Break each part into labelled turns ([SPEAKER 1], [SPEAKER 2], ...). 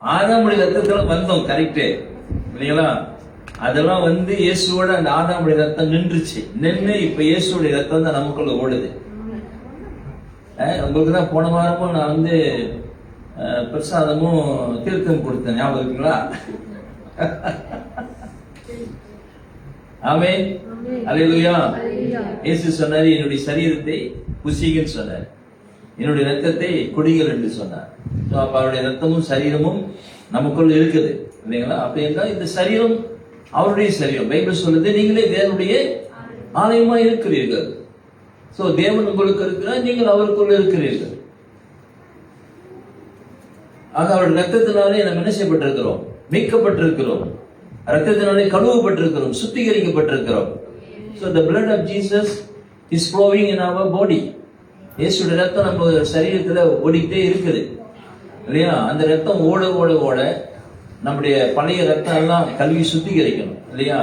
[SPEAKER 1] ஆதாமுடைய ரத்தத்துல வந்தோம், கரெக்டு இல்லைங்களா? அதெல்லாம் இயேசுவோட அந்த ஆதாமுடைய ரத்தம் நின்றுச்சு. நின்று இப்ப இயேசுடைய ரத்தம் தான் நமக்குள்ள ஓடுது. உங்களுக்கு தான் போன வாரமும் நான் பிரசாதமும் தீர்த்தம் கொடுத்தேன், ஞாபகம் இருக்குங்களா? ஆமென், அல்லேலூயா. இயேசு சொன்னாரு, என்னுடைய சரீரத்தை புசிங்கன்னு சொன்னார், என்னுடைய ரத்தத்தை குடிகள் என்று சொன்னார். அப்ப அவருடைய ரத்தமும் சரீரமும் நமக்குள்ள இருக்குது இல்லைங்களா? அப்படி என்றால் இந்த சரீரம் அவருடைய சரீரம். பைபிள் சொல்லுது, நீங்களே தேவனுடைய ஆலயமா இருக்கிறீர்கள். சோ தேவன் உங்களுக்கு இருக்கிறார், நீங்கள் அவருக்குள்ள இருக்கிறீர்கள். ஆக அவருடைய ரத்தத்தினாலே நம்ம என்ன செய்யப்பட்டிருக்கிறோம்? மீட்கப்பட்டிருக்கிறோம். ரத்தத்தினாலே கழுவப்பட்டிருக்கிறோம், சுத்திகரிக்கப்பட்டிருக்கிறோம். So the blood of Jesus is flowing in our body. இயேசுடைய ரத்தம் நம்ம சரீரத்துல ஓடிக்கிட்டே இருக்குது இல்லையா? அந்த ரத்தம் ஓட ஓட ஓட நம்முடைய பழைய ரத்தம் எல்லாம் கழுவி சுத்திகரிக்கணும் இல்லையா?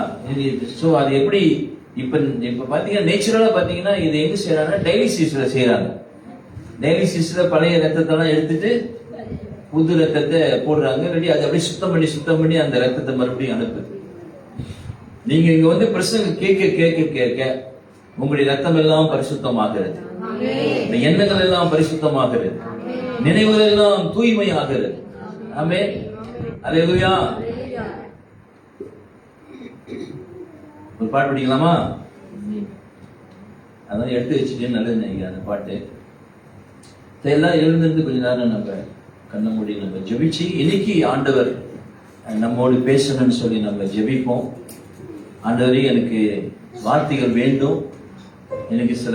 [SPEAKER 1] சோ அது எப்படி இப்ப பாத்தீங்கன்னா நேச்சுரலா பாத்தீங்கன்னா இது எங்க செய்யறாங்கன்னா டயாலிசிஸ்ல செய்யறாங்க. டயாலிசிஸ்ல பழைய ரத்தத்தெல்லாம் எடுத்துட்டு புது ரத்தத்தை போடுறாங்க, ரெடி. அதை அப்படியே சுத்தம் பண்ணி அந்த ரத்தத்தை மறுபடியும் அனுப்புது. நீங்க இங்க பிரசங்க கேட்க கேட்க கேட்க உங்களுடைய ரத்தம் எல்லாம் பரிசுத்தமாகிறது, எண்ணங்கள் எல்லாம் பரிசுத்தமாகிறது, நினைவுகள் எல்லாம் தூய்மையாகிறது. ஆமென், அல்லேலூயா. ஒரு பாட்டு படிக்கலாமா? அதான் எடுத்து வச்சுட்டேன்னு நல்லது நினைக்கிறேன் அந்த பாட்டு. எல்லாம் எழுந்திருந்து கொஞ்ச நேரம் நம்ம கண்ண மூடி நம்ம ஜெபிச்சு, இன்னைக்கு ஆண்டவர் நம்மோடு பேசணும்னு சொல்லி நம்ம ஜெபிப்போம். ஆண்டவரே, எனக்கு வார்த்தைகள் வேண்டும், எனக்கு சில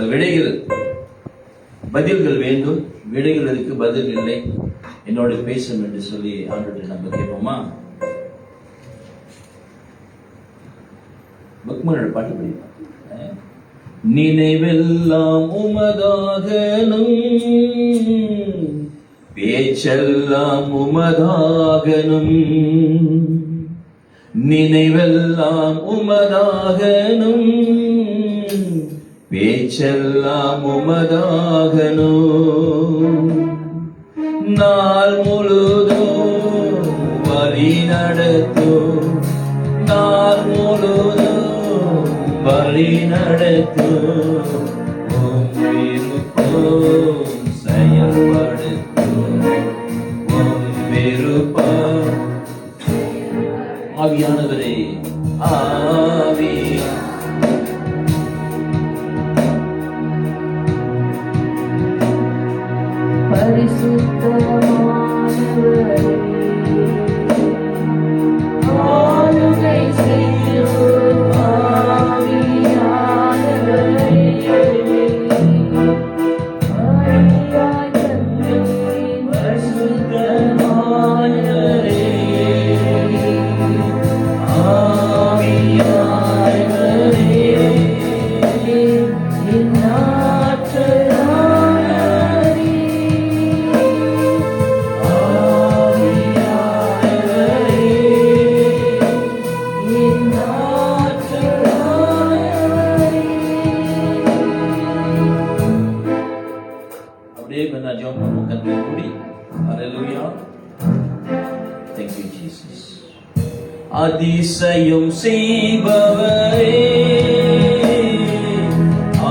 [SPEAKER 1] பதில்கள் வேண்டும், விடைகளுக்கு பதில் இல்லை, என்னோட பேசும் என்று சொல்லி ஆண்டவர்கிட்ட நம்ம கேட்போமா? பக்மனோட பாட்டு படிப்போம். நினைவெல்லாம் உமதாகனும், பேச்செல்லாம் உமதாகனும், நினைவெல்லாம் உமதாகனும், பேச்செல்லாம் உமதாகனும், நாள் முழுதும் வழி நடத்தும், நாள் முழுதும் வழி நடத்தும், செயல்படுத்தும் விருப்பம். ஆவியானவரே, ஆவியா
[SPEAKER 2] பரிசுத்தமானவரே, ஆளுகை செய்யும் ஆவியானவரே, ஆவியாய் தந்தை பரிசுத்தமானவரே, ஆவியானவரே, என் ஆற்றலானவரே,
[SPEAKER 1] அப்படியே கொஞ்சம் ஜெபம் பண்ணுவோம், கண்களை மூடி. ஹல்லேலூயா. Thank you Jesus. அதிசயம் செய்பவரே,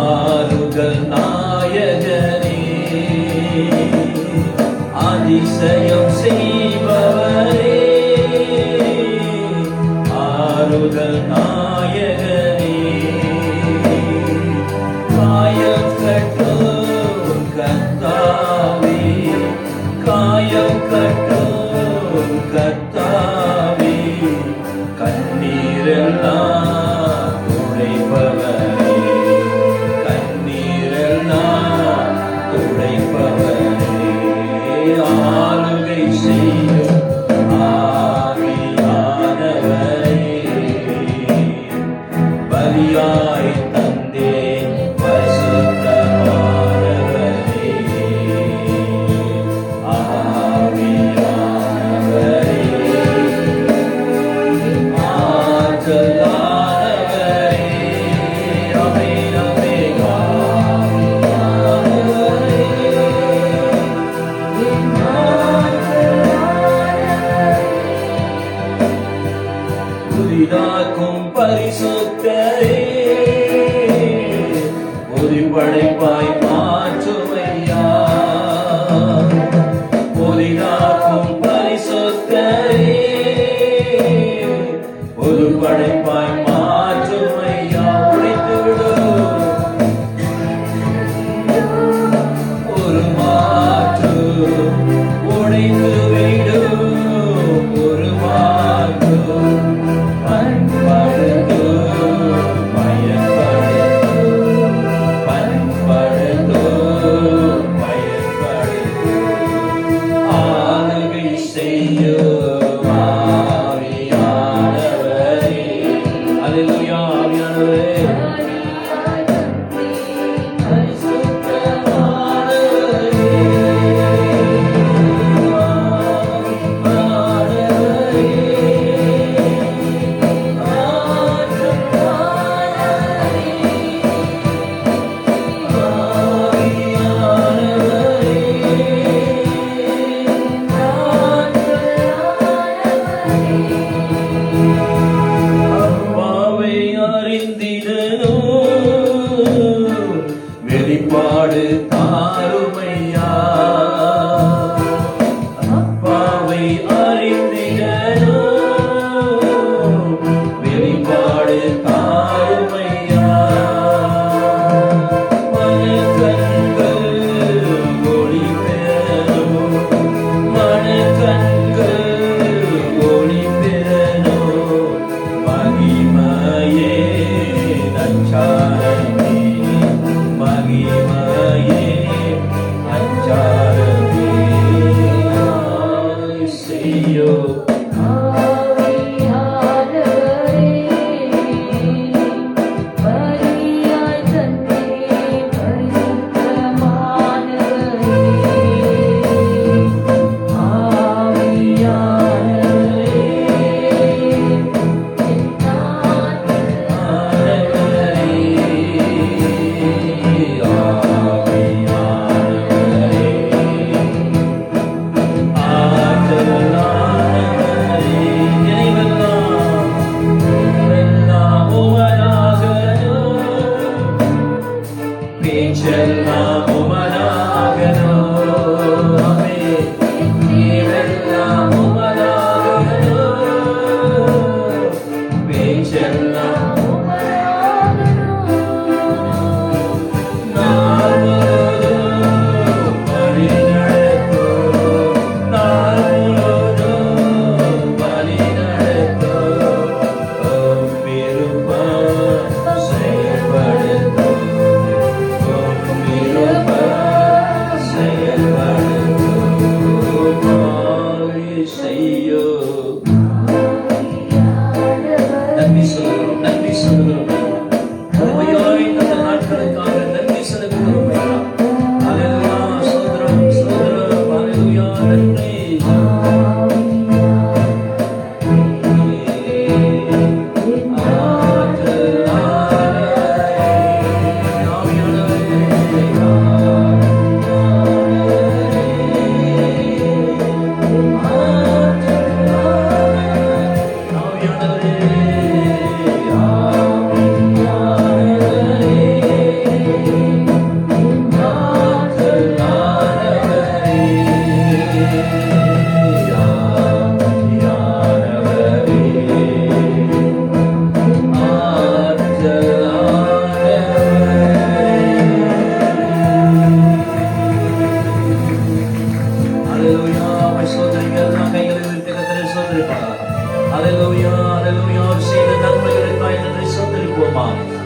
[SPEAKER 1] ஆறுதல் நாயகரே, அதிசயம் செய்பவரே, ஆறுதல் நாயகரே, காயம் கட்டும் கர்த்தாவே, காயம் கட்டும் கர்த்தாவே, கண்ணீரெல்லாம் பரிசுத்தரே புது படைப்பாய் மாற்றுமையா புதிதாக்கும் பரிசுத்தரே புது படைப்பாய் மாற்றுமையா உடைத்து விடும் ஒரு மாற்று உடைத்து விடும் ஒரு மாற்று பண்படுத்து பயன்படுத்து ஆளுகை செய்யும் ஆவியானவரே அல்லேலூயா ஆவியானவரே அப்பாவை அறிந்திடணும் வெளிப்பாடு தாருமையா அப்பாவை அறிந்திடணும் வெளிப்பாடு தாருமையா மனக்கண்கள் ஒளி பெறணும் மனக்கண்கள் ஒளி பெறணும் மகிமையே நச்சாரமே மகிமையே நச்சாரமே செய்யோ நன்றி சொல்லுகிறோம் அருமையாய் இந்த நாட்களுக்காக நன்றி செலுத்துகிறோம் அல்லேலூயா ஸ்தோத்திரம் ஸ்தோத்திரம் அல்லேலூயா நன்றி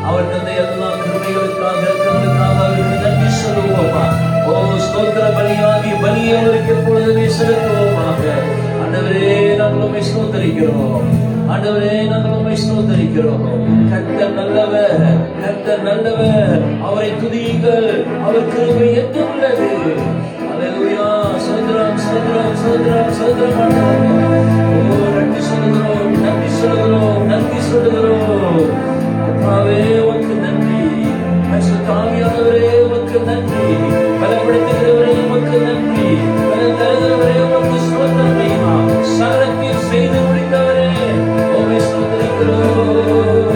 [SPEAKER 1] அவர் தந்த எல்லா கிருபைகளுக்காக அவருக்கு நன்றி சொல்லுவோமா ஓ ஸ்தோத்திர பலியாகி பலியை அவருக்கு எப்பொழுதுமே செலுத்துவோமாக ஆண்டவரே நாங்கள் உம்மை ஸ்தோத்திரிக்கிறோம் ஆண்டவரே நாங்கள் உம்மை ஸ்தோத்திரிக்கிறோம் கர்த்தர் நல்லவர் கர்த்தர் நல்லவர் அவரை துதியுங்கள் அவர் கிருபை என்றும் உள்ளது அல்லேலூயா ஸ்தோத்திரம் ஸ்தோத்திரம் ஸ்தோத்திரம் ஸ்தோத்திரம் ஆண்டவரே ஓ நன்றி சொல்லுகிறோம் நன்றி சொல்லுகிறோம் நன்றி சொல்லுகிறோம் ஆவே உமக்கு நன்றி பரிசுத்த ஆவியானவரே உமக்கு நன்றி பலப்படுத்துகிறவரே உமக்கு நன்றி பலன் தருகிறவரே உமக்கு ஸ்தோத்திரம் சகலத்தையும் செய்து முடித்தவரே உம்மை ஸ்தோத்திரிக்கிறோம்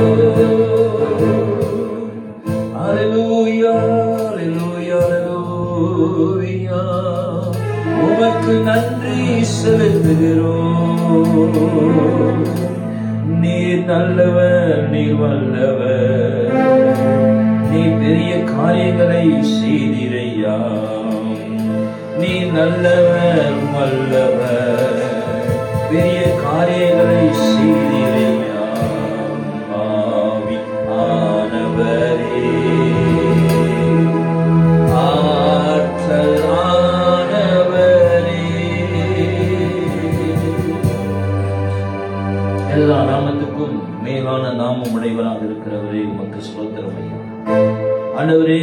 [SPEAKER 1] உயர்த்துகிறோம். நீர் நல்லவர், நீர் வல்லவர், நீ பெரிய காரியங்களை செய்திரையா. நீ நல்லவர், வல்லவர், பெரிய காரியங்களை செய்திரையா. ஆவி ஆனவரே, ஆற்றல் ஆனவரே, எல்லா நாமத்துக்கும் மேலான நாமம் உடையவராக இருக்கிறவரே உமக்கு ஸ்தோத்திரம் ஐயா. ஆண்டவரே,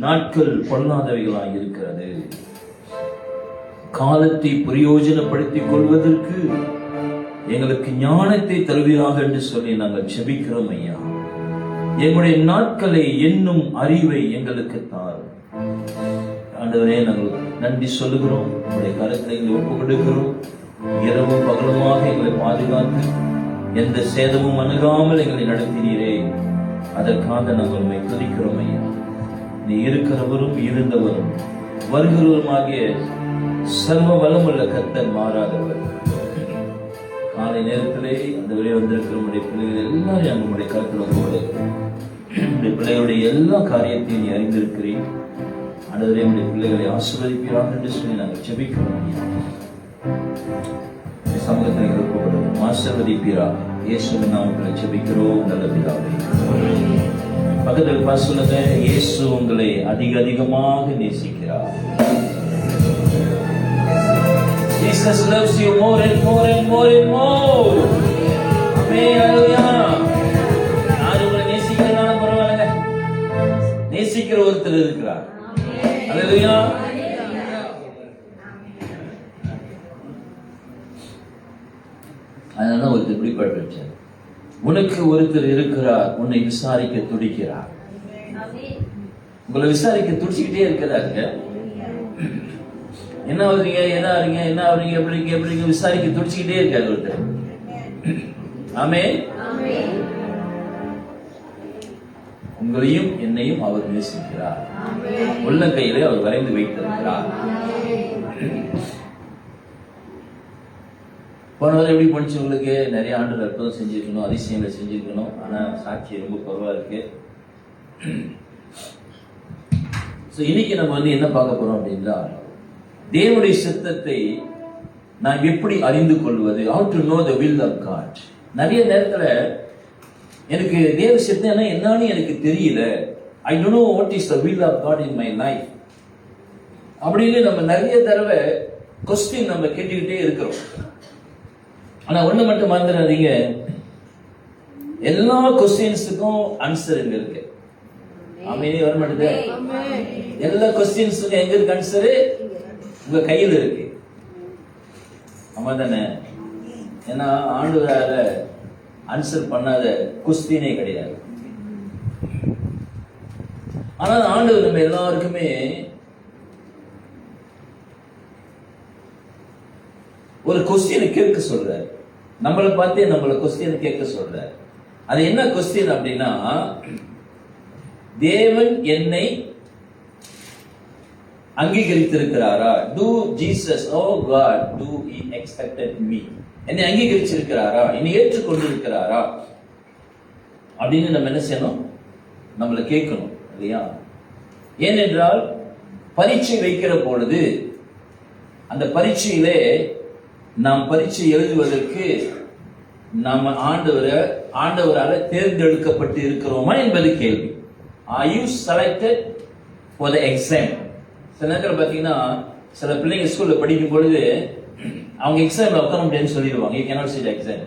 [SPEAKER 1] நாட்கள் பொல்லாதவைகளாக இருக்கிறது. காலத்தை பிரயோஜனப்படுத்திக் கொள்வதற்கு எங்களுக்கு ஞானத்தை தருவீராக என்று சொல்லி நாங்கள் ஜெபிக்கிறோம் ஐயா. எங்களுடைய நாட்களை என்னும் அறிவை எங்களுக்கு தாரும். ஆண்டவரே, நாங்கள் நன்றி சொல்லுகிறோம். உங்களுடைய கருத்தை எங்களை ஒப்புக் கொடுக்கிறோம். இரவும் பகலுமாக எங்களை பாதுகாத்து எந்த சேதமும் அணுகாமல் எங்களை நடத்தினீரே, அதற்காக நாங்கள் உண்மை துதிக்கிறோம் ஐயா. நீ இருக்கிறவரும் இருந்தவரும் வருகிறவருமாகிய சர்வ வளமுள்ள கர்த்தர் மாறாதவர். காலை நேரத்திலே அந்த வரை வந்திருக்கிற நம்முடைய பிள்ளைகள் எல்லாரும் நம்முடைய கருத்தில் நம்முடைய பிள்ளைகளுடைய எல்லா காரியத்தையும் நீ அறிந்திருக்கிறேன். ஆண்டவரே, நம்முடைய பிள்ளைகளை ஆசீர்வதிப்பீராக என்று சொல்லி நாங்கள் ஜெபிக்கிறோம். சமூகத்தை ஒப்புக்கொடுக்கிறோம். ஆசீர்வதிப்பீராக இயேசுவின் நாமத்தில் ஜெபிக்கிறோம் நல்ல பிதாவே. பக்கத்தில் பார்த்து சொல்லுங்க, இயேசு உங்களை அதிகமாக நேசிக்கிறார். Jesus loves you more and more and more and more. Amen. Hallelujah. யாரு உங்களை நேசிக்கிறதாலும் பரவாயில்ல, நேசிக்கிற ஒருத்தர் இருக்கிறார். Hallelujah. அதனால ஒருத்தர் இப்படி படிச்சார், உனக்கு ஒருத்தர் இருக்கிறார், உன்னை விசாரிக்க துடிக்கிறார். உங்களை விசாரிக்க துடிச்சுக்கிட்டே இருக்கிறாருங்க. என்ன ஆகுறீங்க, என்ன ஆகுறீங்க, என்ன ஆகுறீங்க, எப்படிங்க விசாரிக்க துடிச்சுக்கிட்டே இருக்காரு ஒருத்தர். ஆமென். உங்களையும் என்னையும் அவர் நேசிக்கிறார். உள்ள கையிலே அவர் வரைந்து வைத்திருக்கிறார். போனவரை எப்படி பண்ணிச்சு, உங்களுக்கு நிறைய ஆண்டு அற்புதம் செஞ்சிருக்கணும், அதிசயங்களை செஞ்சிருக்கணும். ஆனா சாட்சி ரொம்ப குறைவா இருக்கு. இன்னைக்கு நம்ம என்ன பார்க்க போறோம் அப்படின்னா, தேவனுடைய சித்தத்தை நான் எப்படி அறிந்து கொள்வது, how to know the will of God. நிறைய நேரத்துல எனக்கு தேவ சித்தம் என்னன்னு எனக்கு தெரியல, I don't know what is the will of God in my life அப்படின்னு நம்ம நிறைய தடவை கொஸ்டின் நம்ம கேட்டுக்கிட்டே இருக்கிறோம். ஆனா ஒண்ணு மட்டும் மறந்துடாதீங்க, எல்லா கொஸ்டின்ஸுக்கும் ஆன்சர் எங்க இருக்கு. ஆமென். வர மாட்டேது. எல்லா கொஸ்டின்ஸுக்கும் எங்க இருக்கு ஆன்சரு? உங்க கையில் இருக்கு. ஆமா தானே? ஏன்னா ஆண்டவரால ஆன்சர் பண்ணாத கொஸ்டினே கிடையாது. ஆனால் ஆண்டவர் நம்ம எல்லாருக்குமே ஒரு கொஸ்டினை கேட்க சொல்றாரு. நம்மளை பார்த்தே நம்மள கொஸ்டினை கேட்க சொல்றாரு. அது என்ன கொஸ்டின் அப்படின்னா, தேவன் என்னை அங்கீகரித்திருக்கிறாரா? Do Jesus, oh God, do he accepted me? என்னை அங்கீகரிச்சிருக்கிறாரா, என்னை ஏற்றுக்கொண்டிருக்கிறாரா அப்படின்னு நம்ம என்ன செய்யணும்? நம்மளை கேட்கணும் இல்லையா? ஏனென்றால் பரீட்சை வைக்கிற பொழுது அந்த பரீட்சையிலே நாம் பரீட்சை எழுதுவதற்கு நாம ஆண்டவரால தேர்ந்தெடுக்கப்பட்டு இருக்கிறோமா என்பது கேள்வி. Are you selected for the exam? சில நேரத்தில் பார்த்தீங்கன்னா சில பிள்ளைங்க ஸ்கூல்ல படிக்கும் பொழுது அவங்க எக்ஸாம்ல உட்கார முடியாதுன்னு சொல்லிடுவாங்க. You cannot sit exam.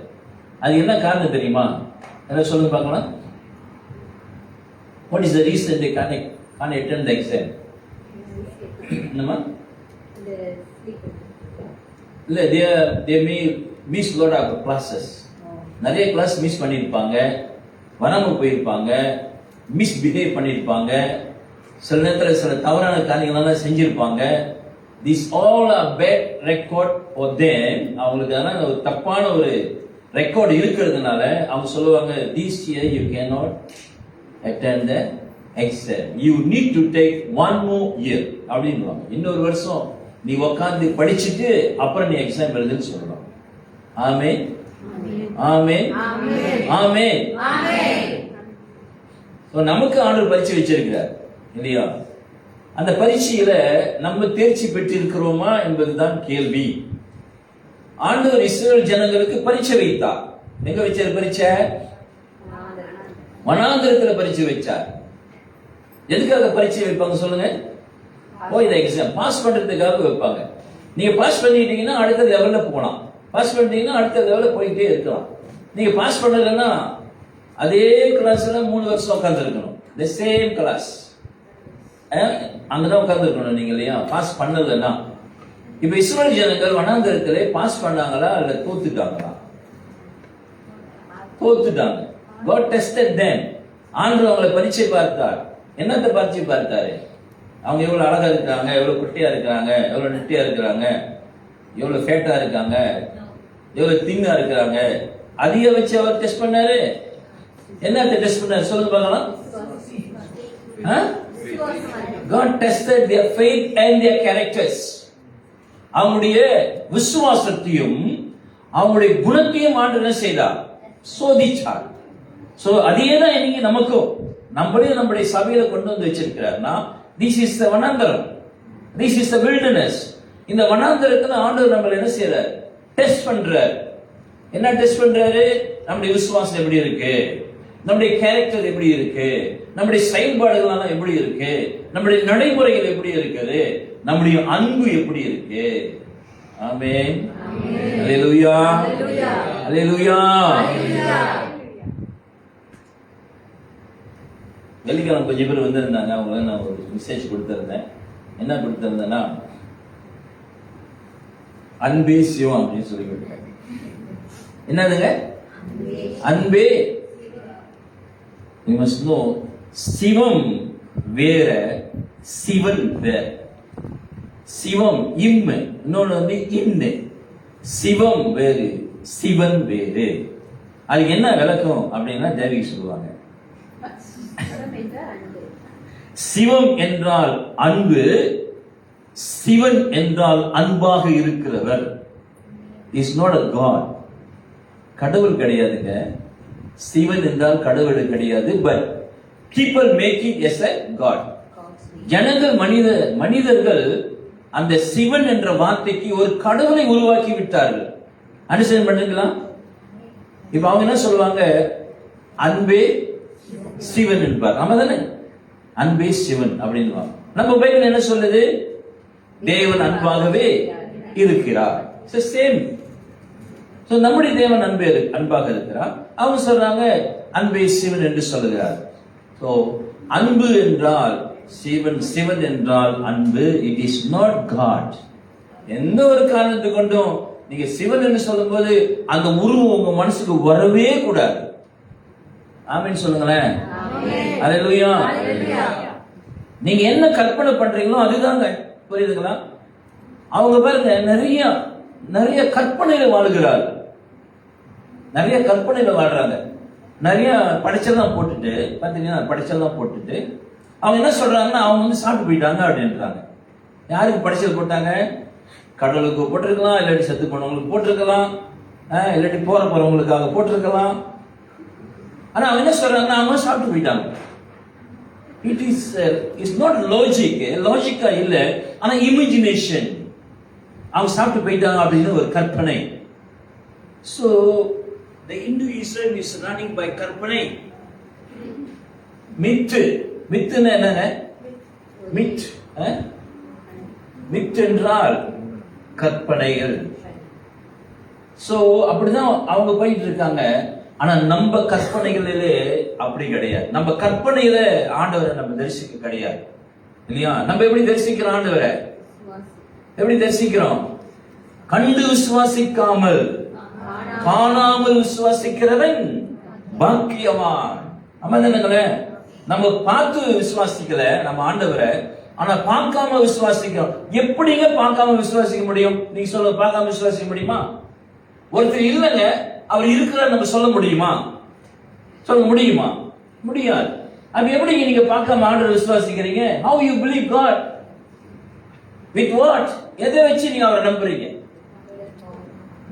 [SPEAKER 1] அது என்ன காரணம் தெரியுமா? என்ன சொல்லுங்க பார்க்கலாம். What is the reason they can't attend the exam? என்னமா? இல்ல, they may miss lot of classes. நிறைய கிளாஸ் மிஸ் பண்ணியிருப்பாங்க, வராம போயிருப்பாங்க, மிஸ்பிஹேவ் பண்ணியிருப்பாங்க, சில நேரத்தில் சில தவறான காரியங்கள்லாம் செஞ்சிருப்பாங்க. These all are bad record for them. அவங்களுக்கு அதனால ஒரு தப்பான ஒரு ரெக்கார்டு இருக்கிறதுனால அவங்க சொல்லுவாங்க, this year you cannot attend the exam. You need to take one more year அப்படின்னுவாங்க. இன்னொரு வருஷம் நீ உட்கார்ந்து படிச்சுட்டு அப்புறம் நீ எக்ஸாம் எழுதுன்னு சொல்லணும். ஆமென், ஆமென், ஆமென். நமக்கு ஆண்டவர் பரீட்சை வச்சிருக்கிறார் இல்லையா? அந்த பரீட்சையில நம்ம தேர்ச்சி பெற்று இருக்கிறோமா என்பதுதான் கேள்வி. ஆண்டவர் இஸ்ரவேல் ஜனங்களுக்கு பரீட்சை வைத்தார். எங்க வச்சார் பரீட்சை? வனாந்திரத்துல பரீட்சை வச்சார். எதுக்காக பரீட்சை வைப்பாங்க சொல்லுங்க? இதை எக்ஸாம் பாஸ் பண்றதுக்காக வைப்பாங்க. நீங்க பாஸ் பண்ணிட்டீங்கன்னா அடுத்த லெவல்ல போகலாம். பாஸ் பண்ணிட்டீங்கன்னா அடுத்த லெவல்ல போயிட்டே இருக்கலாம். நீங்க பாஸ் பண்ணலன்னா அதே கிளாஸ்ல 3 வருஷம் உட்கார்ந்து இருக்கணும். தி சேம் கிளாஸ் அங்கதான் உட்கார்ந்து இருக்கணும் நீங்க இல்லையா? பாஸ் பண்ணலன்னா. இப்ப இஸ்ரவேல் ஜனங்கள் வனாந்திரத்திலே பாஸ் பண்ணாங்களா இல்ல தோத்துட்டாங்களா? தோத்துட்டாங்க. God tested them. ஆண்டவர் அவங்களை பரீட்சை பார்த்தார். என்னத்தை பரீட்சை பார்த்தாரு? அவங்க எவ்வளவு அழகா இருக்காங்க, எவ்வளவு குட்டியா இருக்காங்க, எவ்வளவு நெட்டியா இருக்கிறாங்க, எவ்வளவு ஃபேட்டா இருக்காங்க, எவ்வளவு தின்னா இருக்கிறாங்க, அதிக வச்சு அவர் டெஸ்ட் பண்ணாரு. என்னத்தை டெஸ்ட் பண்ணாரு சொல்லுங்க பார்க்கலாம். God tested their faith and their characters. அவங்களுடைய விசுவாசத்தையும் அவங்களுடைய குணத்தையும் ஆண்டவர் என்ன செய்தார்? சோதிச்சார். சோ அதே தான் இன்னைக்கு நமக்கும் நம்முடைய சபையில கொண்டு வந்து வச்சிருக்கிறார்னா, this is the வனாந்தரம், this is the wilderness. இந்த வனாந்தரத்துல ஆண்டவர் நம்மள என்ன செய்யறார்? டெஸ்ட் பண்றார். என்ன டெஸ்ட் பண்றாரு? நம்முடைய விசுவாசம் எப்படி இருக்கு, நம்முடைய கேரக்டர் எப்படி இருக்கு, நம்முடைய செயல்பாடுகள் எல்லாம் எப்படி இருக்கு, நம்முடைய நடைமுறைகள் எப்படி இருக்குது, நம்முடைய அன்பு எப்படி இருக்கு. ஆமென், அல்லேலூயா, அல்லேலூயா. வெள்ளிக்கிழமை கொஞ்சம் பேர் வந்திருந்தாங்க. அவங்களுக்கு நான் ஒரு மெசேஜ் கொடுத்திருந்தேன். என்ன கொடுத்திருந்தேன்னா, அன்பே சிவம் அப்படின்னு சொல்லி கொடுத்தேன். என்னதுங்க? அன்பே. You must know, சிவம் வேற, சிவன் வேற. சிவம் இம், இன்னொன்னு வந்து இன்னு. சிவம் வேறு, சிவன் வேறு. அதுக்கு என்ன விளக்கம் அப்படின்னா தேவி சொல்லுவாங்க. சிவம் என்றால் அன்பு, சிவன் என்றால் அன்பாக இருக்கிறவர். Is not a God. கடவுள் கிடையாதுங்க. சிவன் என்றால் கடவுள் கிடையாது. But people make it as a God. ஜனங்கள் மனிதர்கள் அந்த சிவன் என்ற வார்த்தைக்கு ஒரு கடவுளை உருவாக்கி விட்டார்கள். அண்டர்ஸ்டாண்ட் பண்ணுங்களா? இப்ப அவங்க என்ன சொல்லுவாங்க? அன்பே சிவன் என்பார். ஆமா தானே? அன்பே சிவன் அப்படின்னு. நம்ம பைபிள் என்ன சொல்லுது? தேவன் அன்பாகவே இருக்கிறார். சேம். நம்முடைய தேவன் அன்பாக இருக்கிறார். அவங்க சொல்றாங்க அன்பே சிவன் என்று சொல்லுகிறார். அன்பு என்றால் சிவன், சிவன் என்றால் அன்பு. It is not God. எந்த ஒரு காரணத்தை கொண்டும் நீங்க சிவன் என்று சொல்லும் போது அந்த உருவம் உங்க மனசுக்கு வரவே கூடாது. ஆமென் சொல்லுங்களேன். அல்லேலூயா. நீங்க என்ன கற்பனை பண்றீங்களோ அதுதாங்க. புரியுதுங்களா? அவங்க பாருங்க நிறைய கற்பனையில வாழ்கிறார். நிறைய கற்பனையில வாழ்றாங்க. நிறைய படைச்செல்லாம் போட்டுட்டு பாத்தீங்கன்னா, படைச்செல்லாம் போட்டுட்டு அவங்க என்ன சொல்றாங்கன்னா, அவங்க வந்து சாப்பிட்டு போயிட்டாங்க அப்படின்றாங்க. யாருக்கு படைச்சல் போட்டாங்க? கடவுளுக்கு போட்டிருக்கலாம், இல்லாட்டி செத்து போனவங்களுக்கு போட்டிருக்கலாம், இல்லாட்டி போறவங்களுக்காக போட்டிருக்கலாம். ஆனா அவங்க என்ன சொல்றாங்கன்னா, அவங்க சாப்பிட்டு போயிட்டாங்க. இட் இஸ் நாட் லாஜிக்கா இல்ல, ஆனா இமேஜினேஷன். அவங்க சாப்பிட்டு போயிட்டாங்க அப்படின்னு ஒரு கற்பனை. So the Hinduism is running by கற்பனை. மித்துன்னா என்னங்க? மித் என்றால் கற்பனைகள். சோ அப்படிதான் அவங்க போயிட்டு இருக்காங்க. ஆனா நம்ம கற்பனைகளிலே அப்படி கிடையாது. நம்ம கற்பனையில ஆண்டவரை நம்ம தரிசிக்க கிடையாது இல்லையா? நம்ம எப்படி தரிசிக்கிறோம் ஆண்டவரை? எப்படி தரிசிக்கிறோம்? கண்டு விசுவாசிக்காமல் காணாமல் விசுவாசிக்கிறவன் பாக்கியவான். ஆமாதானே? நம்ம பார்த்து விசுவாசிக்கல நம்ம ஆண்டவரை, ஆனா பார்க்காம விசுவாசிக்கிறோம். எப்படிங்க பார்க்காம விசுவாசிக்க முடியும்? நீங்க சொல்ல, பார்க்காம விசுவாசிக்க முடியுமா? ஒருத்தர் இல்லைங்க, அவர் இருக்கிறார் நம்ம சொல்ல முடியுமா? சொல்ல முடியுமா? முடியாது. அப்ப எப்படி நீங்க பார்க்காம ஆண்டவரை விசுவாசிக்கிறீங்க? How you believe God? With what? எதை வச்சு நீங்க அவரை நம்புறீங்க?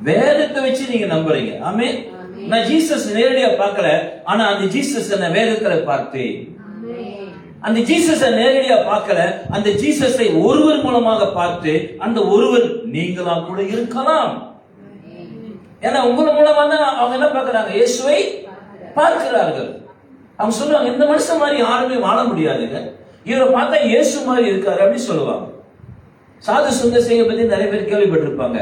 [SPEAKER 1] வேதத்தை வச்சு நீங்க நம்புறீங்க. ஆமென். நான் ஜீசஸ் நேரடியா பார்க்கல, ஆனா அந்த ஜீசஸ் நான் வேதத்துல பார்த்தேன். அந்த ஜீசஸை நேரடியா பார்க்கல, அந்த ஜீசஸை ஒருவர் மூலமாக பார்த்து, அந்த ஒருவர் நீங்களா கூட இருக்கலாம். ஏன்னா உங்கள் மூலமா தான் அவங்க என்ன பார்க்கறாங்க? இயேசுவை பார்க்கிறார்கள். அவங்க சொல்லுவாங்க, இந்த மனுஷன் மாதிரி யாருமே வாழ முடியாதுங்க, இவரை பார்த்தா இயேசு மாதிரி இருக்காரு அப்படின்னு சொல்லுவாங்க. சாது சுந்தர் சிங்கை பத்தி நிறைய பேர் கேள்விப்பட்டிருப்பாங்க.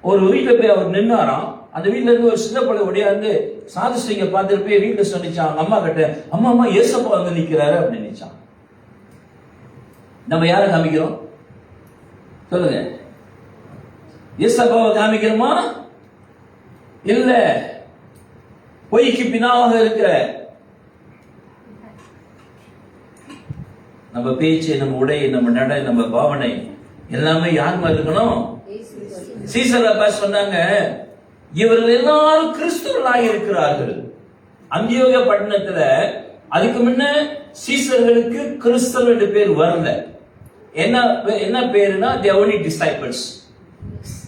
[SPEAKER 1] ஒரு வீட்டுல போய் அவர் நின்னாராம். அந்த வீட்டுல இருந்து ஒரு சின்ன பிள்ளை ஒடியாந்து சாது சிங்கை பார்த்துட்டு போய் வீட்டுல சொன்னிச்சான் அவங்க அம்மா கிட்ட, அம்மா அம்மா இயேசப்பா வந்து நிக்கிறாரு அப்படின்னு நினைச்சான். நம்ம யாரை காமிக்கிறோம் சொல்லுங்க? இயேசப்பாவை காமிக்கிறோமா? இல்ல, பொய்க்கு பின்னாக இருக்கிற நம்ம பேச்சு, நம்ம உடை, நம்ம நடை, நம்ம பாவனை எல்லாமே யார் மாதிரி இருக்கணும்? சீசர் அப்பா சொன்னாங்க, இவர்கள் எல்லாரும் கிறிஸ்துவர்களாக இருக்கிறார்கள். அந்தியோக பட்டணத்துல அதுக்கு முன்ன சீசர்களுக்கு கிறிஸ்தவ என்று பேர் வரல. என்ன பேருனா they are only disciples.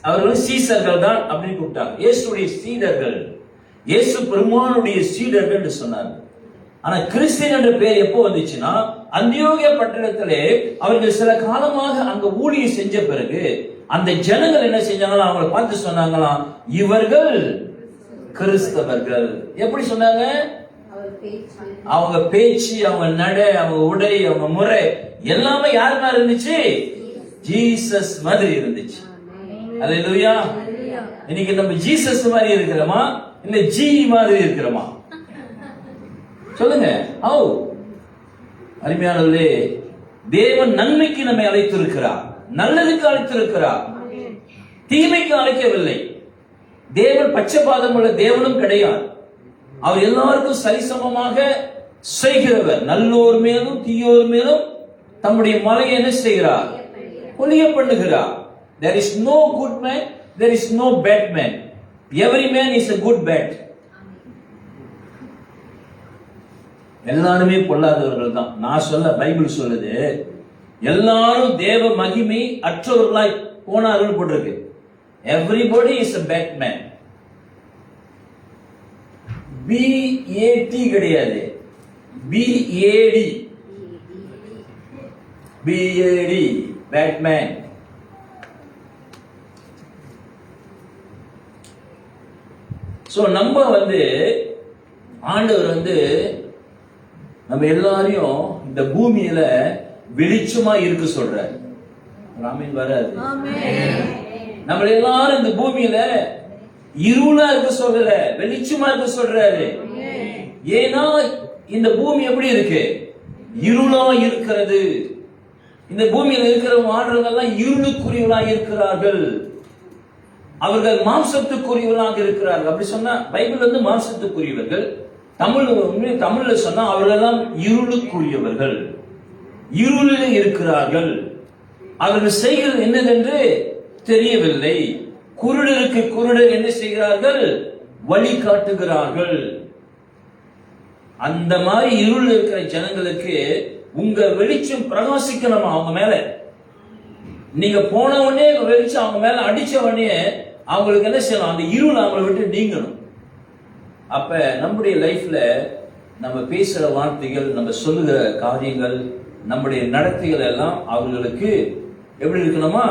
[SPEAKER 1] அவர்கள் சீசர்கள் தான் அப்படின்னு கூப்பிட்டாங்க. இயேசுடைய சீடர்கள், இயேசு பெருமானுடைய சீடர்கள் என்று சொன்னாங்க. ஆனா கிறிஸ்டியன் என்ற பேர் எப்போ வந்துச்சுன்னா, அந்தியோகிய பட்டணத்திலே அவர்கள் சில காலமாக அங்க ஊழியம் செஞ்ச பிறகு அந்த ஜனங்கள் என்ன செஞ்சாங்களா, அவங்களை பார்த்து சொன்னாங்களாம், இவர்கள் கிறிஸ்தவர்கள். எப்படி சொன்னாங்க? அவங்க பேச்சு, அவங்க நடை, அவங்க உடை, அவங்க முறை எல்லாமே யார் மாதிரி இருந்துச்சு? ஜீசஸ் மாதிரி இருந்துச்சு. அல்லேலூயா. இன்னைக்கு நம்ம ஜீசஸ் மாதிரி இருக்கிறோமா இல்ல ஜி மாதிரி இருக்கிறோமா? சொல்லுங்க. அருமையானவர்களே, தேவன் நன்மைக்கு நம்மை அழைத்திருக்கிறார், நல்லதுக்கு அழைத்திருக்கிறார், தீமைக்கு அழைக்கவில்லை. தேவன் பட்சபாதம் உள்ள தேவனும் கிடையாது. அவர் எல்லாருக்கும் சரிசமமாக செய்கிறவர். நல்லோர் மேலும் தீயோர் மேலும் தம்முடைய மலையை என்ன செய்கிறார்? ஒளிய பண்ணுகிறார். There is no good man, there is no bad man. Every man is a good bad. எல்லாருமே பொல்லாதவர்கள் தான். நான் சொல்ல, பைபிள் சொல்லுது, எல்லாரும் தேவ மகிமை அற்றவர்களாய் போனார்கள் போட்டிருக்கு. Everybody is a bad man. BAT கிடையாது, BAD. BAD, bad man. So நம்ம ஆண்டவர் நம்ம எல்லாரையும் இந்த பூமியில வெளிச்சமா இருக்க சொல்றாரு. ஆமென். வராது. நம்ம எல்லாரும் இந்த பூமியில இருளா இருக்க சொல்லல, வெளிச்சமா இருக்க சொல்றாரு. ஏன்னா இந்த பூமி எப்படி இருக்கு? இருளா இருக்கிறது. இந்த பூமியில இருக்கிற வாழ்றவங்க இருளுக்குரியவர்களாக இருக்கிறார்கள். அவர்கள் மாம்சத்துக்குரியவர்களாக இருக்கிறார்கள். அப்படி சொன்னா பைபிள் மாம்சத்துக்குரியவர்கள், தமிழ்ல சொன்னா அவர்கள் எல்லாம் இருளுக்குரியவர்கள், இருளில் இருக்கிறார்கள். அவர்கள் செய்கிறது என்னதென்று தெரியவில்லை. குருடருக்கு குருடர் என்ன செய்கிறார்கள்? வழி காட்டுகிறார்கள். அந்த மாதிரி இருள் இருக்கிற ஜனங்களுக்கு உங்க வெளிச்சம் பிரகாசிக்கணுமா அவங்க மேல. நீங்க போன உடனே வெளிச்சம் அவங்க மேல அடிச்ச உடனே அவங்களுக்கு என்ன செய்யணும்? அந்த இருள் அவங்களை விட்டு நீங்கணும். அப்ப நம்முடைய லைஃப்ல நம்ம பேசுற வார்த்தைகள், நம்ம சொல்லுகிற காரியங்கள், நம்முடைய நடத்தைகள் எல்லாம் அவர்களுக்கு எப்படி இருக்கணுமா?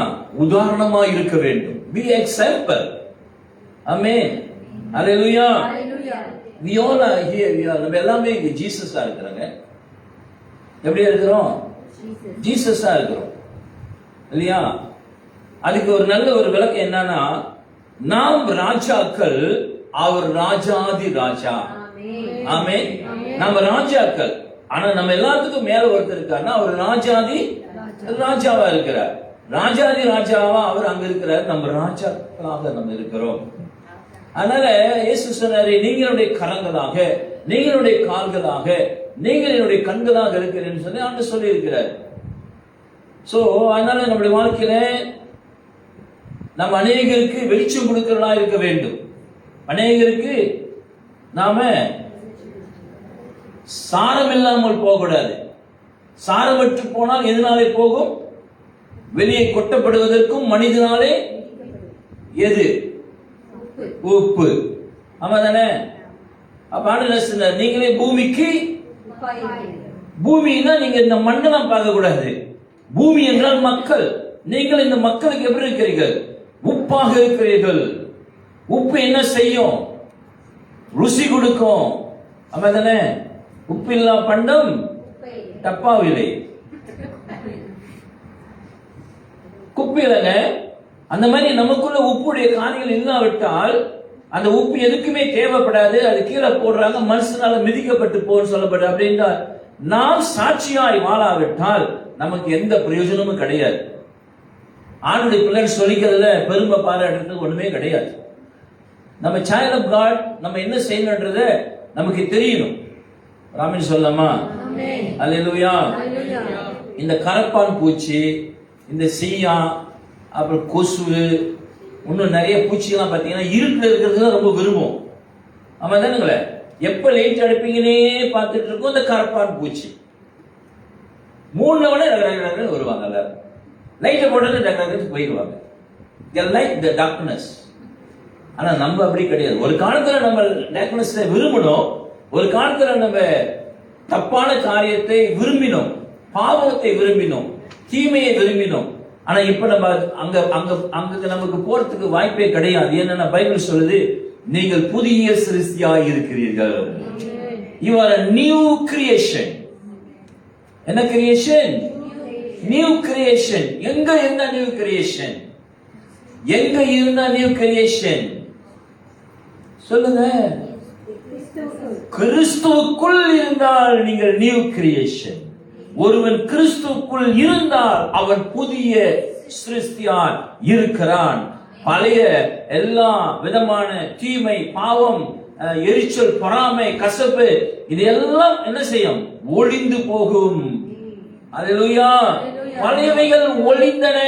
[SPEAKER 1] உதாரணமா இருக்க வேண்டும். Be example. Amen. Hallelujah. We all are here. நம்ம எல்லாமே இங்க ஜீசஸா இருக்கிறாங்க. எப்படி இருக்கிறோம்? ஜீசஸா இருக்கிறோம் இல்லையா? அதுக்கு ஒரு நல்ல ஒரு விளக்கம் என்னன்னா, நாம் ராஜாக்கள், அவர் ராஜாதி ராஜா. ஆமென். நம்ம ராஜாக்கள். ஆனா நம்ம எல்லாத்துக்கும் மேல ஒருத்தர் இருக்காருன்னா அவர் ராஜாதி ராஜாவா இருக்கிறார். ராஜாதி ராஜாவா அவர் அங்க இருக்கிறார். நம்ம ராஜாக்களாக நம்ம இருக்கிறோம். அதனால இயேசு சொன்னாரு, நீங்களுடைய கரங்களாக, நீங்களுடைய கால்களாக, நீங்கள் என்னுடைய கண்களாக இருக்கிறேன்னு சொல்லி ஆண்டவர் சொல்லி இருக்கிறார். சோ அதனால நம்முடைய வாழ்க்கையில நம்ம அநேகருக்கு வெளிச்சம் கொடுக்கிறதா இருக்க வேண்டும். அநேகருக்கு நாம சாரம் இல்லாமல் போகக்கூடாது. சாரமற்று போனால் எதனாலே போகும்? வெளியே கொட்டப்படுவதற்கும் மனிதனாலே எது? உப்பு. ஆமா தானே? அப்ப ஆண்டவர் நீங்களே பூமிக்கு, பூமின்னா நீங்க இந்த மண்ணெல்லாம் பார்க்க கூடாது. பூமி என்றால் மக்கள். நீங்கள் இந்த மக்களுக்கு எப்படி இருக்கிறீர்கள்? உப்பாக இருக்கிறீர்கள். உப்பு என்ன செய்யும்? ருசி கொடுக்கும். ஆமா தானே? உப்பில்லா பண்டம் டப்பாவிலே குப்பிலங்க. அந்த மாதிரி நமக்குள்ள உப்புடைய காரியங்கள் இல்லாவிட்டால் அந்த உப்பு எதுக்குமே தேவைப்படாது. அது கீழே போடுறாங்க, மனுஷனால மிதிக்கப்பட்டு போன்னு சொல்லப்படு. அப்படின்னா நாம் சாட்சியாய் வாழாவிட்டால் நமக்கு எந்த பிரயோஜனமும் கிடையாது. ஆண்டுடைய பிள்ளைகள் சொல்லிக்கிறதுல பெருமை பாராட்டுறதுக்கு ஒண்ணுமே கிடையாது. நம்ம சைல்ட் ஆஃப் காட், நம்ம என்ன செய்யணும்ன்றத நமக்கு தெரியணும். ராமின் சொல்லலாமா? அல்லேலூயா. இந்த கரப்பான் பூச்சி, இந்த சீயா, அப்புறம் கொசு, இன்னும் நிறைய பூச்சிலாம் பார்த்தீங்கன்னா இருட்டில் இருக்கிறது ரொம்ப விரும்பும். ஆமா தானுங்களே? எப்ப லைட் அடிப்பீங்கன்னே பார்த்துட்டு இருக்கோம். இந்த கரப்பான் பூச்சி 3 வருவாங்க. எல்லாரும் லைட்டை போட்டு போயிடுவாங்க. Like the darkness. ஆனா நம்ம அப்படி கிடையாது. ஒரு காலத்துல நம்ம டார்க்னஸ் விரும்பணும். ஒரு காலத்துல நம்ம தப்பான காரியத்தை விரும்பினோம், பாவத்தை விரும்பினோம், தீமையை விரும்பினோம். ஆனா இப்ப நம்ம அங்க அங்க அங்க நமக்கு போறதுக்கு வாய்ப்பே கிடையாது. என்னன்னா பைபிள் சொல்லுது, நீங்கள் புதிய சிருஷ்டியாய் இருக்கிறீர்கள். You are a new creation. என்ன கிரியேஷன்? New creation. எங்க இருந்தா நியூ கிரியேஷன்? எங்க இருந்தா நியூ கிரியேஷன்? சொல்லுங்க. கிறிஸ்துவுக்குள் இருந்தால் நீங்கள் நியூ கிரியேஷன். ஒருவன் கிறிஸ்துவுக்குள் இருந்தால் அவன் புதிய சிருஷ்டியாய் இருக்கிறான். பழைய எல்லா விதமான தீமை, பாவம், எரிச்சல், பொறாமை, கசப்பு, இது எல்லாம் என்ன செய்யும்? ஒளிந்து போகும். அல்லேலூயா. பழையவைகள் ஒளிந்தன.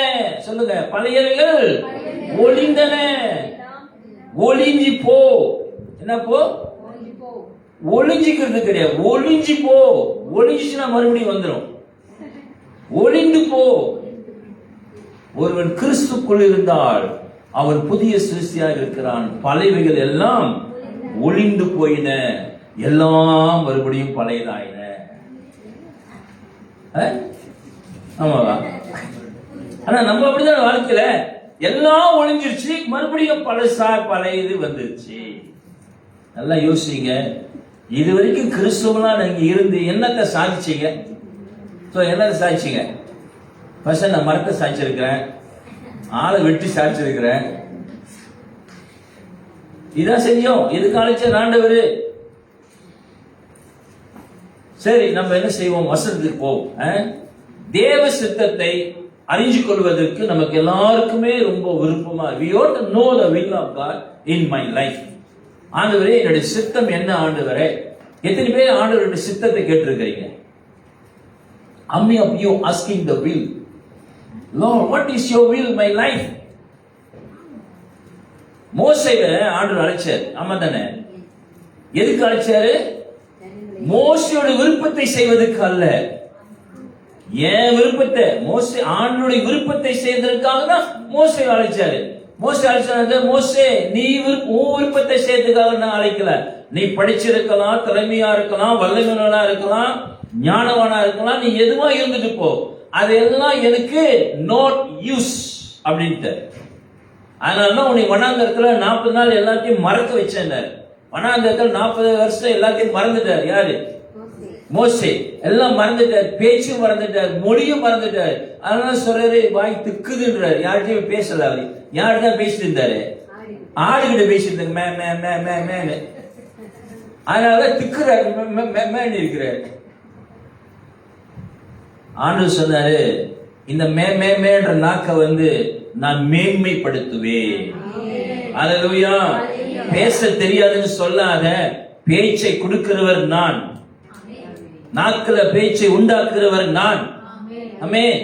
[SPEAKER 1] சொல்லுங்க, பழையவைகள் ஒளிந்தன. ஒளிஞ்சி போ. என்ன போ? ஒளிஞ்சிக்கிறது கிடையாது. ஒளிஞ்சி போ. ஒளிஞ்சிச்சுன்னா மறுபடியும் வந்துடும். ஒளிந்து போ. ஒருவன் கிறிஸ்துக்குள் இருந்தால் அவன் புதிய சிருஷ்டியாக இருக்கிறான். பழையவைகள் எல்லாம் ஒளிந்து போயின, எல்லாம் மறுபடியும் பழையதாயின. ஆமாவா? ஆனா நம்ம அப்படிதான் வாழ்க்கையில எல்லாம் ஒளிஞ்சிருச்சு, மறுபடியும் பழசா பழையது வந்துருச்சு. நல்லா யோசிங்க. இது வரைக்கும் கிறிஸ்துவனா நீங்க இருந்து என்னத்தை சாதிச்சீங்க? என்னத்தை சாதிச்சீங்க? ஃபர்ஸ்ட் நான் மரத்தை சாதிச்சிருக்கிறேன், ஆளை வெட்டி சாதிச்சிருக்கிறேன். இதான் செஞ்சோம். இதுக்கு அழைச்ச ஆண்டவர். சரி, நம்ம என்ன செய்வோம்? வசனத்துக்கு போவோம். தேவ சித்தத்தை அறிஞ்சு கொள்வதற்கு நமக்கு எல்லாருக்குமே ரொம்ப விருப்பமா, we ought to know the will of God in my life. ஆண்டவரே, என்னுடைய சித்தம் என்ன ஆண்டவரே? எத்தனை பேர் ஆண்டவருடைய சித்தத்தை கேட்டிருக்கிறீங்க? How many of you asking the will? Lord, what is your will my life? மோசேவை ஆண்டவர் அழைச்சார். ஆமா தானே? எதுக்கு அழைச்சாரு? மோசேயோட விருப்பத்தை செய்வதற்கு அல்ல. ஏன் விருப்பத்தை? மோசே ஆண்டவருடைய விருப்பத்தை செய்வதற்காக தான் மோசே அழைச்சாரு. மோசே அழைச்சாரு, மோசே நீ உன் விருப்பத்தை செய்யறதுக்காக நான் அழைக்கல. நீ படிச்சிருக்கலாம், திறமையா இருக்கலாம், வல்லமையா இருக்கலாம், ஞானவானா இருக்கலாம், நீ எதுவா இருந்துட்டு போ, அதெல்லாம் எனக்கு நாட் யூஸ் அப்படின்ட்டு. அதனாலதான் உன்னை வனாந்தரத்துல 40 நாள் எல்லாத்தையும் மறக்க வச்சேன். வனாந்தரத்துல 40 வருஷம் எல்லாத்தையும் மறந்துட்டார். யாரு? மோசே. எல்லாம் மறந்துட்டார், பேச்சும் மறந்துட்டார், மொழியும் மறந்துட்டார். அதனால சொல்றாரு, வாய் திக்குதுன்றாரு. யார்கிட்டயும் பேசல. அவரு யார்கிட்ட பேசிட்டு இருந்தாரு? ஆடுகிட்ட பேசிட்டு இருந்தாரு. அதனால திக்குறாரு, இருக்கிறாரு. ஆண்டவர் சொன்னாரு, இந்த மேன்ற நாக்க நான் மேன்மைப்படுத்துவேன். அல்லேலூயா. பேச தெரியாதுன்னு சொல்லாத, பேச்சை கொடுக்கிறவர் நான், நாக்குல பேச்சை உண்டாக்குறவர் நான். ஆமென்.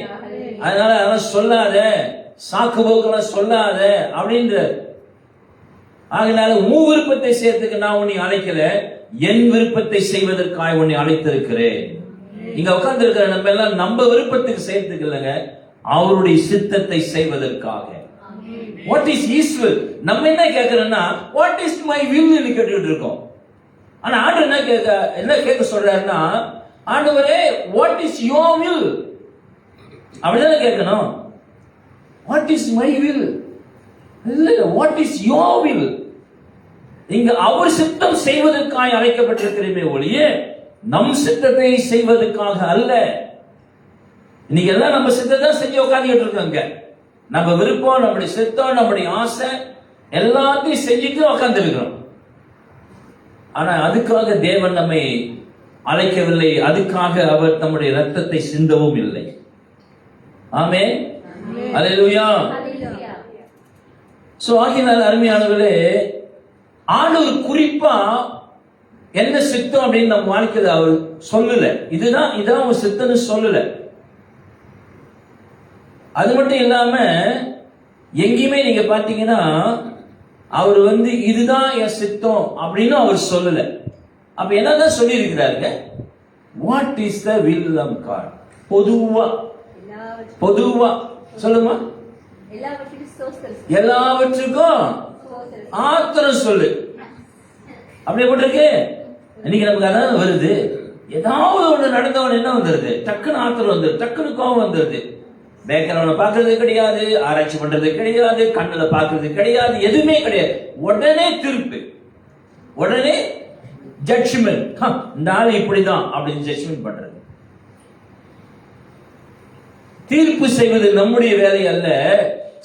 [SPEAKER 1] அதனால அதெல்லாம் சொல்லாத, சாக்கு போக்கெல்லாம் சொல்லாத அப்படின்ற. ஆகினால உன் விருப்பத்தை செய்யறதுக்கு நான் உன்னை அழைக்கல, என் விருப்பத்தை செய்வதற்காக உன்னை அழைத்திருக்கிறேன். இங்க உட்கார்ந்து இருக்கிற நம்ம எல்லாம் நம்ம விருப்பத்துக்கு செய்யறதுக்கு இல்லைங்க, அவருடைய சித்தத்தை செய்வதற்காக. What is his will? நம்ம என்ன கேட்கிறோம்னா வாட் இஸ் மை வில் னு கேட்டுட்டு இருக்கோம். ஆனா ஆண்டவர் என்ன கேட்க சொல்றாருன்னா, ஆண்டவரே வாட் இஸ் யுவர் வில் அப்படிதான் கேட்கணும். வாட் இஸ் மை வில் இல்ல, வாட் இஸ் யுவர் வில். இங்க அவர் சித்தம் செய்வதற்காக அழைக்கப்பட்டிருக்கிறமே ஒழிய நம் சித்தத்தை செய்வதற்காக அல்ல. இன்னைக்கு எல்லாம் நம்ம சித்தத்தை செஞ்சு உட்காந்துக்கிட்டு இருக்கோங்க. நம்ம விருப்பம், நம்முடைய சித்தம், நம்முடைய ஆசை எல்லாத்தையும் செஞ்சுட்டு உட்கார்ந்து இருக்கிறோம். ஆனா அதுக்காக தேவன் நம்மை அழைக்கவில்லை, அதுக்காக அவர் நம்முடைய ரத்தத்தை சிந்தவும் இல்லை. ஆமென், அல்லேலூயா. சோ ஆகினால் அருமையானவர்களே, ஆண்டவர் குறிப்பா என்ன சித்தம் அப்படின்னு நம்ம வாழ்க்கையில அவர் சொல்லல. இதான் அவர் சித்தம்னு சொல்லல. அது மட்டும் இல்லாம எங்கேயுமே நீங்க பாத்தீங்கன்னா அவர் இதுதான் என் சித்தம் அப்படின்னு அவர் சொல்லல. அப்ப என்னதான் சொல்லி இருக்கிறாருங்க? What is the will of God. பொதுவா சொல்லுமா, எல்லாவற்றுக்கும் ஆத்திரம் சொல்லு. அப்படி போட்டிருக்கு. இன்னைக்கு நமக்கு அதான் வருது. ஏதாவது ஒண்ணு நடந்தவன் என்ன வந்துருது, டக்குன்னு ஆத்திரம் வந்துருது, டக்குன்னு கோபம் வந்துருது. பேக்ரவுண்ட பாக்குறது கிடையாது, ஆராய்ச்சி பண்றது கிடையாது, கண்ணுல பாக்குறது கிடையாது, எதுவுமே கிடையாது. உடனே திருப்பு, உடனே ஜட்ஜ்மெண்ட். இந்த ஆள் இப்படிதான் அப்படின்னு ஜட்ஜ்மெண்ட் பண்றது. தீர்ப்பு செய்வது நம்முடைய வேலை அல்ல,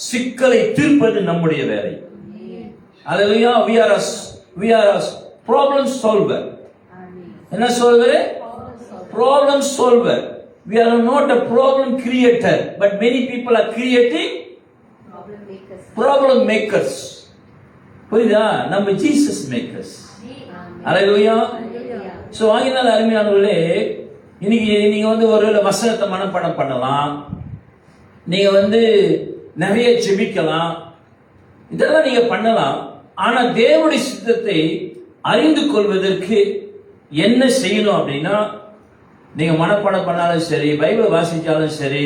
[SPEAKER 1] சிக்கலை தீர்ப்பது நம்முடைய வேலை. அல்லேலூயா. we are a problem solver. என்ன சொல்வர்? problem solver. We are not a problem creator, but many people are creating problem makers. புரியுதா? நம்ம ஜீசஸ் மேக்கர்ஸ். அல்லேலூயா. சோ ஆகினால் அருமையானவர்களே, இன்னைக்கு நீங்க ஒருவேளை வசனத்தை மனப்பாடம் பண்ணலாம், நீங்க நிறைய ஜெபிக்கலாம், இதெல்லாம் நீங்க பண்ணலாம். ஆனா தேவனுடைய சித்தத்தை அறிந்து கொள்வதற்கு என்ன செய்யணும் அப்படின்னா, நீங்க மனப்பாடம் பண்ணாலும் சரி, பைபிள் வாசிச்சாலும் சரி,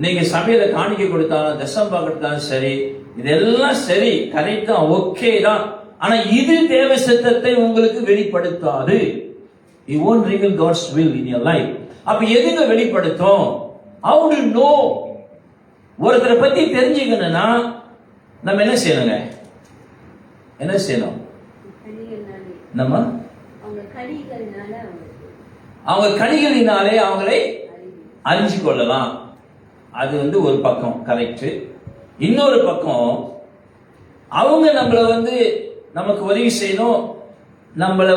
[SPEAKER 1] நீங்க சபையில காணிக்கை கொடுத்தாலும், தசம்பா கொடுத்தாலும் சரி, இதெல்லாம் சரி, கரெக்ட் தான், ஓகே தான். ஆனா இது தேவ சித்தத்தை உங்களுக்கு வெளிப்படுத்தாது. You won't reveal God's will in your life. அப்ப எதுங்க வெளிப்படுத்தும்? How do you know? ஒருத்தரை பத்தி தெரிஞ்சுக்கணும்னா நம்ம என்ன செய்யணுங்க? என்ன செய்யணும்? நம்ம அவங்க கனிகளினாலே அவங்களை அறிஞ்சு கொள்ளலாம். அது ஒரு பக்கம் கரெக்ட். இன்னொரு பக்கம் அவங்க நம்மள நமக்கு உதவி செய்யணும், நம்மள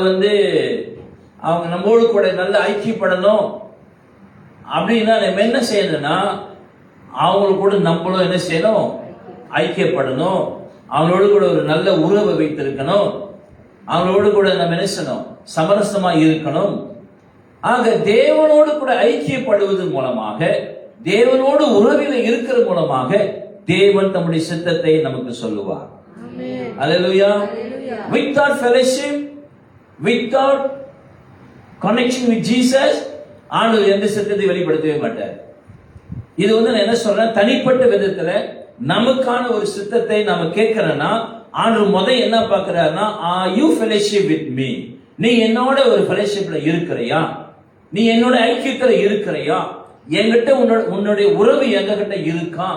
[SPEAKER 1] அவங்க நம்மோடு கூட நல்ல ஐக்கியப்படணும் அப்படின்னா நம்ம என்ன செய்யணும்னா, அவங்களுக்கு கூட நம்மளும் என்ன செய்யணும்? ஐக்கியப்படணும். அவங்களோடு கூட ஒரு நல்ல உறவை வைத்திருக்கணும். அவங்களோடு கூட நம்ம என்ன செய்யணும்? சமரசமா இருக்கணும். ஆக தேவனோடு கூட ஐக்கியப்படுவது மூலமாக, தேவனோடு உறவில் இருக்கிற மூலமாக தேவன் தம்முடைய சித்தத்தை நமக்கு சொல்லுவார். அல்லேலூயா. Without fellowship, without connection with Jesus, ஆண்டவர் எந்த சித்தத்தை வெளிப்படுத்தவே மாட்டார். இது நான் என்ன சொல்றேன், தனிப்பட்ட விதத்துல நமக்கான ஒரு சித்தத்தை நாம கேட்கிறோம்னா, ஆண்டவர் என்ன பார்க்கிறாருன்னா, are you fellowship with me? நீ என்னோட ஒரு fellowshipல இருக்கிறையா? நீ என்னோட ஐக்கியத்துல இருக்கிறையா? என்கிட்ட உன்னுடைய உறவு எங்ககிட்ட இருக்கா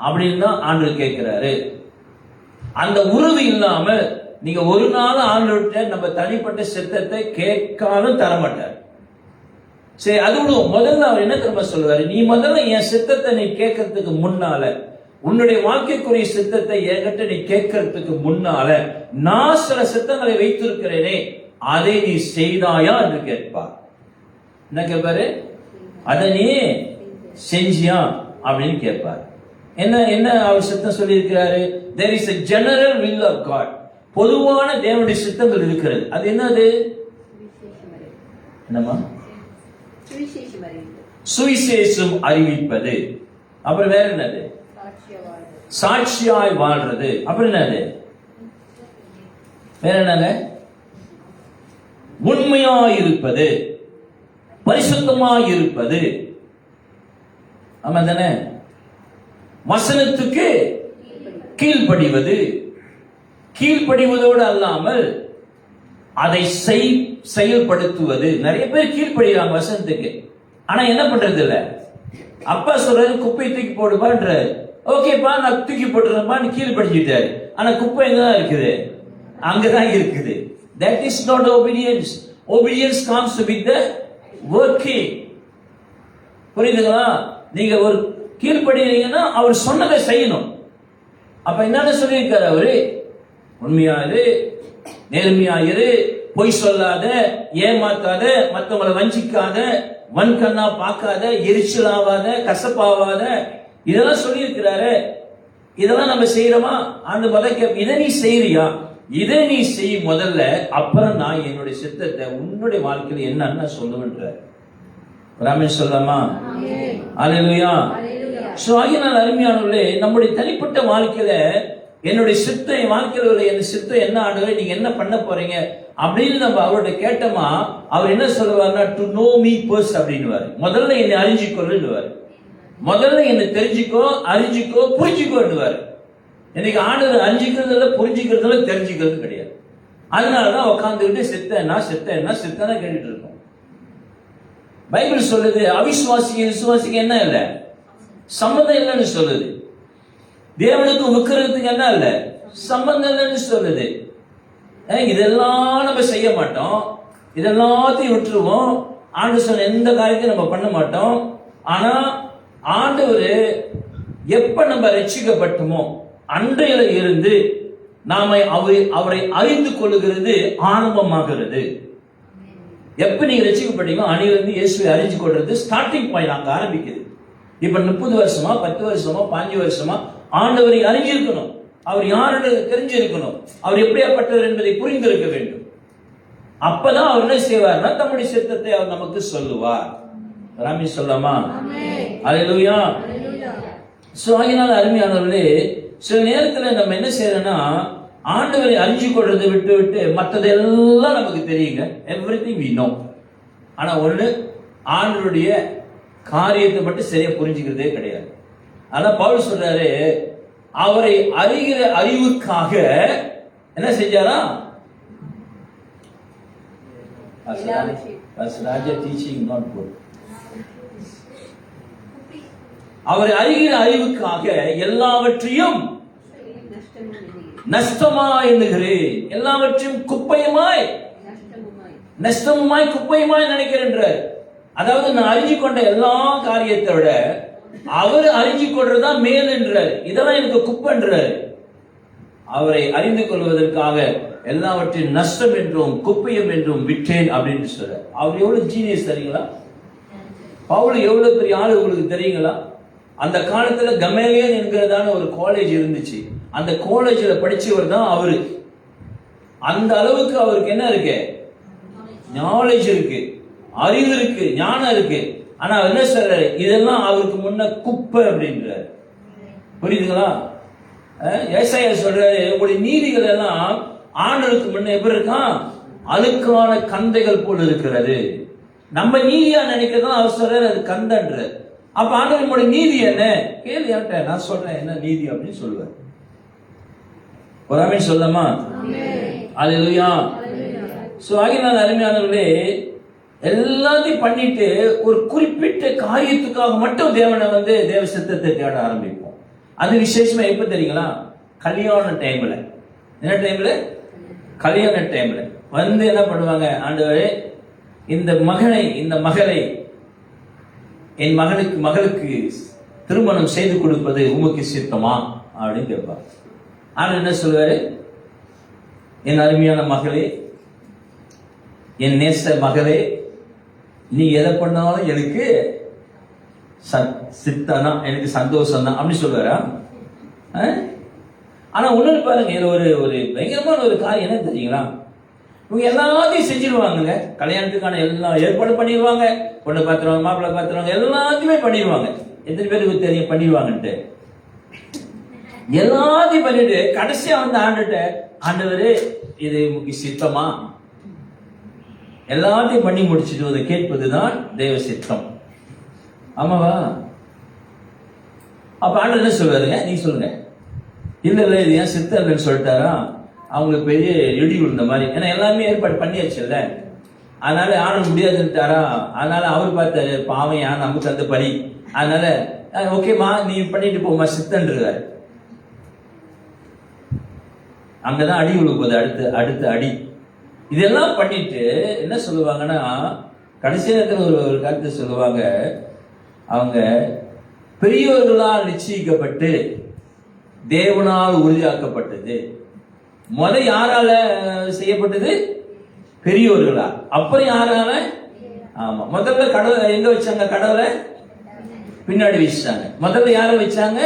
[SPEAKER 1] அப்படின்னு தான் ஆண்டவர் கேட்கிறாரு. அந்த உறவு இல்லாம நீங்க ஒரு நாள் ஆண்டவர்கிட்ட நம்ம தனிப்பட்ட சித்தத்தை கேட்காலும் தரமாட்டார். சரி, அது முதல்ல அவர் என்ன தெரியுமா சொல்லுவாரு? நீ முதல்ல என் சித்தத்தை நீ கேட்கறதுக்கு முன்னால, உன்னுடைய வாழ்க்கைக்குரிய சித்தத்தை என்கிட்ட நீ கேட்கறதுக்கு முன்னால, நான் சில சித்தங்களை வைத்திருக்கிறேனே, அதை நீ செய்தாயா என்று கேட்பார். என்ன கேட்பாரு? அதை நீ செஞ்சியா அப்படின்னு கேட்பார். என்ன அவர் சித்தம் சொல்லி இருக்கிறாரு? There is a general will of God. பொதுவான தேவனுடைய சித்தங்கள் இருக்கிறது. அது என்னது? என்னமா? சுவிசேஷம் அறிவிப்பது. அப்புறம் வேற என்னது? சாட்சியாய் வாழ்றது. அப்புறம் என்னது? வேற என்னங்க? உண்மையாய் இருப்பது, பரிசுத்தமாய் இருப்பது. ஆமா தானே? வசனத்துக்கு கீழ்ப்படிவது. கீழ்ப்படிவதோடு அல்லாமல் அதை செயல்படுத்துவது. நிறைய பேர் கீழ்ப்படிறாங்க வசனத்துக்கு, ஆனா என்ன பண்றது இல்ல. அப்பா சொல்றாரு குப்பையை தூக்கி போடுப்பான்றாரு. ஓகேப்பா நான் தூக்கி போட்டுறேன்ப்பா, நீ கீழ்படிச்சுட்டாரு. ஆனா குப்பை எங்கதான் இருக்குது? அங்கதான் இருக்குது. That is not obedience. Obedience comes with the working. புரியுதுங்களா? நீங்க ஒரு கீழ்படுறீங்கன்னா அவர் சொன்னதை செய்யணும். அப்ப என்னன்னு சொல்லியிருக்காரு அவரு? உண்மையாரு, நேர்மையாயிரு, பொய் சொல்லாத, ஏமாத்தாத, மற்றவங்களை வஞ்சிக்காத, வன்கண்ணா பார்க்காத, எரிச்சலாவாத, கசப்பாவாத, இதெல்லாம் சொல்லி இருக்கிறாரு. இதெல்லாம் நம்ம செய்யறோமா? அந்த பதக்க இதை நீ செய்யறியா? இதை நீ செய் முதல்ல, அப்புறம் நான் என்னுடைய சித்தத்தை உன்னுடைய வாழ்க்கையில் என்னன்னு சொல்லுவேன்றார். ராமன் சொல்லலாமா? அல்லேலூயா. சோ ஆகினால் அருமையானவர்களே, நம்முடைய தனிப்பட்ட வாழ்க்கையில என்னுடைய சித்தம் வாழ்க்கையில் என் சித்தம் என்ன ஆண்டவரே நீங்க என்ன பண்ண போறீங்க அப்படின்னு நம்ம அவர்கிட்ட கேட்டோமா, அவர் என்ன சொல்லுவாருன்னா டு நோ மீ பர்ஸ் அப்படின்னுவாரு. முதல்ல என்னை அறிஞ்சிக்கொள்ளுவாரு. முதல்ல என்னை தெரிஞ்சுக்கோ, அறிஞ்சிக்கோ, புரிஞ்சுக்கோன்னுவாரு. இன்னைக்கு ஆண்டவர் அறிஞ்சிக்கிறதுல புரிஞ்சுக்கிறதுல தெரிஞ்சுக்கிறது கிடையாது. அதனாலதான் உட்காந்துக்கிட்டு சித்தனா கேட்டுட்டு இருக்கோம். பைபிள் சொல்லுது அவிசுவாசிக்கு விசுவாசிக்கு என்ன இல்ல சம்பந்தம் இல்லைன்னு சொல்லுது. தேவனுக்கு விக்கிறதுக்கு என்ன இல்ல சம்பந்தம் இல்லைன்னு சொல்லுது. இதெல்லாம் நம்ம செய்ய மாட்டோம், இதெல்லாத்தையும் விட்டுருவோம். ஆண்டு சொன்ன எந்த காரியத்தையும் நம்ம பண்ண மாட்டோம். ஆனா ஆண்டவர் எப்ப நம்ம ரட்சிக்கப்பட்டோமோ அன்றையில இருந்து நாம அவரை அறிந்து கொள்ளுகிறது ஆரம்பமாகிறது. எப்ப நீங்க ரட்சிக்கப்பட்டீங்களோ அன்றையிலிருந்து இயேசுவை அறிஞ்சு கொள்றது ஸ்டார்டிங் பாயிண்ட் அங்க ஆரம்பிக்குது. இப்ப 30 வருஷமா 10 வருஷமா 5 வருஷமா ஆண்டவரை அறிஞ்சிருக்கணும். அவர் யாருன்னு தெரிஞ்சிருக்கணும். அவர் எப்படியாப்பட்டவர் என்பதை புரிந்திருக்க வேண்டும். அப்பதான் அவர் என்ன செய்வார்னா தம்முடைய சித்தத்தை அவர் நமக்கு சொல்லுவார். ராமி சொல்லாமா? அல்லேலூயா. சோ ஆகினால் அருமையானவர்களே, சில நேரத்துல நம்ம என்ன செய்யறோம்னா ஆண்டவரை அறிஞ்சு கொள்றதை விட்டு மற்றதெல்லாம் நமக்கு தெரியுங்க. Everything we know. ஆனா ஒண்ணு, ஆண்டவருடைய காரியத்தை மட்டும் சரியா புரிஞ்சுக்கிறதே கிடையாது. ஆனா பவுல் சொல்றாரு அவரை அறிகிற அறிவுக்காக என்ன செஞ்சாரா? அவரை அறிகிற அறிவுக்காக எல்லாவற்றையும் நஷ்டமா எண்ணுகிறேன், எல்லாவற்றையும் குப்பையுமாய் நஷ்டமுமாய் குப்பையுமாய் நினைக்கிறேன். அதாவது நான் அறிஞ்சு கொண்ட எல்லா காரியத்தை விட அவர் அறிஞ்சு கொள்றதுதான் மேல் என்றார். இதெல்லாம் எனக்கு குப்பைன்றார். அவரை அறிந்து கொள்வதற்காக எல்லாவற்றையும் நஷ்டம் என்றும் குப்பையும் என்றும் விட்டேன் அப்படின்னு சொல்ற. அவர் எவ்வளவு ஜீனியஸ் தெரியுங்களா? பவுல் எவ்வளவு பெரிய ஆளு உங்களுக்கு தெரியுங்களா? அந்த காலத்துல கமேலியன் என்கிறதான ஒரு காலேஜ் இருந்துச்சு. அந்த காலேஜ்ல படிச்சவர் தான் அவரு. அந்த அளவுக்கு அவருக்கு என்ன இருக்கு? நாலேஜ் இருக்கு, அறிவு இருக்கு, ஞானம் இருக்கு. ஆனா என்ன சொல்றாரு? இதெல்லாம் அவருக்கு முன்ன குப்பை அப்படின்றாரு. புரியுதுங்களா? ஏசாயா சொல்றாரு உங்களுடைய நீதிகள் எல்லாம் ஆண்டவருக்கு முன்ன எப்படி இருக்கான்? அழுக்கான கந்தைகள் போல் இருக்கிறது. நம்ம நீதியா நினைக்கிறதா அவர் சொல்றாரு அது கந்தன்றார். அப்ப ஆண்டவர் உங்களுடைய நீதி என்ன கேள்வி? நான் சொல்றேன் என்ன நீதி அப்படின்னு சொல்லுவார். ஒரு ஆமென் சொல்லமா? அல்லேலூயா. சோ ஆகினால் அருமையானவர்களே, எல்லாத்தையும் பண்ணிட்டு ஒரு குறிப்பிட்ட காரியத்துக்காக மட்டும் தேவனை தேவ சித்தத்தை தேட ஆரம்பிப்போம். அது விசேஷமா எப்ப தெரியுங்களா? கல்யாண டைம்ல. என்ன டைம்ல? கல்யாண டைம்ல என்ன பண்ணுவாங்க? ஆண்டவரே இந்த மகனை இந்த மகளை என் மகளுக்கு திருமணம் செய்து கொடுப்பது உமக்கு சித்தமா அப்படின்னு கேட்பாங்க. ஆனா என்ன சொல்லுவாரு? என் அருமையான மகளே, என் நேச மகளே, நீ எதை பண்ணாலும் எனக்கு சித்தனா, எனக்கு சந்தோஷம் தான் அப்படி சொல்லுவாரா? ஆனா ஒண்ணு பாருங்க, இது ஒரு பயங்கரமான ஒரு காரியம் என்ன தெரியுங்களா? இவங்க எல்லாத்தையும் செஞ்சிருவாங்க. கல்யாணத்துக்கான எல்லா ஏற்பாடு பண்ணிடுவாங்க. பொண்ணு பாத்துருவாங்க, மாப்பிள்ளை பாத்துருவாங்க, எல்லாத்தையுமே பண்ணிடுவாங்க. எத்தனை பேருக்கு தெரியும் பண்ணிடுவாங்கன்ட்டு? எல்லாத்தையும் பண்ணிட்டு கடைசியா ஆண்டுட்ட ஆண்டவரே இது உங்களுக்கு சித்தமா? எல்லாத்தையும் பண்ணி முடிச்சுட்டு அதை கேட்பதுதான் தேவ சித்தம். ஆமாவா? அப்ப ஆண்டவர் என்ன சொல்லுவாருங்க? நீங்க சொல்லுங்க. இல்ல இது ஏன் சித்தர்ன்னு சொல்லிட்டாரா, அவங்களுக்கு பெரிய இடி விழுந்த மாதிரி. ஏன்னா எல்லாமே ஏற்பாடு பண்ணியாச்சுல்ல, அதனால ஆண்டவர் முடியாதுன்ட்டாரா. அதனால அவர் பார்த்தாரு, பாவம் ஏன் நமக்கு அந்த பலி, அதனால ஓகேமா நீ பண்ணிட்டு போமா சித்தன்றாரு. அங்கதான் அடி விழுப்பது, அடுத்த அடி. இதெல்லாம் பண்ணிட்டு என்ன சொல்லுவாங்கன்னா, கடைசி நேரத்தில் ஒரு கருத்து சொல்லுவாங்க, அவங்க பெரியோர்களால் நிச்சயிக்கப்பட்டு தேவனால் உறுதியாக்கப்பட்டது. யாரால செய்யப்பட்டது? பெரியோர்களா. அப்புறம் யாரால? ஆமா, முதல்ல கடவுளை எங்க வச்சாங்க? கடவுளை பின்னாடி வச்சாங்க. முதல்ல யார வச்சாங்க?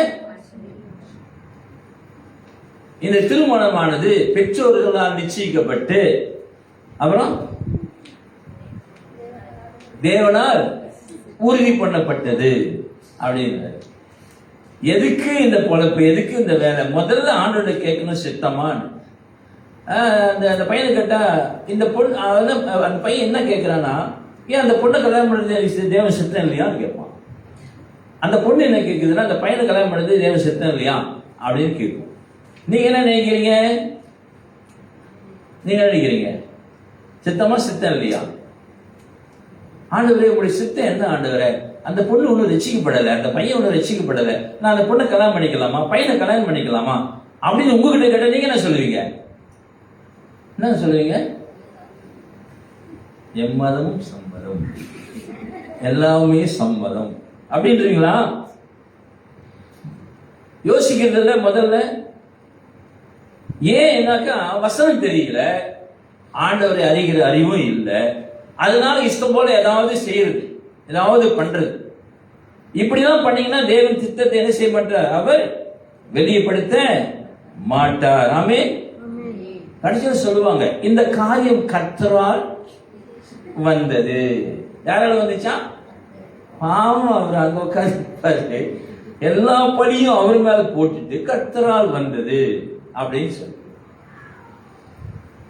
[SPEAKER 1] இந்த திருமணமானது பெற்றோர்களால் நிச்சயிக்கப்பட்டு அப்புறம் தேவனால் உறுதி பண்ணப்பட்டது அப்படின்னு. எதுக்கு இந்த பொழப்பு, எதுக்கு இந்த வேலை? முதல்ல ஆண்டோட கேட்கணும், சித்தமான். அந்த பையனை கேட்டா, இந்த பொண்ணு அந்த பையன் என்ன கேட்கிறான்னா, ஏன் அந்த பொண்ணை கல்யாணம் பண்ணுறது தேவ சித்தம் இல்லையான்னு கேட்பான். அந்த பொண்ணு என்ன கேட்குதுன்னா, அந்த பையனை கல்யாணம் பண்ணுறது தேவ சித்தம் இல்லையா அப்படின்னு கேட்கும். நீங்க என்ன நினைக்கிறீங்க? நீங்க நினைக்கிறீங்க சித்தமா சித்தம் இல்லையா? ஆண்டவரே உங்களுடைய சித்தம் என்ன ஆண்டவரே? அந்த பொண்ணு ஒன்றும் ரசிக்கப்படலை, அந்த பையன் ஒன்றும் ரசிக்கப்படலை, நான் அந்த பொண்ணை கல்யாணம் பண்ணிக்கலாமா, பையனை கல்யாணம் பண்ணிக்கலாமா அப்படின்னு உங்ககிட்ட கேட்ட நீங்க என்ன சொல்லுவீங்க? என்ன சொல்லுவீங்க? எம்மதமும் சம்மதம், எல்லாமே சம்மதம் அப்படின்றீங்களா? யோசிக்கிறதுல முதல்ல ஏன் என்னாக்கா வசனம் தெரியல, ஆண்டவரை அறிகிற அறிவும் இல்லை, அதனால இஷ்டம் போல ஏதாவது செய்யறது, ஏதாவது பண்றது. இப்படிதான் பண்ணீங்கன்னா தேவன் சித்தத்தை என்ன செய்ய மாட்டார்? அவர் வெளிப்படுத்த மாட்டார். ஆமே. கடைசியில் சொல்லுவாங்க, இந்த காரியம் கர்த்தரால் வந்தது. யாரால வந்துச்சா? பாவம், அவர் அங்க உட்கார்ந்து எல்லா பழியும் அவர் மேல போட்டுட்டு கர்த்தரால் வந்தது அப்படின்னு சொல்லு.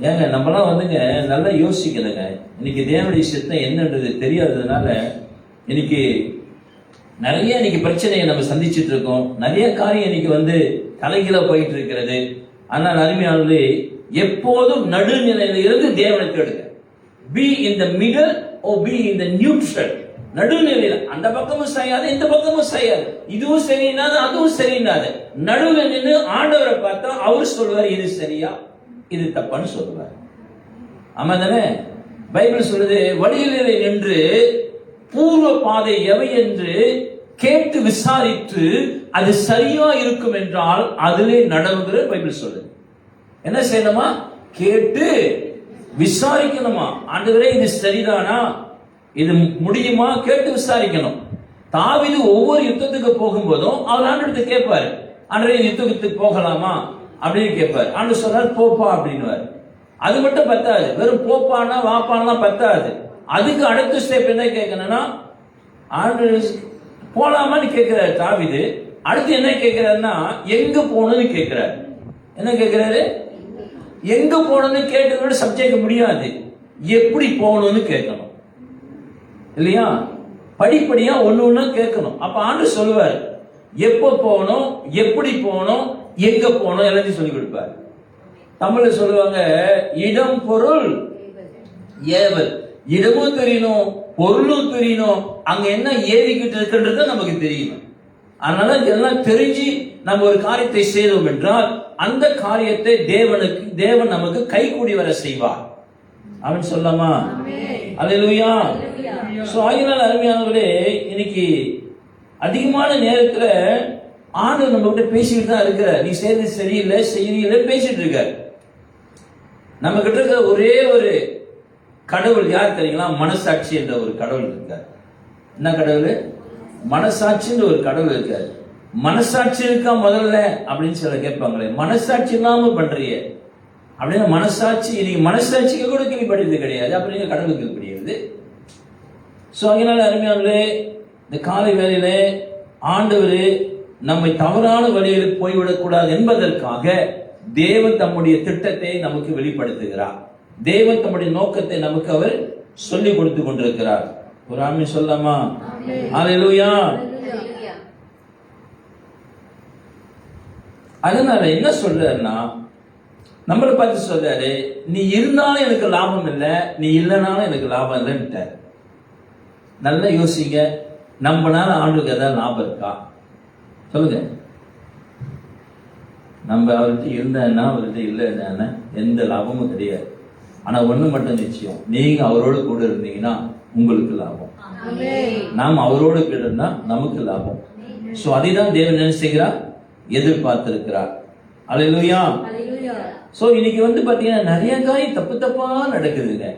[SPEAKER 1] ஏங்க நம்மளாம் வந்துங்க நல்லா யோசிக்கணுங்க. இன்னைக்கு தேவனுடைய சித்தம் என்னன்றது தெரியாததுனால இன்னைக்கு நிறைய பிரச்சனையை நம்ம சந்திச்சுட்டு இருக்கோம். நிறைய காரியம் இன்னைக்கு தலைகீழ போயிட்டு இருக்கிறது. ஆனால் அருமையானது, எப்போதும் நடுநிலையில இருந்து தேவனை தேடுங்க. Be in the middle oh be in the neutral. நடுநிலையில, அந்த பக்கமும் செய்யாது இந்த பக்கமும் செய்யாது, இதுவும் சரியினாது அதுவும் சரியினாது, நடுவில் நின்று ஆண்டவரை பார்த்தா அவர் சொல்லுவார் இது சரியா இது தப்பான்னு சொல்லுவார். ஆமா தானே? பைபிள் சொல்லுது, வழியிலே நின்று பூர்வ பாதை எவை என்று கேட்டு விசாரித்து அது சரியா இருக்கும் என்றால் அதிலே நடவுகிற பைபிள் சொல்லுது. என்ன செய்யணுமா? கேட்டு விசாரிக்கணுமா? ஆண்டவரே இது சரிதானா, இது முடியுமா, கேட்டு விசாரிக்கணும். தாவீது ஒவ்வொரு யுத்தத்துக்கு போகும்போதும் அவர் ஆண்டவர்கிட்ட கேட்பாரு, ஆண்டவரே யுத்தத்துக்கு போகலாமா அப்படின்னு கேட்பாரு. ஆண்டவர் சொல்றாரு போப்பா அப்படின்னுவாரு. அது மட்டும் பத்தாது, வெறும் போப்பானா வாப்பானா பத்தாது. அதுக்கு அடுத்த ஸ்டெப் என்ன கேட்கணும்னா, ஆண்டவர் போலாமான்னு கேட்கிறாரு தாவீது. அடுத்து என்ன கேட்கிறாருன்னா, எங்க போகணும்னு கேட்கிறாரு. என்ன கேட்கிறாரு? எங்க போகணும்னு கேட்கறதோட சப்ஜெக்ட் முடியாது, எப்படி போகணும்னு கேட்கணும் இல்லையா? படிப்படியா ஒண்ணு கேட்கணும். அப்ப ஆண்டவர் சொல்லுவார், எப்போ போகணும், எப்படி போகணும், எங்க போகணும் எல்லாத்தையும் சொல்லி கொடுப்பார். தமிழ்ல சொல்லுவாங்க, இடம் பொருள் ஏவல். இடமும் தெரியணும், பொருளும் தெரியணும், அங்க என்ன ஏறிக்கிட்டு இருக்குன்றது நமக்கு தெரியணும். அதனால இதெல்லாம் தெரிஞ்சு நம்ம ஒரு காரியத்தை செய்தோம் என்றால் அந்த காரியத்தை தேவன் நமக்கு கைகூடி வர செய்வார். அவன் சொல்லாமா? அல்லேலூயா. சோ ஆகினால் அருமையானவர்களே, இன்னைக்கு அதிகமான நேரத்துல ஆண்டவர் நம்ம கிட்ட பேசிக்கிட்டு தான் இருக்கிற. நீ செய்யறது சரியில்லை சரியில்லை பேசிட்டு இருக்க. நம்ம கிட்ட இருக்கிற ஒரே ஒரு கடவுள் யார் தெரியுங்களா? மனசாட்சி என்ற ஒரு கடவுள் இருக்கார். என்ன கடவுள்? மனசாட்சின்ற ஒரு கடவுள் இருக்காரு. மனசாட்சி இருக்கா முதல்ல அப்படின்னு சொல்ல கேட்பாங்களே, மனசாட்சி இல்லாம பண்றிய அப்படின்னா மனசாட்சி, இன்னைக்கு மனசாட்சிக்கு கூட கேள்விப்பட்டது கிடையாது, அப்படிங்க கடவுளுக்கு கிடையாது. சோ அதனால அருமையானே, இந்த காலை வேளையில ஆண்டவர் நம்மை தவறான வழியில் போய்விடக்கூடாது என்பதற்காக தேவன் தம்முடைய திட்டத்தை நமக்கு வெளிப்படுத்துகிறார். தேவன் தம்முடைய நோக்கத்தை நமக்கு அவர் சொல்லிக் கொடுத்து கொண்டிருக்கிறார். ஒரு ஆமீன் சொல்லாமா? அல்லேலூயா. அதனால என்ன சொல்றாருன்னா, நம்மளை பார்த்து சொல்றாரு, நீ இருந்தாலும் எனக்கு லாபம் இல்லை, நீ இல்லைனாலும் எனக்கு லாபம் இல்லைன்னுட்டார். நல்லா யோசிங்க, நம்மனால ஆண்டுக்கு ஏதாவது லாபம் இருக்கா சொல்லுங்க? நம்ம அவர்கிட்ட இருந்தான்னா அவர்கிட்ட இல்லைன்னா எந்த லாபமும் கிடையாது. ஆனா ஒண்ணு மட்டும் நிச்சயம், நீங்க அவரோடு கூட இருந்தீங்கன்னா உங்களுக்கு லாபம், நாம் அவரோடு கூட இருந்தா நமக்கு லாபம். சோ அதைதான் தேவன் என்ன செய்கிறார், எதிர்பார்த்திருக்கிறார். அல்லேலூயா. சோ இன்னைக்கு பாத்தீங்கன்னா நிறைய காரியம் தப்பு தப்பா நடக்குதுங்க.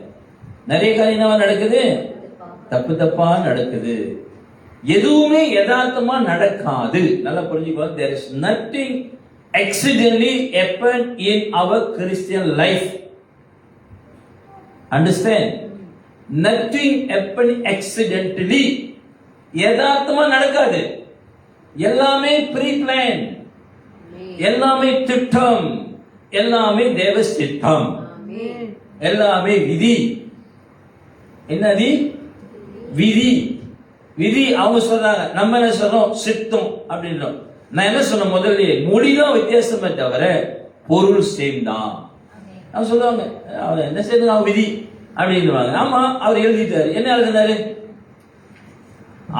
[SPEAKER 1] நிறைய காரியம் என்னவா நடக்குது, தப்பு தப்பா நடக்குது. எதுவுமே யதார்த்தமா நடக்காது. நல்லா புரிஞ்சுக்கோ, there is nothing accidentally happen in our Christian life. Understand? Nothing happen accidentally. யதார்த்தமா நடக்காது. எல்லாமே ப்ரீ பிளான், எல்லாமே திட்டம், எல்லாமே தேவ சித்தம், எல்லாமே விதி. என்னது விதி? விதி அவங்க சொல்றாங்க, நம்ம என்ன சொல்றோம், சித்தம் அப்படின்றோம். நான் என்ன சொன்ன முதல்ல, மொழிதான் வித்தியாசமே தவிர பொருள் சேம் தான். அவங்க சொல்லுவாங்க, அவர் என்ன செய்யறது, நான் விதி அப்படின்னுவாங்க. ஆமா, அவர் எழுதிட்டாரு. என்ன எழுதினாரு?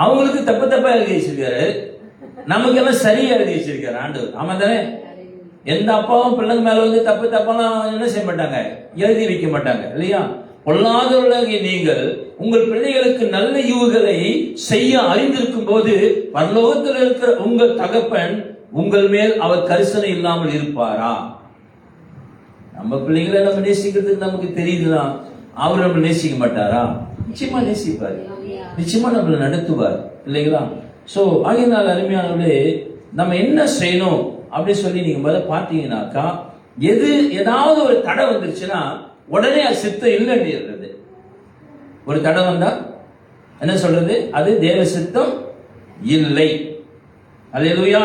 [SPEAKER 1] அவங்களுக்கு தப்பு தப்பா எழுதி வச்சிருக்காரு, நமக்கு எல்லாம் சரியா எழுதி வச்சிருக்காரு ஆண்டவர். ஆமா தானே? எந்த அப்பாவும் பிள்ளைங்க மேல தப்பு தப்பாலாம் என்ன செய்ய மாட்டாங்க, எழுதி வைக்க மாட்டாங்க இல்லையா? பொல்லாதவர்களாகிய நீங்கள் உங்கள் பிள்ளைகளுக்கு நல்ல ஈவுகளை செய்ய அறிந்திருக்கும் போது பரலோகத்தில் இருக்கிற உங்கள் தகப்பன் உங்கள் மேல் அவர் கரிசனை இல்லாமல் இருப்பாரா? நம்ம பிள்ளைகளை நம்ம நேசிக்கிறதுக்கு நமக்கு தெரியுதுதான், அவர் நம்ம நேசிக்க மாட்டாரா? நிச்சயமா நேசிப்பார், நிச்சயமா நம்மளை நடத்துவார் இல்லைங்களா? சோ ஆகையினால் அருமையானவர்களே, நம்ம என்ன செய்யணும் அப்படின்னு சொல்லி நீங்க முதல்ல பார்த்தீங்கன்னாக்கா, ஏதாவது ஒரு தடை வந்துருச்சுன்னா உடனே அது சித்தம் இல்லைன்னு. ஒரு தடை வந்தா என்ன சொல்றது, அது தேவ சித்தம் இல்லை. அல்லேலூயா.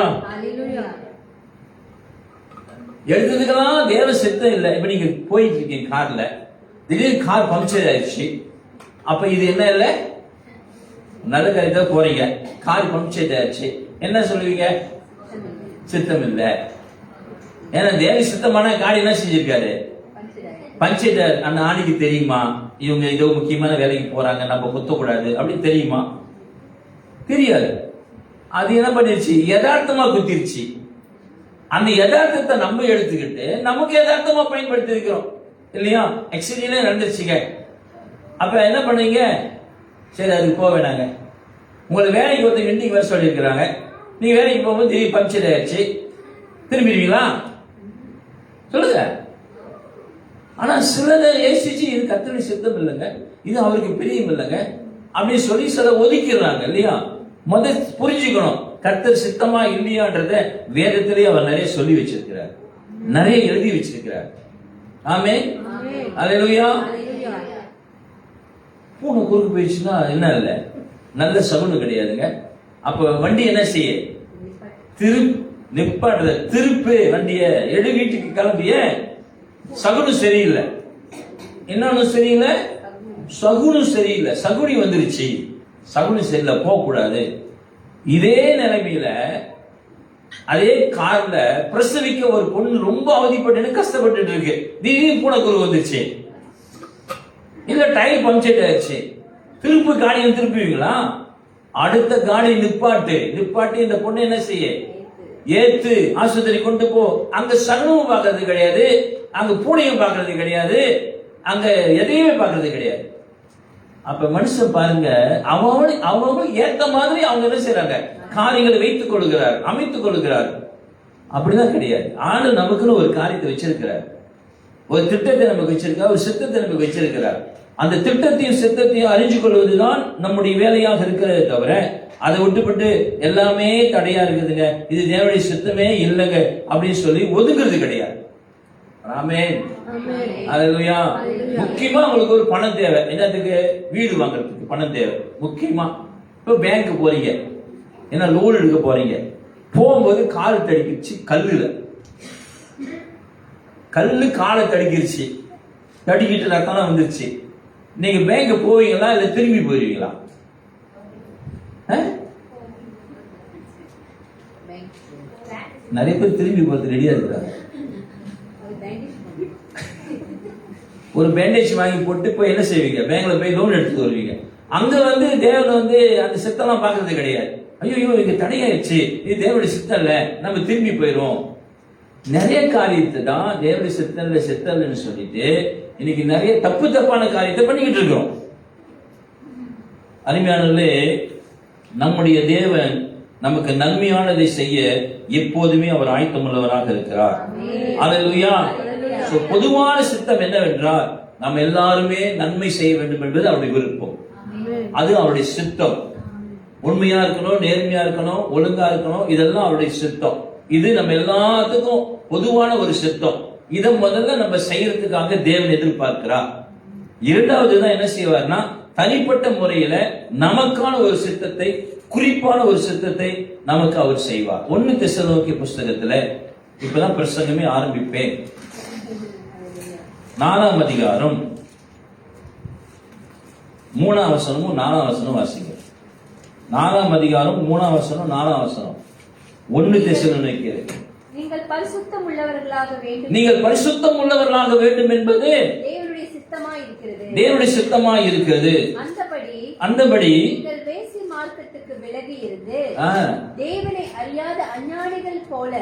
[SPEAKER 1] எழுதுறதுக்கெல்லாம் தேவ சித்தம் இல்லை. இப்ப நீங்க போயிட்டு இருக்கீங்க கார்ல, திடீர்னு கார் பஞ்சர் ஆயிடுச்சு. அப்ப இது என்ன இல்லை, நல்ல காரியத்தை போறீங்க, கார் பஞ்சர் ஆயிடுச்சு, என்ன சொல்லுவீங்க? சித்தம் இல்லை. ஏன்னா தேவ சித்தமான காரியம் என்ன செஞ்சிருக்காரு, பஞ்சர். அந்த ஆணிக்கு தெரியுமா இவங்க ஏதோ முக்கியமான வேலைக்கு போறாங்க, நம்ம குத்தக்கூடாது அப்படின்னு தெரியுமா? தெரியாது. அது என்ன பண்ணிருச்சு, யதார்த்தமா குத்திருச்சு. அந்த யதார்த்தத்தை நம்ம எடுத்துக்கிட்டு நமக்கு யதார்த்தமா பயன்படுத்தி இருக்கிறோம் இல்லையா? ஆக்சிடென்ட்ல நடந்துருச்சுங்க. அப்ப என்ன பண்ணீங்க, சரி அதுக்கு போக வேணாங்க. உங்களை வேலைக்கு ஒருத்தர் இன்றைக்கு வர சொல்லி இருக்கிறாங்க, நீங்க வேலைக்கு போகும்போது திடீர்னு பஞ்சர் ஆயிடுச்சு, திரும்பிடுவீங்களா சொல்லுங்க? ஆனா சிலரை ஏசிச்சு, இது கர்த்தருடைய சித்தம் இல்லைங்க, இது அவருக்கு பிரியம் இல்லைங்க அப்படின்னு சொல்லி சில ஒதுக்கிறாங்க இல்லையா? முதல் புரிஞ்சுக்கணும், கர்த்தர் சித்தமா இல்லையான்றத வேதத்திலேயே அவர் நிறைய சொல்லி வச்சிருக்கிறார், நிறைய எழுதி வச்சிருக்கிறார். ஆமென். அல்லேலூயா. பூனை குறுக்கு போயிடுச்சுன்னா என்ன இல்லை, நல்ல சகுனம் கிடையாதுங்க. அப்ப வண்டி என்ன செய்ய, நிப்பாட்டுற, திருப்பு வண்டிய, எடு வீட்டுக்கு கிளம்பிய. சகுனம் சரியில்லை. இன்னொன்னு சரியில்லை, சகுனம் சரியில்லை, சகுனி வந்துருச்சு, சகுனம் சரியில்லை, போகக்கூடாது. இதே நிலைமையில அதே கார்ல பிரசவிக்க ஒரு பொண்ணு ரொம்ப அவதிப்பட்டு கஷ்டப்பட்டு இருக்கு, திடீர்னு பூனைக்குரு வந்துருச்சு, இல்ல டயர் பஞ்சர் ஆயிடுச்சு, திருப்பு காடியை திருப்புவீங்களா? அடுத்த காடி நிப்பாட்டி இந்த பொண்ணு என்ன செய்ய, ஏத்து ஆஸ்பத்திரி கொண்டு போ. அங்க சகுனமும் பார்க்கறது கிடையாது, அங்க பூனையும் பார்க்கறது கிடையாது, அங்க எதையுமே பார்க்கறது கிடையாது. அப்ப மனுஷன் பாருங்க, அவங்க ஏத்த மாதிரி அவங்க என்ன செய்யறாங்க, காரியங்களை வைத்துக் கொள்கிறார், அமைத்துக் கொள்கிறார். அப்படிதான் கிடையாது. ஆனா நமக்குன்னு ஒரு காரியத்தை வச்சிருக்கிறார், ஒரு திட்டத்தை நமக்கு வச்சிருக்கார், ஒரு சித்தத்தை நமக்கு வச்சிருக்கிறார். அந்த திட்டத்தையும் சித்தத்தையும் அறிஞ்சு கொள்வதுதான் நம்முடைய வேலையாக இருக்கிறதே தவிர, அதை விட்டுப்பட்டு எல்லாமே தடையா இருக்குதுங்க, இது தேவனுடைய சித்தமே இல்லைங்க அப்படின்னு சொல்லி ஒதுக்குறது கிடையாது. ஆமென். அல்லேலூயா. முக்கியமா உங்களுக்கு ஒரு பணம் தேவை, என்னத்துக்கு? வீடு வாங்குறதுக்கு பணம் தேவை முக்கியமா. இப்ப பேங்க் போறீங்க, என்ன லோன் எடுக்க போறீங்க, போகும்போது கால் தடிக்கிடுச்சு, கல்லு காலை தடிக்கிருச்சு, தடிக்கிட்டு ரத்தம் வந்துருச்சு. நீங்க பேங்க் போவீங்களா இல்ல திரும்பி போயிருவீங்களா? நிறைய பேர் திரும்பி போறது ரெடியா இருக்கிறாங்க. ஒரு பேண்டேஜ் வாங்கி போட்டு போய் என்ன செய்வீங்க? பேங்க்ல போய் லோன் எடுத்துட்டு வருவீங்க. அங்க வந்து தேவன் வந்து அந்த சித்தம்லாம் பாக்குறது கிடையாது. ஐயோ இங்க தடையாயிடுச்சு, இது தேவனுடைய சித்தம் இல்ல, நம்ம திரும்பி போயிரும். நிறைய காரியத்தை தான் தேவனுடைய சித்தம்னு சொல்லிட்டு இன்னைக்கு நிறைய தப்பான காரியத்தை பண்ணிக்கிட்டு இருக்கிறோம். அருமையானவர்களே, நம்முடைய தேவன் நமக்கு நன்மையானதை செய்ய எப்போதுமே அவர் ஆயத்தமுள்ளவராக இருக்கிறார். அல்லேலூயா. சோ பொதுவான சித்தம் என்னவென்றால் நாம் எல்லாருமே நன்மை செய்ய வேண்டும் என்பது அவருடைய விருப்பம். அது அவருடைய சித்தம். உண்மையா இருக்கணும், நேர்மையா இருக்கணும், ஒழுங்கா இருக்கணும், இதெல்லாம் அவருடைய சித்தம். இது நம்ம எல்லாத்துக்கும் பொதுவான ஒரு சித்தம். இதை முதல்ல நம்ம செய்யறதுக்காக தேவன் எதிர்பார்க்கிறார். இரண்டாவது தான் என்ன செய்வார்னா, தனிப்பட்ட முறையில நமக்கான ஒரு சித்தத்தை, குறிப்பான ஒரு சித்தத்தை நமக்கு அவர் செய்வார். 1 தெசலோனிக்கேயர் புஸ்தகத்துல இப்பதான் பிரசங்கமே ஆரம்பிப்பேன். 4ஆம் அதிகாரம் 3ஆம் வசனமும் 4ஆம் வசனம் வாசிங்க. 4ஆம் அதிகாரம் 3ஆம் வசனம் 4ஆம் வசனம். 1 தெசலோனிக்கேயர்.
[SPEAKER 3] நீங்கள் பரிசுத்தம் உள்ளவர்களாக வேண்டும்.
[SPEAKER 1] நீங்கள் பரிசுத்தம் உள்ளவர்களாக வேண்டும் என்பது
[SPEAKER 3] தேவனுடைய சித்தமாய் இருக்கிறது.
[SPEAKER 1] தேவனுடைய சித்தமாய் இருக்கிறது. அந்தபடி
[SPEAKER 3] நீங்கள் வேசி மார்க்கத்துக்கு விலகி இருந்து தேவனை அறியாத அஞ்ஞானிகள் போல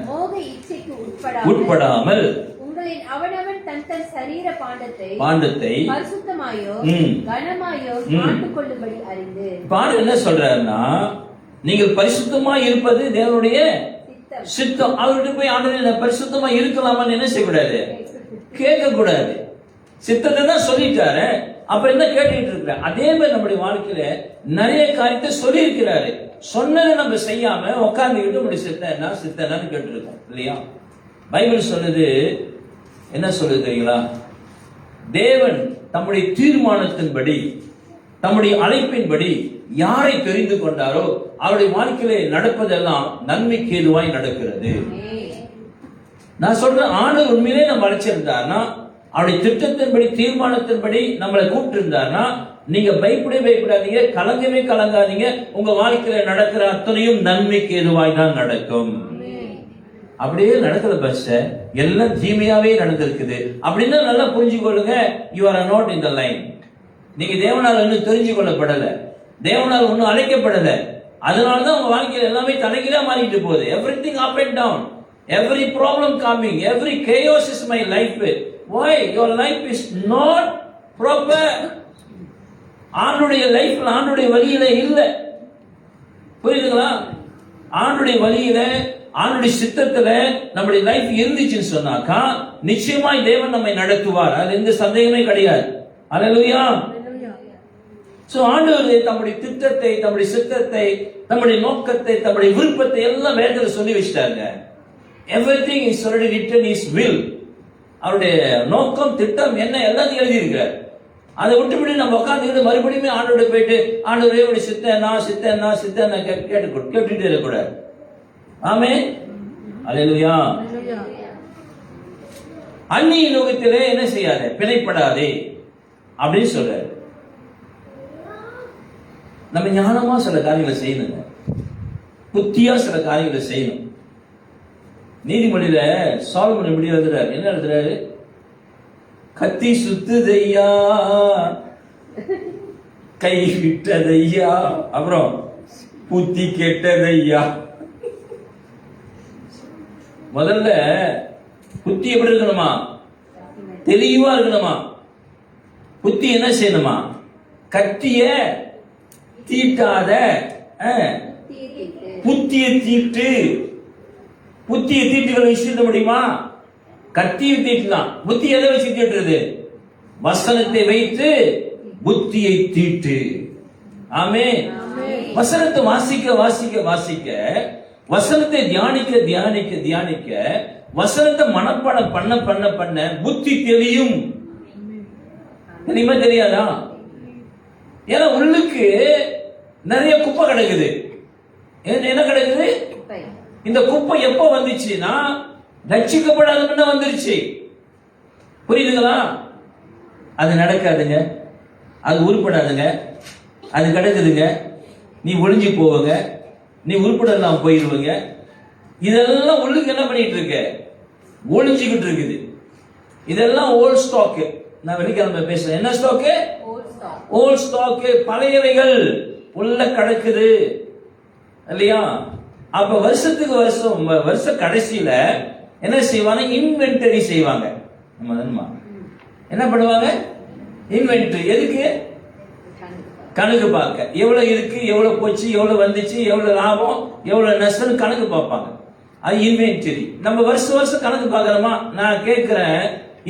[SPEAKER 3] மோக இச்சைக்கு உட்படாமல் உங்களின் அவனவன் தன் சரீர பாண்டத்தை பரிசுத்தமாயோ கனமாயோ காத்துக் கொள்ளும்படி அறிந்து. பாடல் என்ன சொல்றாருன்னா, நீங்கள் பரிசுத்தமாய் இருப்பது தேவனுடைய சித்தம். அவர்கிட்ட போய் ஆண்டவரே பரிசுத்தமா இருக்கலாமான்னு என்ன செய்யக்கூடாது? கேட்க கூடாது. சித்தத்தை தான் சொல்லிட்டாரு, அப்புறம் என்ன கேட்டுக்கிட்டு இருக்கிற? அதே மாதிரி நம்முடைய வாழ்க்கையில நிறைய காரியத்தை சொல்லி இருக்கிறாரு. சொன்னதை நம்ம செய்யாம உட்கார்ந்துக்கிட்டு நம்முடைய சித்தம் கேட்டு இருக்கோம் இல்லையா? பைபிள் சொல்லுது, என்ன சொல்லுது தெரியுங்களா? தேவன் தம்முடைய தீர்மானத்தின்படி, தம்முடைய அழைப்பின்படி யாரை தெரிந்து கொண்டாரோ அவருடைய வாழ்க்கையிலே நடப்பதெல்லாம் நன்மைக்கு ஏதுவாய் நடக்கிறது. நான் சொல்றேன், ஆண்டவர் உண்மையிலே நம்ம அழைச்சிருந்தார்னா, அவருடைய திட்டத்தின்படி, தீர்மானத்தின்படி நம்மளை கூப்பிட்டு இருந்தார்னா, நீங்க பயப்படாதீங்க, கலங்காதீங்க. உங்க வாழ்க்கையில நடக்கிற அத்தனையும் நன்மைக்கு ஏதுவாய் தான் நடக்கும். அப்படியே நடக்கல பஸ், எல்லாம் தீமையாவே நடந்திருக்குது அப்படின்னா நல்லா புரிஞ்சுக்கொள்ளுங்க. You are not in the line. நீங்க தேவனால் இன்னும் தெரிஞ்சு கொள்ளப்படல, தேவனால் ஒன்னும் அழைக்கப்படல. அதனாலதான் உங்க வாழ்க்கையில எல்லாமே தலைகீழா மாறிட்டு போகுது. Everything up and down, every problem coming, every chaos is my life. Why? Your life is not proper. ஆண்டுடைய லைஃப்ல, ஆண்டுடைய வழியில இல்ல. புரியுதுங்களா? ஆண்டுடைய வழியில, ஆண்டுடைய சித்தத்துல நம்முடைய லைஃப் இருந்துச்சுன்னு சொன்னாக்கா நிச்சயமாய் தேவன் நம்மை நடத்துவார். அது எந்த சந்தேகமே கிடையாது. அல்லேலூயா. சோ ஆண்டவர் தம்முடைய திட்டத்தை, தம்முடைய சித்தத்தை, தம்முடைய நோக்கத்தை, தம்முடைய விருப்பத்தை எல்லாம் வேதத்துல சொல்லி வச்சிட்டாங்க. Everything is already written, his will. அவருடைய நோக்கம், திட்டம் என்ன எல்லாத்தையும் எழுதியிருக்கிறார். அதை விட்டுவிட்டு நம்ம உட்காந்துக்கிட்டு மறுபடியும் ஆண்டோட போயிட்டு ஆண்டவரே சித்தன்னா கேட்டுட்டு இருக்கக்கூடாது. ஆமென். அல்லேலூயா. அந்நிய நோக்கத்திலே என்ன செய்யாதே, பிணைப்படாதே அப்படின்னு சொல்றாரு. நம்ம ஞானமா சில காரியங்களை செய்யணுங்க, புத்தியா சில காரியங்களை செய்யணும். நீதிமொழியில சாலமன் எப்படி எழுதுறாரு? என்ன எழுதுறாரு? கத்தி சுத்துதையா, கை விட்டதையா, அப்புறம் புத்தி கெட்டதையா. முதல்ல புத்தி எப்படி இருக்கணுமா? தெளிவா இருக்கணுமா? புத்தி என்ன செய்யணுமா? கத்திய தீட்டாத, புத்திய தீட்டு. புத்தியை தீட்டுகளை வச்சு முடியுமா? கத்தியை தீட்டலாம். புத்தி எதை வச்சு தீட்டுறது? வசனத்தை வைத்து புத்தியை தீட்டு. ஆமென். வசனத்தை வாசிக்க வாசிக்க வாசிக்க, வசனத்தை தியானிக்க தியானிக்க தியானிக்க, வசனத்தை மனப்பாடம் பண்ண பண்ண பண்ண புத்தி தெளியும். தெரியுமா தெரியாதா? ஏன்னா உள்ளுக்கு நிறைய குப்பை கிடக்குது. என்ன கிடக்குது? இந்த குப்பை எப்ப வந்துச்சுன்னா ரட்சிக்கப்படாத முன்ன வந்துருச்சு. புரியுதுங்களா? அது நடக்காதுங்க, அது உருப்படாதுங்க, அது கிடக்குதுங்க. நீ ஒளிஞ்சு போவங்க, நீ உருப்படலாம் போயிருவீங்க.
[SPEAKER 1] இதெல்லாம் உள்ளுக்கு என்ன பண்ணிட்டு இருக்கு? ஒளிஞ்சுக்கிட்டு இருக்குது. இதெல்லாம் ஓல்ட் ஸ்டாக். நான் வெள்ளிக்கிழமை பேசுறேன். என்ன ஸ்டாக்கு? ஓல்ட் ஸ்டாக், பழையவைகள் உள்ள கிடக்குது இல்லையா? அப்ப வருஷத்துக்கு வருஷ கடைசியில என்ன செய்வாங்க? இன்வென்டரி செய்வாங்க. என்ன பண்ணுவாங்க? இன்வென்டரி. எதுக்கு? கணக்கு பார்க்க. எவ்வளவு இருக்கு, எவ்வளவு போச்சு, எவ்வளவு வந்துச்சு, எவ்வளவு லாபம், எவ்வளவு நஷ்டம் கணக்கு பார்ப்பாங்க. அது இன்வென்டரி. நம்ம வருஷம் கணக்கு பார்க்கறோமா? நான் கேட்கிறேன்,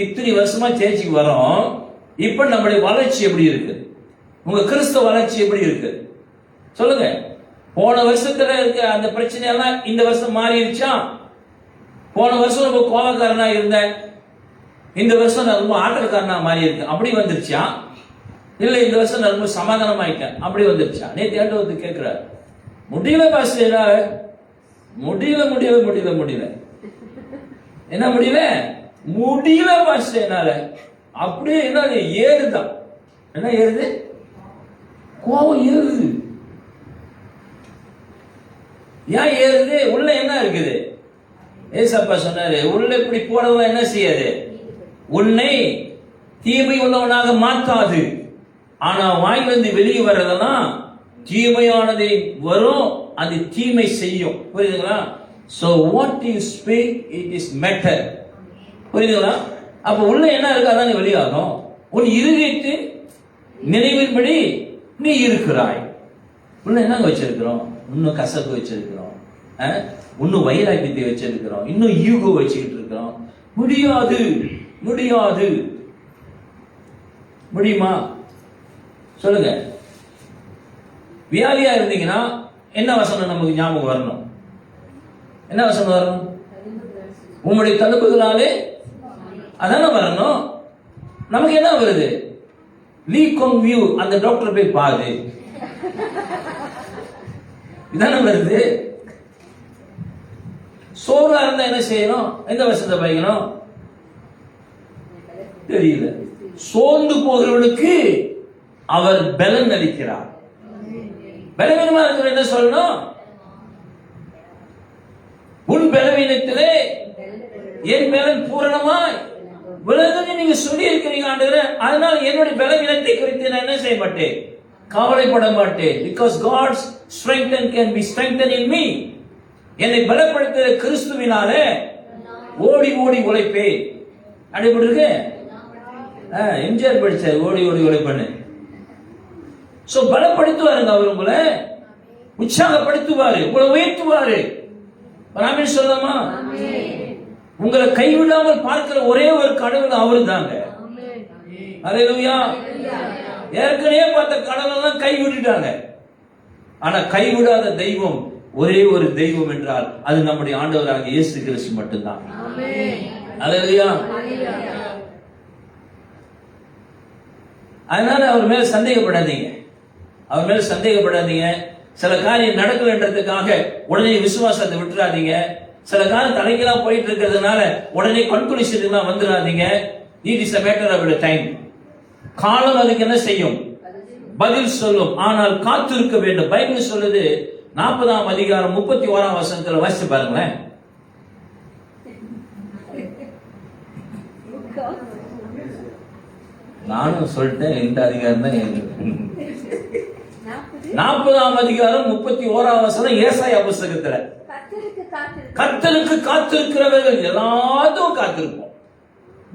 [SPEAKER 1] இத்தனை வருஷமா சேர்ச்சிக்கு வரோம், இப்ப நம்முடைய வளர்ச்சி எப்படி இருக்கு? உங்க கிறிஸ்தவ வளர்ச்சி எப்படி இருக்கு சொல்லுங்க. போன வருஷத்துல இருக்க அந்த பிரச்சனை எல்லாம் இந்த வருஷம் மாறிடுச்சா? போன வருஷம் ரொம்ப கோபக்காரனா இருந்தேன், இந்த வருஷம் நான் ரொம்ப ஆட்டக்காரனா மாறி இருக்கேன், அப்படி வந்துருச்சா? இல்ல இந்த வருஷம் நான் ரொம்ப சமாதானமாயிட்டேன், அப்படி வந்துருச்சா? நேற்று ஏன்ட்டு வந்து கேட்கிறார், முடியல பாஸ்டர், முடியல. என்ன முடியல? முடியல பாஸ்டர் என்னால. அப்படியே என்ன ஏறுதான்? என்ன ஏறுது? கோபம் ஏறுது. ஏன் ஏறுது? உள்ள என்ன இருக்குது? ஏசப்பா சொன்னாரு, உள்ள இப்படி போறதெல்லாம் என்ன செய்யாது? உன்னை தீமை உள்ளவனாக மாற்றாது. ஆனா வாயிலிருந்து வெளியே வர்றதெல்லாம் தீமையானதை வரும், அது தீமை செய்யும். புரியுதுங்களா? So what you speak, it is matter. புரியுதுங்களா? அப்ப உள்ள என்ன இருக்கு அதான் வெளியாகும். உன் இருதயத்தின் நினைவின்படி நீ இருக்கிறாய். உள்ள என்ன வச்சிருக்கிறோம்? இன்னும் கசப்பு வச்சிருக்கிறோம், இன்னும் வைராக்கியத்தை வச்சிருக்கிறோம், இன்னும் ஈகோ வச்சுக்கிட்டு இருக்கிறோம். முடியாது. முடியுமா சொல்லுங்க. வியாதியா இருந்தீங்கன்னா என்ன வசனம் நமக்கு ஞாபகம் வரணும்? என்ன வசனம் வரணும்? உங்களுடைய தடுப்புகளாலே அதான வரணும். நமக்கு என்ன வருது? லீ கொங் வியூ, அந்த டாக்டர் போய் பாரு, இதான வருது. சோறா இருந்தா என்ன செய்யணும்? எந்த வசனத்தை பயக்கணும் தெரியல. சோர்ந்து போகிறவனுக்கு அவர் பலன் அளிக்கிறார். பலவீனமா இருக்கிற என்ன சொல்லணும்? உன் பலவீனத்திலே என் பலன் பூரணமாய் விளங்குது நீங்க சொல்லி இருக்கிறீங்க ஆண்டவரே. அதனால என்னுடைய பலவீனத்தை குறித்து நான் என்ன செய்ய மாட்டேன்? கவலைப்பட மாட்டேன். Because God's strength can be strengthened in me. என்னை பலப்படுத்துகிற கிறிஸ்துவினாலே ஓடி உழைப்பேன். அப்படி இருக்கு. எம்ஜிஆர் படிச்சார், ஓடி உழைப்பேன்னு. சோ பலப்படுத்துவாருங்க அவர், உங்களை உற்சாகப்படுத்துவாரு, உங்களை உயர்த்துவாரு. ஆமென் சொல்லலாமா? உங்களை கைவிடாமல் பார்க்கிற ஒரே ஒரு கடவுள் அவரு தாங்க. அல்லேலூயா. ஏற்கனவே பார்த்த கடவுளெல்லாம் கைவிட்டுட்டாங்க. ஆனா கைவிடாத தெய்வம் ஒரே ஒரு தெய்வம் என்றால் அது நம்முடைய ஆண்டவராகிய இயேசு கிறிஸ்து மட்டும்தான். அல்லேலூயா. அதனால அவர் மேல சந்தேகப்படாதீங்க. சில காரியம் நடக்கலன்றதுக்காக உடனே விசுவாசத்தை விட்டுறாதீங்க. சில காலம் தலைக்கெல்லாம் போயிட்டு இருக்கிறதுனால உடனே கன்க்ளூஷனுக்கு வந்துடாதீங்க. It is a matter of time. காலம் அதுக்கு என்ன செய்யும்? பதில் சொல்லும். ஆனால் காத்திருக்க வேண்டும். பைபிள் சொல்லுது, 40ஆம் அதிகாரம் 31ஆம் வசனத்துல வாசிச்சு பாருங்களேன். நானும் சொல்லிட்டேன், இந்த அதிகாரம் தான் 40ஆம் அதிகாரம் 31ஆம் வசனம் ஏசாயா புத்தகத்துல. கர்த்தருக்கு காத்திருக்கிறவர்கள் எல்லாரும் காத்திருப்போம்.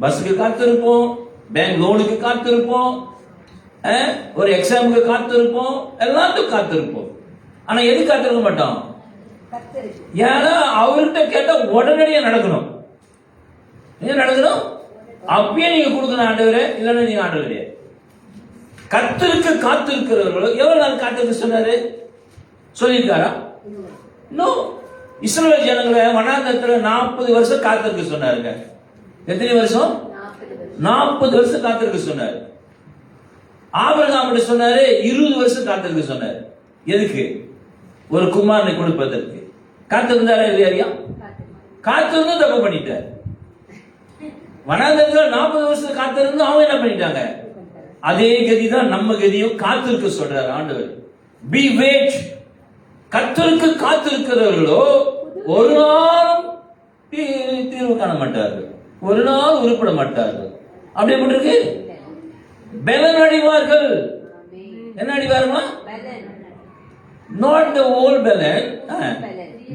[SPEAKER 1] பஸ்ஸுக்கு காத்திருப்போம், பேங்க் லோனுக்கு காத்திருப்போம், ஒரு எக்ஸாமுக்கு காத்திருப்போம், எல்லாத்துக்கும் காத்திருப்போம். ஆனா எது காத்திருக்க மாட்டோம்? ஏன்னா அவர்கிட்ட கேட்டா உடனடியா நடக்கணும். என்ன நடக்கணும்? அப்பயே நீங்க கொடுக்கணும் ஆண்டவரே, இல்லைன்னா நீங்க ஆண்டவரே. கர்த்தருக்கு காத்திருக்கிறவர்கள் எவ்வளவு நாள் காத்திருக்க சொன்னாரு? சொல்லியிருக்காரா? நோ. இஸ்ரவேல் ஜனங்களை வனாந்தரத்துல 40 வருஷம் காத்திருக்க சொன்னாருங்க. எத்தனை வருஷம்? 40 வருஷம் காத்திருக்க சொன்னாரு. ஆபிரகாம் சொன்னாரு 20 வருஷம் காத்திருக்க சொன்னாரு. எதுக்கு? ஒரு குமாரனை கொடுப்பதற்கு. காத்திருந்தாரா இல்லையா? காத்திருந்து தப்பு பண்ணிட்டார். வனாந்தரத்துல 40 வருஷம் காத்திருந்து அவங்க என்ன பண்ணிட்டாங்க? அதே கதிதான் நம்ம கதியும். காத்திருக்க சொல்றாரு ஆண்டவர். Be wait. கர்த்தருக்கு காத்திருக்கிறவர்களோ ஒரு நாளும் தீர்வு காண மாட்டார்கள், ஒரு நாள் உருப்பட மாட்டார்கள். அப்படி எப்படி இருக்கு? பலன் அடைவார்கள். என்ன அடைவாருமா? நாட் த ஓல்ட் பலன்,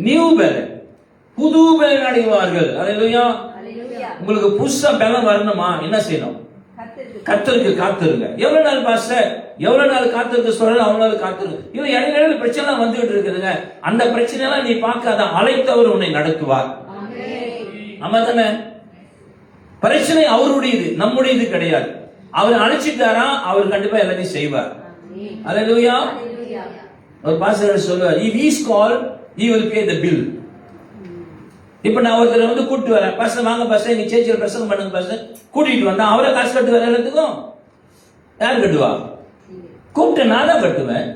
[SPEAKER 1] நியூ பலன், புது பலன் அடைவார்கள். அல்லேலூயா. உங்களுக்கு புதுசா பலன் வரணுமா? என்ன செய்யணும்? கர்த்தருக்கு காத்திருங்க. எவ்வளவு நாள் பாஸ்டர், எவ்வளவு நாள் காத்திருக்க சொல்ற, அவ்வளவு நாள் காத்திருங்க. இது இடையில பிரச்சனை வந்துகிட்டு இருக்குதுங்க. அந்த பிரச்சனை எல்லாம் நீ பார்க்காத, அழைத்தவர் உன்னை நடத்துவார். ஆமா தானே? பிரச்சனை அவருடையது, நம்முடையது கிடையாது. அவர் அழைச்சிட்டாரா, அவர் கண்டிப்பா எல்லாத்தையும் செய்வார். அல்லேலூயா. ஒரு பாஸ்டர் சொல்லுவார், if he is called he will pay the bill. இப்ப நான் ஒருத்தரை வந்து கூட்டிட்டு வரேன், பாஸ்டர் வாங்க பாஸ்டர் எங்க சேர்ச்சியில் பிரசங்கம் பண்ணுங்க பாஸ்டர், கூட்டிட்டு வந்தா அவரை காசு கட்டுவார் எல்லாத்துக்கும்? யார் கட்டுவா? கூப்பிட்டு நான் தான் கட்டுவேன்,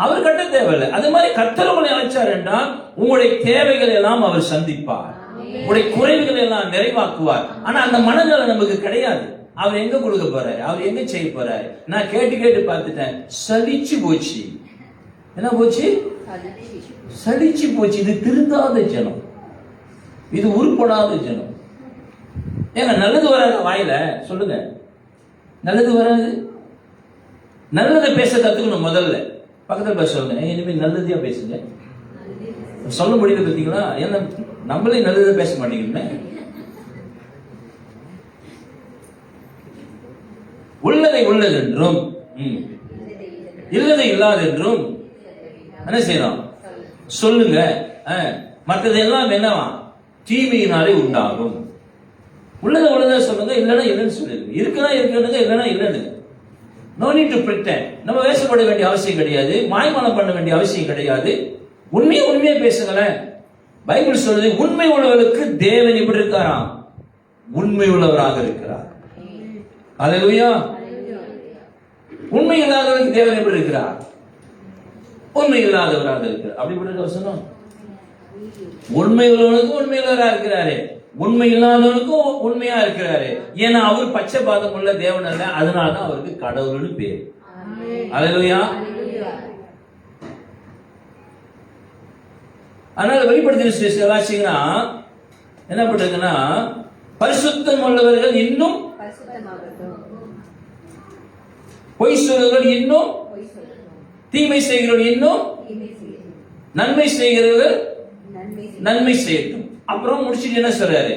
[SPEAKER 1] அவர் கட்ட தேவையில்லை. அது மாதிரி கர்த்தர் உங்களை அழைச்சார் என்றால் உங்களுடைய தேவைகள் எல்லாம் அவர் சந்திப்பார், உங்களுடைய குறைவுகளை எல்லாம் நிறைவாக்குவார். ஆனா அந்த மனநிலை நமக்கு கிடையாது. அவர் எங்க கொடுக்க போறாரு, அவர் எங்க செய்ய போறாரு? நான் கேட்டு கேட்டு பார்த்துட்டேன், சலிச்சு போச்சு. என்ன போச்சு? சலிச்சு போச்சு. இது திருந்தாத ஜனம், இது உருப்படாத ஜனம். ஏங்க நல்லது வராது வாயில? சொல்லுங்க, நல்லது வராது. நல்லதை பேச கத்துக்கணும் முதல்ல. பக்கத்துல பேச சொல்லுங்க, இனிமேல் நல்லதையா பேசுங்க. சொல்ல முடியல பார்த்தீங்களா? ஏன்னா நம்மளே நல்லதை பேச மாட்டேங்குமே. உள்ளதை உள்ளதென்றும் இல்லதை இல்லாதென்றும் என்ன செய்யணும்? சொல்லுங்க. மற்றதெல்லாம் என்னவா? தீமையினாலே உண்டாகும். உள்ளதை உள்ளதை சொல்லுங்க, இல்லைன்னா இல்லைன்னு சொல்லிடுங்க. இருக்குன்னா இருக்குன்னு, இல்லைன்னா இல்லைன்னு. No need to Britain. நம்ம வேசப்பட வேண்டிய அவசியம் கிடையாது, மாய்மானம் பண்ண வேண்டிய அவசியம் கிடையாது. உண்மையை பேசுங்களேன். பைபிள் சொல்லுது, உண்மை உள்ளவர்களுக்கு தேவன் எப்படி இருக்காராம்? உண்மை உள்ளவராக இருக்கிறார். அல்லேலூயா. உண்மை இல்லாதவருக்கு தேவன் எப்படி இருக்கிறார்? உண்மை இல்லாதவராக இருக்கிறார். அப்படி சொன்னோம். உண்மை உள்ளவனுக்கும் உண்மை உள்ளவராக இருக்கிறாரு, உண்மை இல்லாதவனுக்கும் உண்மையா இருக்கிறாரு. ஏன்னா அவர் பட்சபாதம் உள்ள தேவன் அல்ல, அதனாலதான் அவருக்கு கடவுள்னு பேர். அல்லேலூயா. அதனால வெளிப்படுத்தின வாசிங்கன்னா என்ன பண்றதுன்னா, பரிசுத்தம் உள்ளவர்கள் இன்னும் பொய் சொல்லுவர்கள் இன்னும், தீமை செய்கிறவர்கள் இன்னும், நன்மை செய்கிறவர்கள் நன்மை செய்யட்டும். அப்புறம் முடிச்சுட்டு என்ன சொல்றாரு?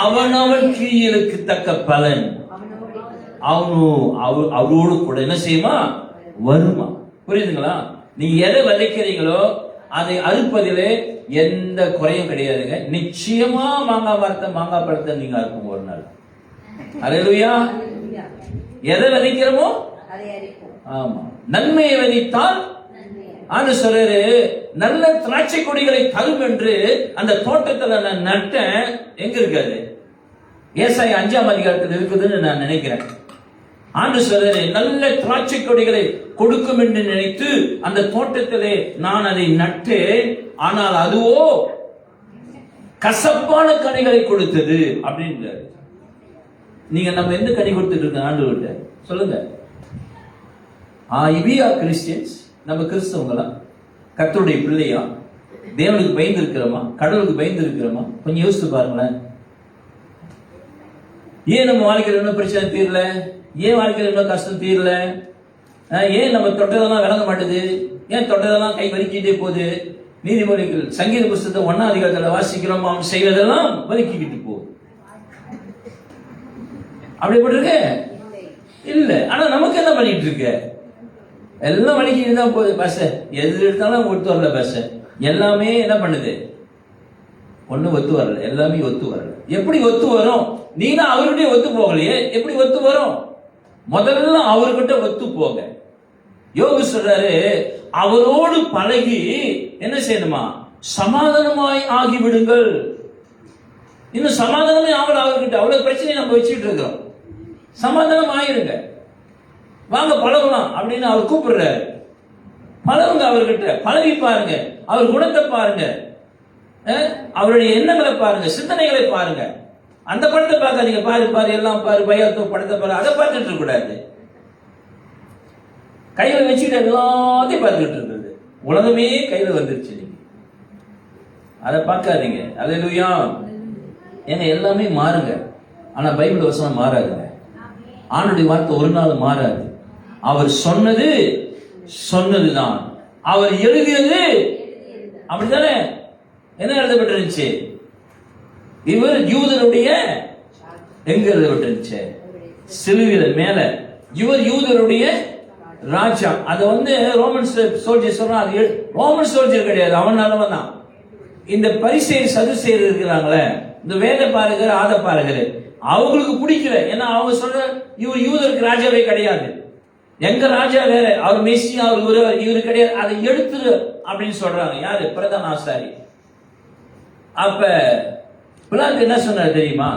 [SPEAKER 1] அவனவன் கிரியைகளுக்கு தக்க பலன் அவரோடு கூட என்ன செய்யுமா? வருமா. புரியுதுங்களா? நீங்க எதை விதைக்கிறீங்களோ அதை அறுப்பதிலே எந்த குறையும் கிடையாதுங்க. நிச்சயமா மாங்காய் பழத்தை நீங்க அறுப்போம் ஒரு நாள். அல்லேலூயா. எதை விதைக்கிறோமோ, ஆமா, நன்மையை விதைத்தால் ஆண்டு சொல்றாரு, நல்ல திராட்சை கொடிகளை தரும் என்று அந்த தோட்டத்துல நான் நட்டேன். எங்க இருக்காது? ஏசாயா 5ஆம் அதிகாரத்தில் இருக்குதுன்னு நான் நினைக்கிறேன். ஆண்டு சொல்றாரு, நல்ல திராட்சை கொடிகளை கொடுக்கும் என்று நினைத்து அந்த தோட்டத்திலே நான் அதை நட்டேன், ஆனால் அதுவோ கசப்பான கனிகளை கொடுத்தது அப்படின்றாரு. நீங்க நம்ம எந்த கனி கொடுத்துட்டு இருக்க ஆண்டு சொல்லுங்க. we are Christians. நம்ம கிறிஸ்தவங்களா? கர்த்தருடைய பிள்ளையா? தேவனுக்கு பயந்து இருக்கிறோமா? கடவுளுக்கு பயந்து இருக்கிறோமா? கொஞ்சம் யோசித்து பாருங்களேன். ஏன் நம்ம வாழ்க்கையில் இன்னும் பிரச்சனை தீரல? ஏன் வாழ்க்கையில் இன்னும் கஷ்டம் தீரல? ஏன் நம்ம தொட்டதெல்லாம் விளங்க மாட்டேது? ஏன் தொட்டதெல்லாம் கை வலிக்கிட்டே போகுது? நீதிமொழிகள் சங்கீத புஸ்தகத்தை 1ஆம் அதிகாரத்தில் வாசிக்கிறோம், அவன் செய்வதெல்லாம் வலிக்கிட்டு போகுது. அப்படி இருக்கு இல்ல. ஆனா நமக்கு என்ன பண்ணிட்டு இருக்கு? எல்லாம் வலிக்கிட்டு தான் போகுது. பஸ் எது எடுத்தாலும் ஒத்து வரல. பஸ் எல்லாமே என்ன பண்ணுது? ஒண்ணு ஒத்து வரல, எல்லாமே ஒத்து வரல. எப்படி ஒத்து வரும்? நீங்க அவருடைய ஒத்து போகலையே, எப்படி ஒத்து வரும்? முதல்ல அவர்கிட்ட ஒத்து போங்க. யோபு சொல்றாரு, அவரோடு பழகி என்ன செய்யணுமா? சமாதானமாய் ஆகிவிடுங்கள். இன்னும் சமாதானமே ஆகல அவர்கிட்ட. அவ்வளவு பிரச்சனை நம்ம வச்சுட்டு இருக்கிறோம். சமாதானம் ஆயிருங்க, வாங்க பழகலாம் அப்படின்னு அவர் கூப்பிடுறாரு. பழகுங்க அவர்கிட்ட, பழகி பாருங்க, அவர் குணத்தை பாருங்க, அவருடைய எண்ணங்களை பாருங்க, சிந்தனைகளை பாருங்க. அந்த படத்தை பார்க்காதீங்க. பாரு எல்லாம் பாரு, பயத்தோ படத்தை பாரு, அதை பார்த்துட்டு இருக்க கூடாது. கையில வச்சுட்டு எல்லாத்தையும் பார்த்துக்கிட்டு இருக்கிறது. உலகமே கையில வந்துருச்சு. அதை பார்க்காதீங்க. அல்லேலூயா. ஏங்க எல்லாமே மாறுங்க, ஆனா பைபிள் வசனம் மாறாதுங்க. ஆண்டுடைய வார்த்தை ஒரு நாள் மாறாது. அவர் சொன்னது சொன்னதுதான், அவர் எழுதியது அப்படித்தானே. என்ன எழுதப்பட்டிருந்துச்சு? இவர் யூதருடைய எங்க எழுதப்பட்டிருந்துச்சு? சிலுவையில மேல. இவர் யூதருடைய ராஜா. அது ரோமன் சோல்ஜர் சொல்றான். அது ரோமன் சோல்ஜர் கிடையாது, அவன் நல்லவன் தான். இந்த பரிசேயர் சதுசேயர் இருக்கிறாங்களே, இந்த வேத பாரகர் ஆத பாரகர், அவங்களுக்கு பிடிக்கல. ஏன்னா அவங்க சொல்ற இவர் யூதருக்கு ராஜாவே கிடையாது, எங்க ராஜா வேற, அவர் மெஸ்ஸியா, அவர் இவரு கிடையாது, அதை எடுத்துரு அப்படின்னு சொல்றாங்க. யாரு? பிரதான ஆசாரி. அப்ப பிலாத்து என்ன சொன்னார் தெரியுமா?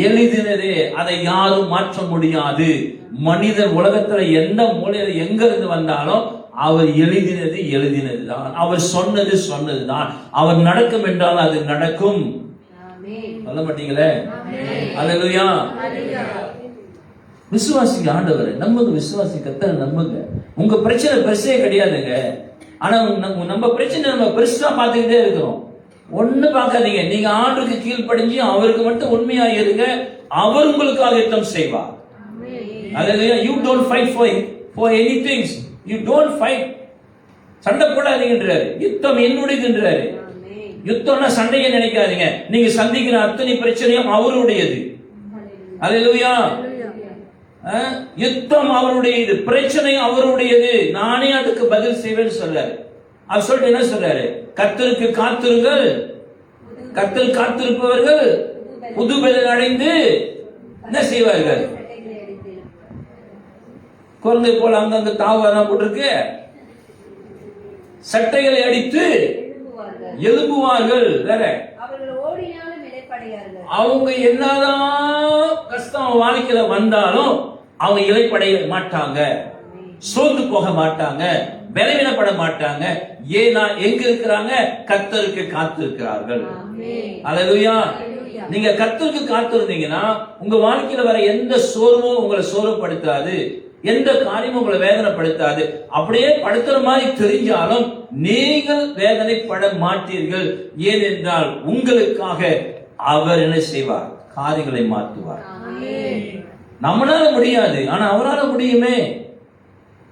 [SPEAKER 1] எழுதினது அதை யாரும் மாற்ற முடியாது. மனிதன் உலகத்துல எந்த மூலையில எங்க இருந்து வந்தாலும் அவர் எழுதினது தான், அவர் சொன்னது சொன்னதுதான், அவர் நடக்கும் என்றால் அது நடக்கும். சொல்ல மாட்டீங்களே? அல்லேலூயா. விசுவாசிங்க ஆண்டவர், நம்புங்க, விசுவாசி கர்த்தரை நம்புங்க. உங்க பிரச்சனை பெருசே கிடையாதுங்க, ஆனா நம்ம பிரச்சனை நம்ம பெருசா பார்த்துக்கிட்டே இருக்கிறோம். ஒண்ணு பார்க்காதீங்க, நீங்க ஆண்டுக்கு கீழ்ப்படிஞ்சு அவருக்கு மட்டும் உண்மையா இருங்க, அவர் உங்களுக்காக யுத்தம் செய்வார். அல்லேலூயா. You don't fight for anything. You don't fight. சண்டை போடாதீங்கன்றாரு, யுத்தம் என்னுடையதுன்றாரு. யுத்தம்னா சண்டையை நினைக்காதீங்க, நீங்க சந்திக்கிற அத்தனை பிரச்சனையும் அவருடையது. அல்லேலூயா. யுத்தம் அவருடையது, பிரச்சனை அவருடையது, நானே அதுக்கு பதில் செய்வேன்னு சொல்றாரு. அவர் சொல்லிட்டு என்ன சொல்றாரு? கர்த்தருக்கு காத்திருங்கள், கர்த்தர் காத்திருப்பவர்கள் புதுபெலன் அடைந்து என்ன செய்வார்கள்? குழந்தை போல அங்கங்க தாவதான் போட்டிருக்கு, சட்டைகளை அடித்து எழுப்புவார்கள். வேற அவங்க என்னதான் கஷ்டம் வாழ்க்கையில வந்தாலும் அவங்க இலைப்படைய மாட்டாங்க, சோர்ந்து போக மாட்டாங்க, பலவீனப்பட மாட்டாங்க. ஏன்னா எங்க இருக்கிறாங்க? கர்த்தருக்கு காத்திருக்கிறார்கள். அல்லேலூயா. நீங்க கர்த்தருக்கு காத்திருந்தீங்கன்னா உங்க வாழ்க்கையில வர எந்த சோர்வும் உங்களை சோர்வுபடுத்தாது, எந்த காரியமும் உங்களை வேதனைப்படுத்தாது. அப்படியே படுத்துற மாதிரி தெரிஞ்சாலும் நீங்கள் வேதனைப்பட மாட்டீர்கள். ஏனென்றால் உங்களுக்காக அவர் என்ன செய்வார்? காரியங்களை மாற்றுவார். நம்மளால முடியாது, ஆனா அவரால முடியுமே.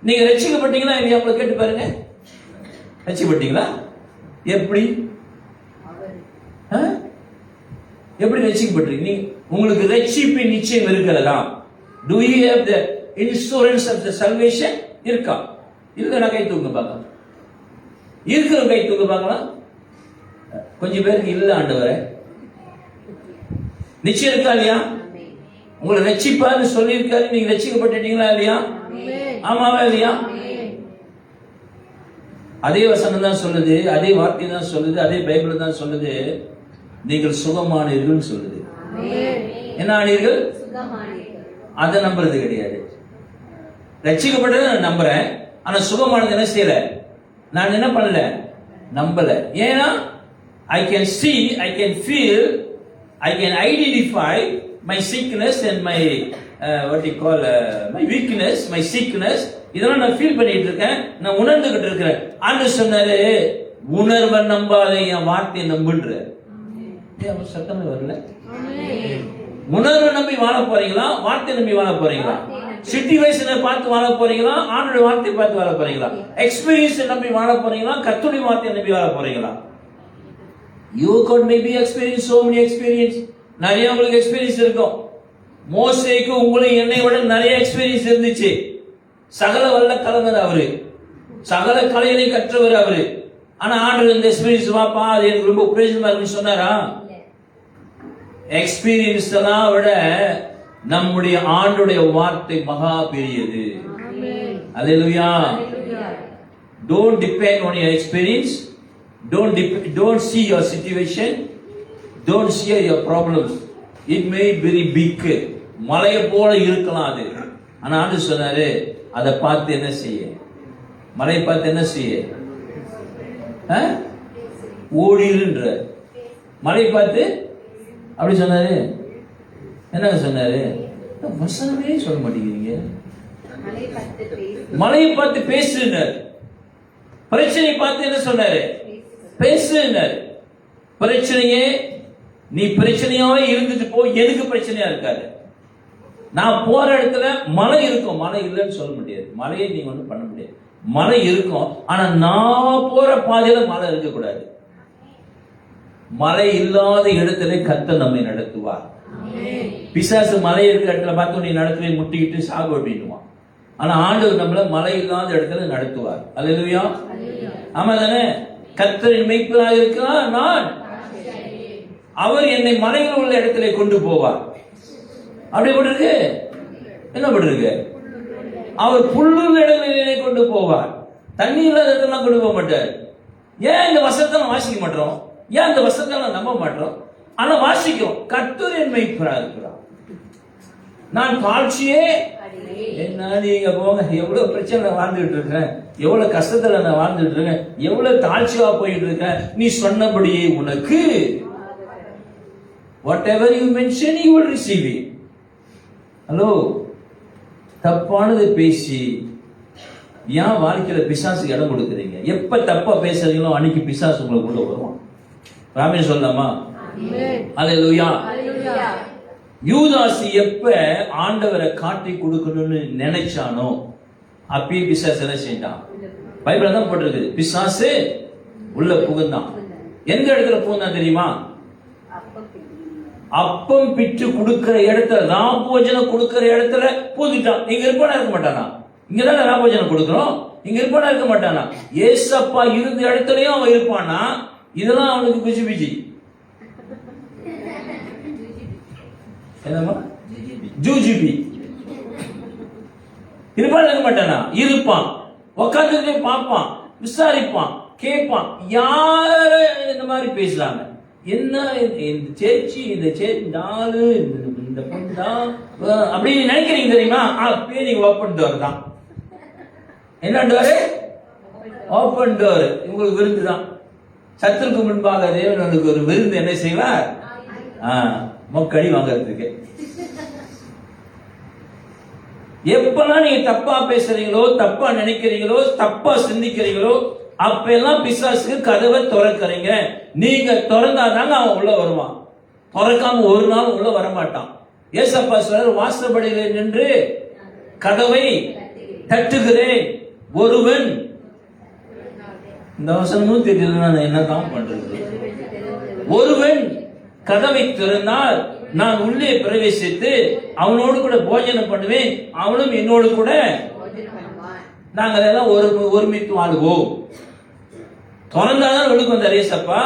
[SPEAKER 1] நீங்க ரட்சிக்கப்பட்டீங்களா இல்லையா? அப்ப கேட்டு பாருங்க, ரட்சிக்கப்பட்டீங்களா? எப்படி எப்படி ரட்சிக்கப்பட்டீங்க? உங்களுக்கு ரட்சிப்பின் நிச்சயம் இருக்கிறதா? Do you have the insurance of the salvation? இருக்கா? இல்ல கை தூங்க பார்க்கலாம். இருக்கிற கை தூங்க பார்க்கலாம். கொஞ்சம் பேருக்கு இல்ல ஆண்டவரே. நிச்சயம் இருக்கா இல்லையா? உங்களை ரட்சிப்பான்னு சொல்லி இருக்காரு, நீங்க ரட்சிக்கப்பட்டீங்களா இல்லையா? ஆமாவா இல்லையா? அதே வசனம் தான் சொல்லுது, அதே வார்த்தை தான் சொல்லுது, அதே பைபிள் தான் சொல்லுது, நீங்கள் சுகமானீர்கள் சொல்லுது. என்ன ஆனீர்கள்? அதை நம்புறது கிடையாது. ரட்சிக்கப்பட்டதை நான் நம்புறேன், ஆனா சுகமானது என்ன செய்யல, நான் என்ன பண்ணல, நம்பல. ஏன்னா I can see, I can feel, I can identify my sickness and my my weakness, my sickness. இதெல்லாம் நான் ஃபீல் பண்ணிட்டு இருக்கேன், நான் உணர்ந்துகிட்டு இருக்கிறேன். ஆண்டவர் சொன்னாரு, உணர்வை நம்பாதே, என் வார்த்தையை நம்புன்ற. அவர் சத்தமே வரல. உணர்வை நம்பி வாழ போறீங்களா? வார்த்தையை நம்பி வாழ போறீங்களா? சிச்சுவேஷனை பார்த்து வாழ போறீங்களா? ஆண்டோட வார்த்தையை பார்த்து வாழ போறீங்களா? எக்ஸ்பீரியன்ஸை நம்பி வாழ போறீங்களா? கர்த்தருடைய வார்த்தையை நம்பி வாழ போறீங்களா? You could maybe experience so many experience. நிறைய உங்களுக்கு எக்ஸ்பீரியன்ஸ் இருக்கும். மோசேக்கு உங்களை என்னை விட நிறைய எக்ஸ்பீரியன்ஸ் இருந்துச்சு. சகல வல்ல கலைஞர் அவரு, சகல கலைகளை கற்றவர் அவரு. ஆனா ஆண்டவர் இந்த எக்ஸ்பீரியன்ஸ் வாப்பா, அது எனக்கு ரொம்ப பிரயோஜனமா இருக்குன்னு சொன்னாரா? எக்ஸ்பீரியன்ஸ் எல்லாம் விட நம்முடைய ஆண்டுடைய வார்த்தை மகா பெரியது. அல்லேலூயா. Don't depend on your experience. Don't see your situation. Don't see your problems. It may be very big. மலையை போல இருக்கலாம் அது. ஆனா ஆண்டவர் சொன்னாரு, அதை பார்த்து என்ன செய்ய? மலையை பார்த்து என்ன செய்ய? ஓடிருன்ற. மலையை பார்த்து அப்படி சொன்னாரு. என்ன சொன்னாரு? வசனமே சொல்ல மாட்டேங்கிறீங்க. மலையை பார்த்து பேசுறாரு. பிரச்சனையை பார்த்து என்ன சொன்னாரு? பேசுனாரு. பிரச்சனையே நீ பிரச்சனையாவே இருந்துட்டு போ, எனக்கு பிரச்சனையா இருக்காது. நான் போற இடத்துல மழை இருக்கும், மழை இல்லைன்னு சொல்ல முடியாது, மழையை நீங்க ஒன்றும் பண்ண முடியாது, மழை இருக்கும். ஆனா நான் போற பாதையில மழை இருக்கக்கூடாது. மழை இல்லாத இடத்துல கர்த்தர் நம்மை நடத்துவார். பிசாசு மழை இருக்கிற இடத்துல பார்த்து நீ நடத்துவே முட்டிக்கிட்டு சாகு அப்படின்னுவான். ஆனா ஆண்டவர் நம்மள மழை இல்லாத இடத்துல நடத்துவார். அல்லேலூயா. ஆமா தானே? கர்த்தரின் மேய்ப்பராக இருக்கிறார் நான், அவர் என்னை மலையில் உள்ள இடத்துல கொண்டு போவார். அப்படி போட்டிருக்கு. என்ன போட்டிருக்கு? அவர் புல்லுள்ள இடத்துல கொண்டு போவார். தண்ணி இல்லாத இடத்துல கொண்டு போக மாட்டார். ஏன் இந்த வசனத்தை வாசிக்க மாட்டோம்? ஏன் இந்த வசனத்தை நம்ப மாட்டோம்? ஆனா வாசிக்கிறோம். கர்த்தர் என் மேய்ப்பராக இருக்கிறார், நான் தாழ்ச்சியே என்ன. நீங்க போங்க, எவ்வளவு பிரச்சனை வாழ்ந்துட்டு இருக்கேன், எவ்வளவு கஷ்டத்துல நான் வாழ்ந்துட்டு இருக்கேன், எவ்வளவு தாழ்ச்சியா போயிட்டு இருக்கேன், நீ சொன்னபடியே உனக்கு whatever you mention you will receive it. Hello, தப்பானது பேசி ஏன் வாழ்க்கையில பிசாசுக்கு இடம் கொடுக்குறீங்க? எப்ப தப்பா பேசுறீங்களோ அன்னைக்கு பிசாசு உங்களுக்குள்ள வருவான். ராமன் சொல்லலாமா? அல்லேலூயா. யூதாஸ் எப்ப ஆண்டவரை காட்டி கொடுக்கணும்னு நினைச்சானோ அப்பயே பிசாசு என்ன செஞ்சான்? பைபிள்ல தான் போட்டிருக்கு, பிசாசு உள்ள புகுந்தான். எந்த இடத்துல புகுந்தான் தெரியுமா? அப்பம் பிச்சு கொடுக்கிற இடத்துல, ராபோஜனம் கொடுக்கிற இடத்துல பூந்துட்டான். இங்க இருப்பானா இருக்க மாட்டானா? இங்கதானே ராபோஜனம் கொடுக்கிறோம், இங்க இருப்பானா இருக்க மாட்டானா? ஏசப்பா இருந்த இடத்துலயும் அவன் இருப்பானா? இதெல்லாம் அவனுக்கு பிச்சு பிச்சு. என்னமா? ஜூஜிபி. இருப்பானா இருக்க மாட்டானா? இருப்பான். உட்காந்துட்டே பார்ப்பான், விசாரிப்பான், கேட்பான். யார இந்த மாதிரி பேசலாங்க? என்ன இந்த சேர்ச்சி, இந்த சேர்ச்சி நாலு, இந்த பொண்ணா அப்படின்னு நினைக்கிறீங்க தெரியுமா? அப்பயே நீங்க ஓப்பன் டோர் தான். என்ன டோரு? Open door. உங்களுக்கு விருந்து தான். சத்துருக்கு முன்பாக தேவனுக்கு ஒரு விருந்து என்ன செய்வார்? மொக்கடி வாங்கறதுக்கு. எப்பெல்லாம் நீங்க தப்பா பேசுறீங்களோ, தப்பா நினைக்கிறீங்களோ, தப்பா சிந்திக்கிறீங்களோ, அப்ப எல்லாம் பிசாசுக்கு கதவை திறக்கிறீங்க. நீங்க திறந்தாதாங்க அவன் உள்ள வருவான். திறக்காம ஒரு நாள் உள்ள வரமாட்டான். ஏசப்பா சொல்றார், வாசற்படியிலே நின்று கதவை தட்டுகிறேன், ஒருவன். இந்த வசனமும் தெரியல, நான் என்னதான் பண்றது? ஒருவன் கதவை திறந்தால் நான் உள்ளே பிரவேசித்து அவனோடு கூட போஜனம் பண்ணுவேன், அவனும் என்னோடு கூட நாங்கள் எல்லாம் ஒருமித்து வாழ்வோம். திறந்தாதான் வெளிக்கு வந்தார் ஏசப்பா.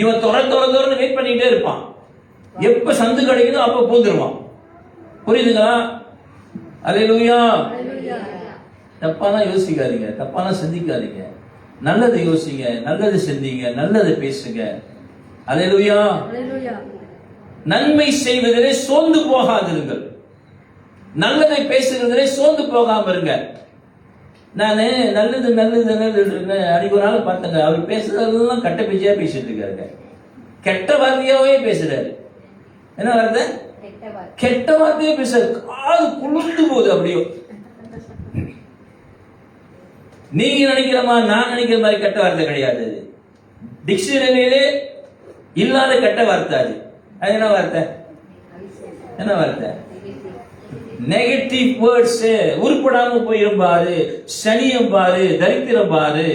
[SPEAKER 1] இவன் திறந்து வெயிட் பண்ணிக்கிட்டே இருப்பான். எப்ப சந்து கிடைக்குதோ அப்ப பூந்துருவான். புரியுதுங்களா? அல்லேலூயா. தப்பாலாம் யோசிக்காதீங்க, தப்பாலாம் சிந்திக்காதீங்க. நல்லது யோசிங்க, நல்லது சிந்திங்க, நல்லது பேசுங்க. அல்லேலூயா. நன்மை செய்வதிலே சோர்ந்து போகாதிருங்கள், நல்லதை பேசுகிறதிலே சோர்ந்து போகாம இருங்க. நானு நல்லது நல்லது நல்லது அன்னைக்கு ஒரு நாள் பார்த்தேங்க, அவர் பேசுறதெல்லாம் கட்ட பேச்சியா பேசிட்டு இருக்காருங்க. கெட்ட வார்த்தையாவே பேசுறாரு. என்ன வார்த்தை? கெட்ட வார்த்தையே பேசுறாரு. காது குளிர்ந்து போகுது அப்படியோ. நீங்க நினைக்கிற மாதிரி, நான் நினைக்கிற மாதிரி கெட்ட வார்த்தை கிடையாது. டிக்ஷனரியிலே இல்லாத கெட்ட வார்த்தை அது. அது என்ன வார்த்தை? என்ன வார்த்தை? Negative words. உருப்படாம போயிரும் பாரு, சனியம் பாரு, தரித்திரம் பாரு,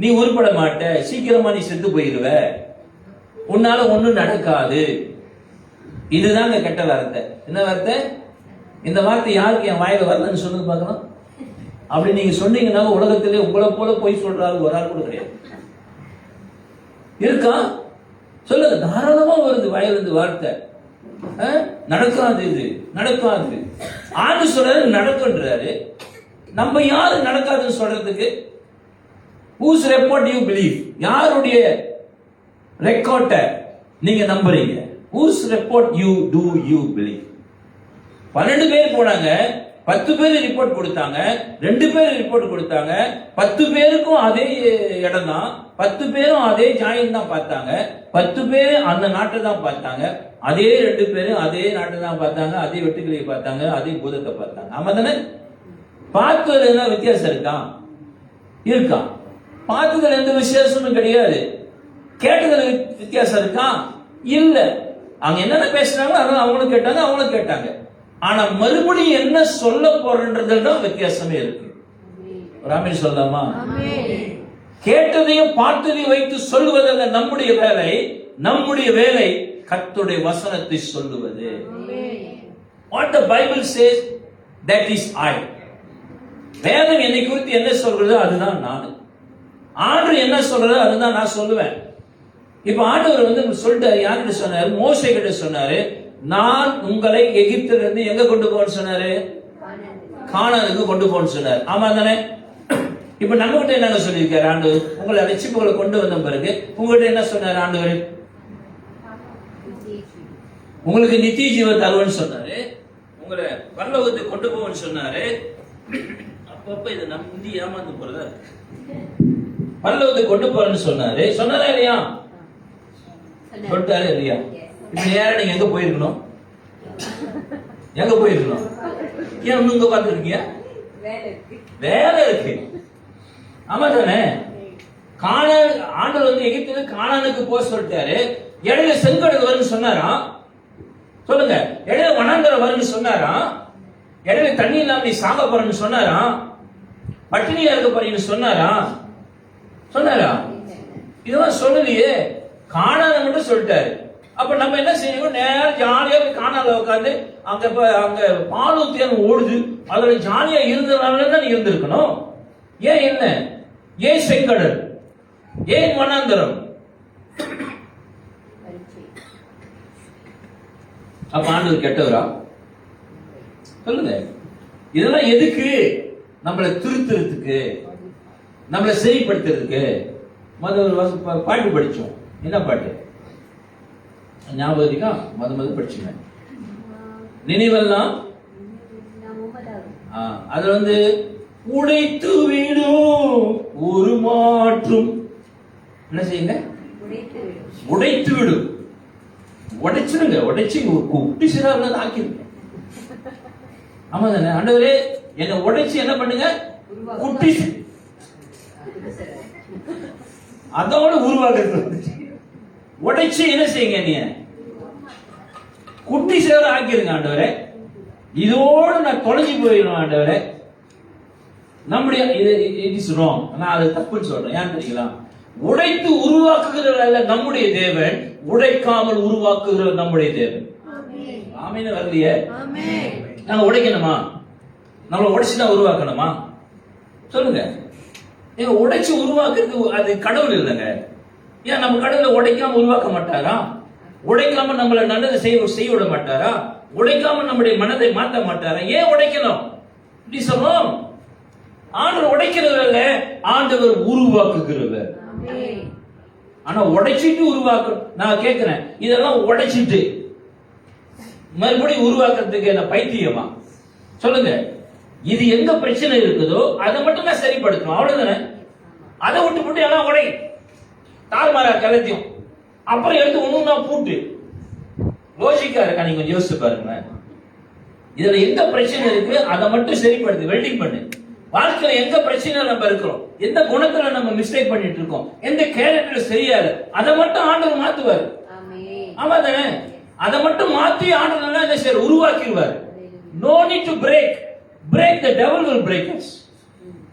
[SPEAKER 1] நீ உருப்பட மாட்ட, சீக்கிரமா நீ செத்து போயிருவ, உன்னால ஒண்ணும் நடக்காது. இதுதாங்க கெட்ட வார்த்தை. என்ன வார்த்தை? இந்த வார்த்தை யாருக்கு என் வாயில வரலன்னு சொல்லுங்க பார்க்கலாம். அப்படி நீங்க சொன்னீங்கன்னா உலகத்திலே உங்களை போல போய் சொல்றாரு ஒரு ஆள் கூட கிடையாது. இருக்கா? சொல்லுங்க. தாராளமா வருது வாயிலிருந்து வார்த்தை. நடக்காது, இது நடக்காது. ஆண்டு சொல்றாரு நடக்குன்றாரு. நம்ம யாரு நடக்காதுன்னு சொல்றதுக்கு? whose report you believe? யாருடைய ரெக்கார்ட நீங்க நம்புறீங்க? whose report do you believe? 12 பேர் போனாங்க, 10 பேர் ரிப்போர்ட் கொடுத்தாங்க, 2 பேர் ரிப்போர்ட் கொடுத்தாங்க. 10 பேருக்கும் அதே இடம் தான், 10 பேரும் அதே ஜாயின் தான் பார்த்தாங்க, 10 பேர் அந்த நாட்டை தான் பார்த்தாங்க, அதே 2 பேரும் அதே நாட்டை தான் பார்த்தாங்க, அதே வெட்டுக்கிளியை பார்த்தாங்க, அதே பூதத்தை பார்த்தாங்க. ஆமா தானே? பார்த்தது என்ன வித்தியாசம் இருக்கா? இருக்கா? பார்த்ததுல எந்த விசேஷமும் கிடையாது. கேட்டதுல வித்தியாசம் இருக்கா? இல்ல. அவங்க என்னென்ன பேசுறாங்களோ அதான் அவங்களும் கேட்டாங்க, அவங்களும் கேட்டாங்க. ஆனா மறுபடியும் என்ன சொல்ல போறன்றதுல தான் வித்தியாசமே இருக்கு. ராமன் சொல்லலாமா? கேட்டதையும் பார்த்ததையும் வைத்து சொல்லுவதல்ல நம்முடைய வேலை. நம்முடைய வேலை கர்த்தருடைய வசனத்தை சொல்லுவது. What the Bible says, that is I. வேதம் என்னை குறித்து என்ன சொல்றதோ அதுதான் நான். ஆண்டவர் என்ன சொல்றதோ அதுதான் நான் சொல்லுவேன். இப்ப ஆண்டவர் சொல்லிட்டாரு. யார்கிட்ட சொன்னாரு? மோசே கிட்ட சொன்னாரு. நான் உங்களை எகிப்தில இருந்து எங்க கொண்டு போன்னு சொன்னாரு? கானானுக்கு கொண்டு போன்னு சொன்னாரு. ஆமா தானே? இப்ப நம்ம கிட்ட என்ன சொல்லியிருக்காரு ஆண்டவர்? உங்களை ரட்சிப்புகளை கொண்டு வந்த பிறகு உங்ககிட்ட என்ன சொன்னாரு ஆண்டவர்? உங்களுக்கு நித்திய ஜீவன் தருவன்னு சொன்னாரு. உங்களை பரலோகத்துக்கு கொண்டு போவன்னு சொன்னாரு. அப்பப்ப இது நம்ம இந்திய ஏமாந்து போறதா? பரலோகத்துக்கு கொண்டு போறேன்னு சொன்னாரு. சொன்னாரா இல்லையா? சொல்லிட்டாரு இல்லையா? இப்ப நேரம் நீங்க எங்க போயிருக்கணும்? எங்க போயிருக்கணும்? ஏன் ஒண்ணு இங்க பார்த்துருக்கீங்க? வேலை இருக்கு. ஆமா தானே? ஆண்டவர் எகிப்துல கானானுக்கு போக சொல்லிட்டாரு. இடையில செங்கடல் வரும்னு சொன்னாராம். சொல்லுங்க. இடையில வனாந்தரம் வரும்னு சொன்னாராம். இடையில தண்ணி இல்லாம நீ சாக போறன்னு சொன்னாராம். பட்டினியா இருக்க போறீங்கன்னு சொன்னாராம். இதெல்லாம் சொல்லலையே. கானான மட்டும் சொல்லிட்டாரு. அப்ப நம்ம என்ன செய்யணும்? நேரம் ஜாலியா போய் கானால உட்காந்து அங்க பாலும் தேனும் ஓடுது. அதுல ஜாலியா இருந்ததுனால தான் இருந்திருக்கணும். ஏன் என்ன? ஏன் செங்கடல்? ஏன் வனாந்தரம்? அப்ப ஆண்டவர் கெட்டவரா? சொல்லுங்க. இதெல்லாம் எதுக்கு? நம்மளை திருத்துறதுக்கு, நம்மளை சரிப்படுத்துறதுக்கு. ஒரு பாட்டு படிச்சோம். என்ன பாட்டு ஞாபகம் இருக்கா? மத படிச்சுங்க. நினைவெல்லாம் அது உடைத்து விடும் ஒரு மாற்றும். என்ன செய்யுங்க? உடைத்து விடும். உடைச்சிருங்க. உடைச்சு குட்டி சிறாங்க ஆக்கிருங்க. ஆமா தானே? ஆண்டவரே என்ன உடைச்சு என்ன பண்ணுங்க? குட்டி அதோட உருவாக்குறது. உடைச்சு என்ன செய்யுங்க? நீ குட்டி சேர ஆக்கிருங்க ஆண்டவரே. இதோடு நான் தொலைஞ்சு போயிடும் ஆண்டவரே. நம்முடைய இட் இஸ் ராங். நான் அதை தப்புன்னு சொல்றேன். ஏன் தெரியுங்களா? உடைத்து உருவாக்குகிறவர்கள் அல்ல நம்முடைய தேவன், உடைக்காமல் உருவாக்குகிறவர் நம்முடைய தேவன். ஆமீன். வரலையே? நாங்க உடைக்கணுமா? நம்மள உடைச்சுதான் உருவாக்கணுமா? சொல்லுங்க. நீங்க உடைச்சு உருவாக்குறது அது கடவுள் இல்லைங்க. ஏன் நம்ம கடவுளை உடைக்காம உருவாக்க மாட்டாரா? உடைக்காம நம்மள நல்லதை செய்ய விட மாட்டாரா? உடைக்காம நம்முடைய மனதை மாற்ற மாட்டாரா? ஏன் உடைக்கணும்? ஆண்டவர் உடைக்கிறது அல்ல, ஆண்டவர் உருவாக்குகிறவர். ஆனா உடைச்சிட்டு உருவாக்க நான் கேட்கிறேன். இதெல்லாம் உடைச்சிட்டு மறுபடியும் உருவாக்குறதுக்கு என்ன பைத்தியமா? சொல்லுங்க. இது எங்க பிரச்சனை இருக்குதோ அதை மட்டும் தான் சரிப்படுத்தணும். அவ்வளவுதானே? அதை விட்டு போட்டு எல்லாம் உடை தார்மாரா கலத்தியும் அப்புறம் எடுத்து ஒண்ணுன்னா பூட்டு. லோஜிக்கா இருக்கா? நீங்க கொஞ்சம் யோசிச்சு பாருங்க. இதுல எங்க பிரச்சனை இருக்கு அதை மட்டும் சரிப்படுத்து. வெல்டிங் பண்ணு. வாழ்க்கையில எங்க பிரச்சனை நம்ம இருக்கிறோம், எந்த குணத்துல நம்ம மிஸ்டேக் பண்ணிட்டு இருக்கோம், எந்த கேரக்டர் சரியாது, அதை மட்டும் ஆண்டவர் மாத்துவார். ஆமா தானே? அதை மட்டும் மாத்தி ஆண்டவர் என்ன செய்ய உருவாக்கிடுவார். No need to break. Break the devil will break us.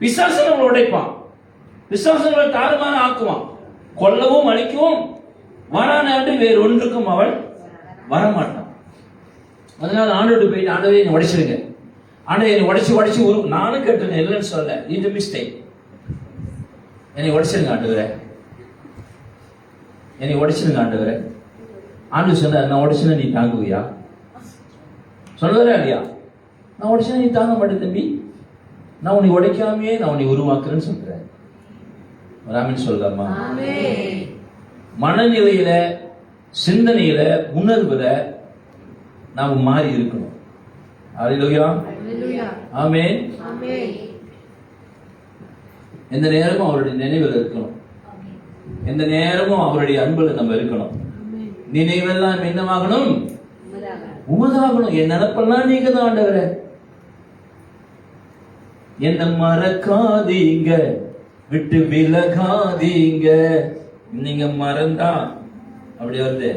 [SPEAKER 1] பிசாசு நம்மளை உடைப்பான். பிசாசு நம்மளை தாறுமாறு ஆக்குவான். கொல்லவும் அழிக்கவும் வரானாண்டு வேறு ஒன்றுக்கும் அவள் வரமாட்டான். அதனால ஆண்டோடு போயிட்டு ஆண்டவே என்னை உடைச்சிருங்க, ஆண்டவை என்னை உடைச்சு நானும் கேட்டேன், இல்லைன்னு சொல்ல. இது மிஸ்டேக். என்னை உடைச்சிருங்க ஆண்டவரே, என்னை உடைச்சிருங்க ஆண்டவரே. ஆண்டு சொன்னார், நான் உடைச்சுனா நீ தாங்குவியா? சொல்லுவாரா இல்லையா? நான் உடைச்சுனா நீ தாங்க மாட்டேன் தம்பி, நான் உன்னை உடைக்காமையே நான் உன்னை உருவாக்குறேன்னு சொல்றேன். ராமன் சொல்லலாமா? மனநிலையில, சிந்தனையில, உணர்வுல நாம மாறி இருக்கணும். அல்லேலூயா, ஆமென். எந்த நேரமும் அவருடைய நினைவில் இருக்கணும். எந்த நேரமும் அவருடைய அன்புல நம்ம இருக்கணும். நினைவெல்லாம் என்னவாகணும்? உமதாகணும். என் நினைப்பெல்லாம் நீங்க தான் ஆண்டவரே. என்ன மறக்காதீங்க, விட்டு விலகாதீங்க. நீங்க மறந்தா அப்படி வருது,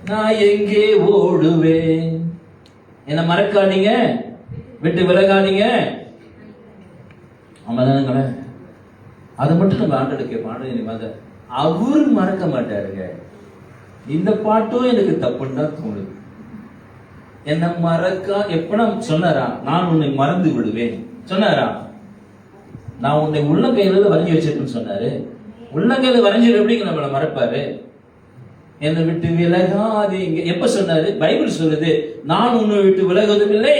[SPEAKER 1] நான் எங்கே ஓடுவேன். என்ன மறக்காதீங்க, விட்டு விலகாதீங்க. ஆமாதானுங்களே, அதை மட்டும் நம்ம ஆண்டோட கேட்போம். அவரு மறக்க மாட்டாருங்க. இந்த பாட்டும் எனக்கு தப்புன்னு தான் தோணுது. என்ன மறக்கா எப்ப சொன்னாரா, நான் உன்னை மறந்து விடுவேன் சொன்னாரா? நான் உன்னை உள்ளங்கையில வரைஞ்சி வச்சிருக்கேன்னு சொன்னாரு. உள்ளங்கையில வரைஞ்சிரு எப்படிங்க நம்மளை மறப்பாரு? என்னை விட்டு விலகாதீங்க எப்ப சொன்னாரு? பைபிள் சொல்லுது, நான் உன்னை விட்டு விலகுவதும் இல்லை,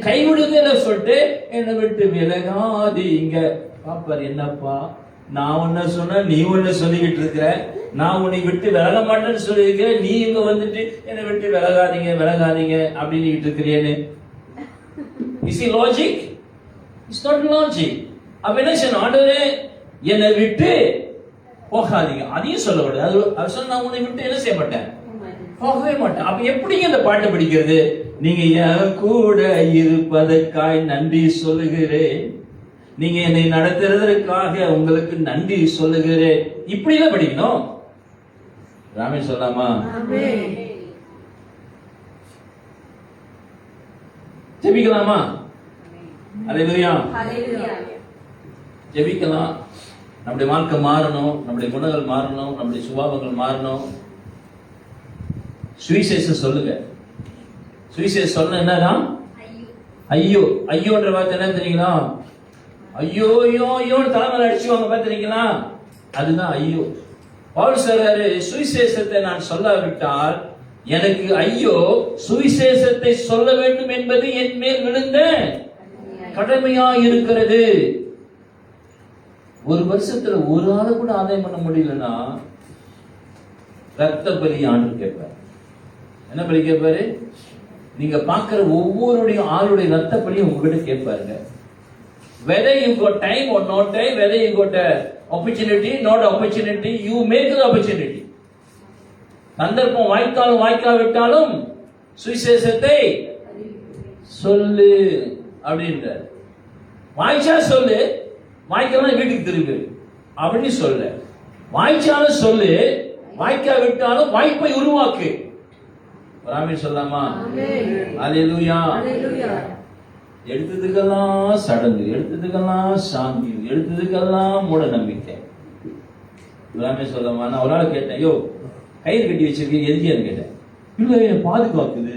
[SPEAKER 1] கைவிடுவதும் இல்லை சொல்லிட்டு என்னை விட்டு விலகாதீங்க. பாப்பாரு, என்னப்பா நான் ஒன்ன சொன்ன நீ ஒன்னு சொல்லிக்கிட்டு இருக்கிற, நான் உன்னை விட்டு விலக மாட்டேன்னு சொல்லியிருக்க, நீ இங்க வந்துட்டு என்னை விட்டு விலகாதீங்க விலகாதீங்க அப்படின்னு இருக்கிறேன்னு. Is it logic? It's not logic. அப்ப என்ன செய்யணும்? ஆண்டவரே என்னை விட்டு போகாதீங்க, அதையும் சொல்ல கூடாது. அது சொன்ன நான் உன்னை விட்டு என்ன செய்ய மாட்டேன், போகவே மாட்டேன். அப்ப எப்படிங்க இந்த பாட்டை படிக்கிறது? நீங்க என் கூட இருப்பதற்காய் நன்றி சொல்லுகிறேன், நீங்க என்னை நடத்துறதற்காக உங்களுக்கு நன்றி சொல்லுகிறேன். இப்படிதான் படிக்கணும். ராமே சொல்லாமா? ஜெபிக்கலாமா? அல்லேலூயா. ஜெபிக்கலாம். நம்முடைய வாழ்க்கை மாறணும், நம்முடைய குணங்கள் மாறணும், நம்முடைய சுபாவங்கள் மாறணும். சுவிசேஷம் சொல்லுங்க. சுவிசேஷம் சொன்ன என்னதான்? ஐயோ. ஐயோன்ற வார்த்தை என்ன தெரியுங்களா? ஐயோ ஐயோ ஐயோன்னு தலைமையில அடிச்சுவாங்க பார்த்திருக்கீங்களா? அதுதான் ஐயோ. பவுல் சொல்றாரு, சுவிசேஷத்தை நான் சொல்லாவிட்டால் எனக்கு ஐயோ, சுவிசேஷத்தை சொல்ல வேண்டும் என்பது என் மேல் விழுந்த கடமையா இருக்கிறது. ஒரு வருஷத்துல ஒரு ஆளை கூட ஆதாயம் பண்ண முடியலன்னா ரத்த பலி ஆண்டு கேட்பாரு. என்ன பலி கேட்பாரு? நீங்க பாக்குற ஒவ்வொருடைய ஆளுடைய ரத்த பலியும் உங்ககிட்ட கேட்பாருங்க. Whether you got time or not time, whether you got opportunity, not opportunity, you make the opportunity. சந்தர்ப்பம் வாய்த்தாலும் வாய்க்காவிட்டாலும் சுவிசேஷத்தை சொல்லு அப்படின்றார். வாய்ச்சா சொல்லு, வாய்க்கலாம் வீட்டுக்கு திரும்பு அப்படின்னு சொல்ல. வாய்ச்சாலும் சொல்லு, வாய்க்காவிட்டாலும் வாய்ப்பை உருவாக்கு. ஆமென் சொல்லாமா? அல்லேலூயா. எடுத்ததுக்கெல்லாம் சடங்கு, எடுத்ததுக்கெல்லாம் சாந்தி, எடுத்ததுக்கெல்லாம் மூட நம்பிக்கை. எல்லாமே சொல்லமா? நான் ஒரு ஆள் கேட்டேன், யோ கயிறு கட்டி வச்சிருக்கேன் எதுக்கியான்னு கேட்டேன். இல்லை பாதுகாக்குது.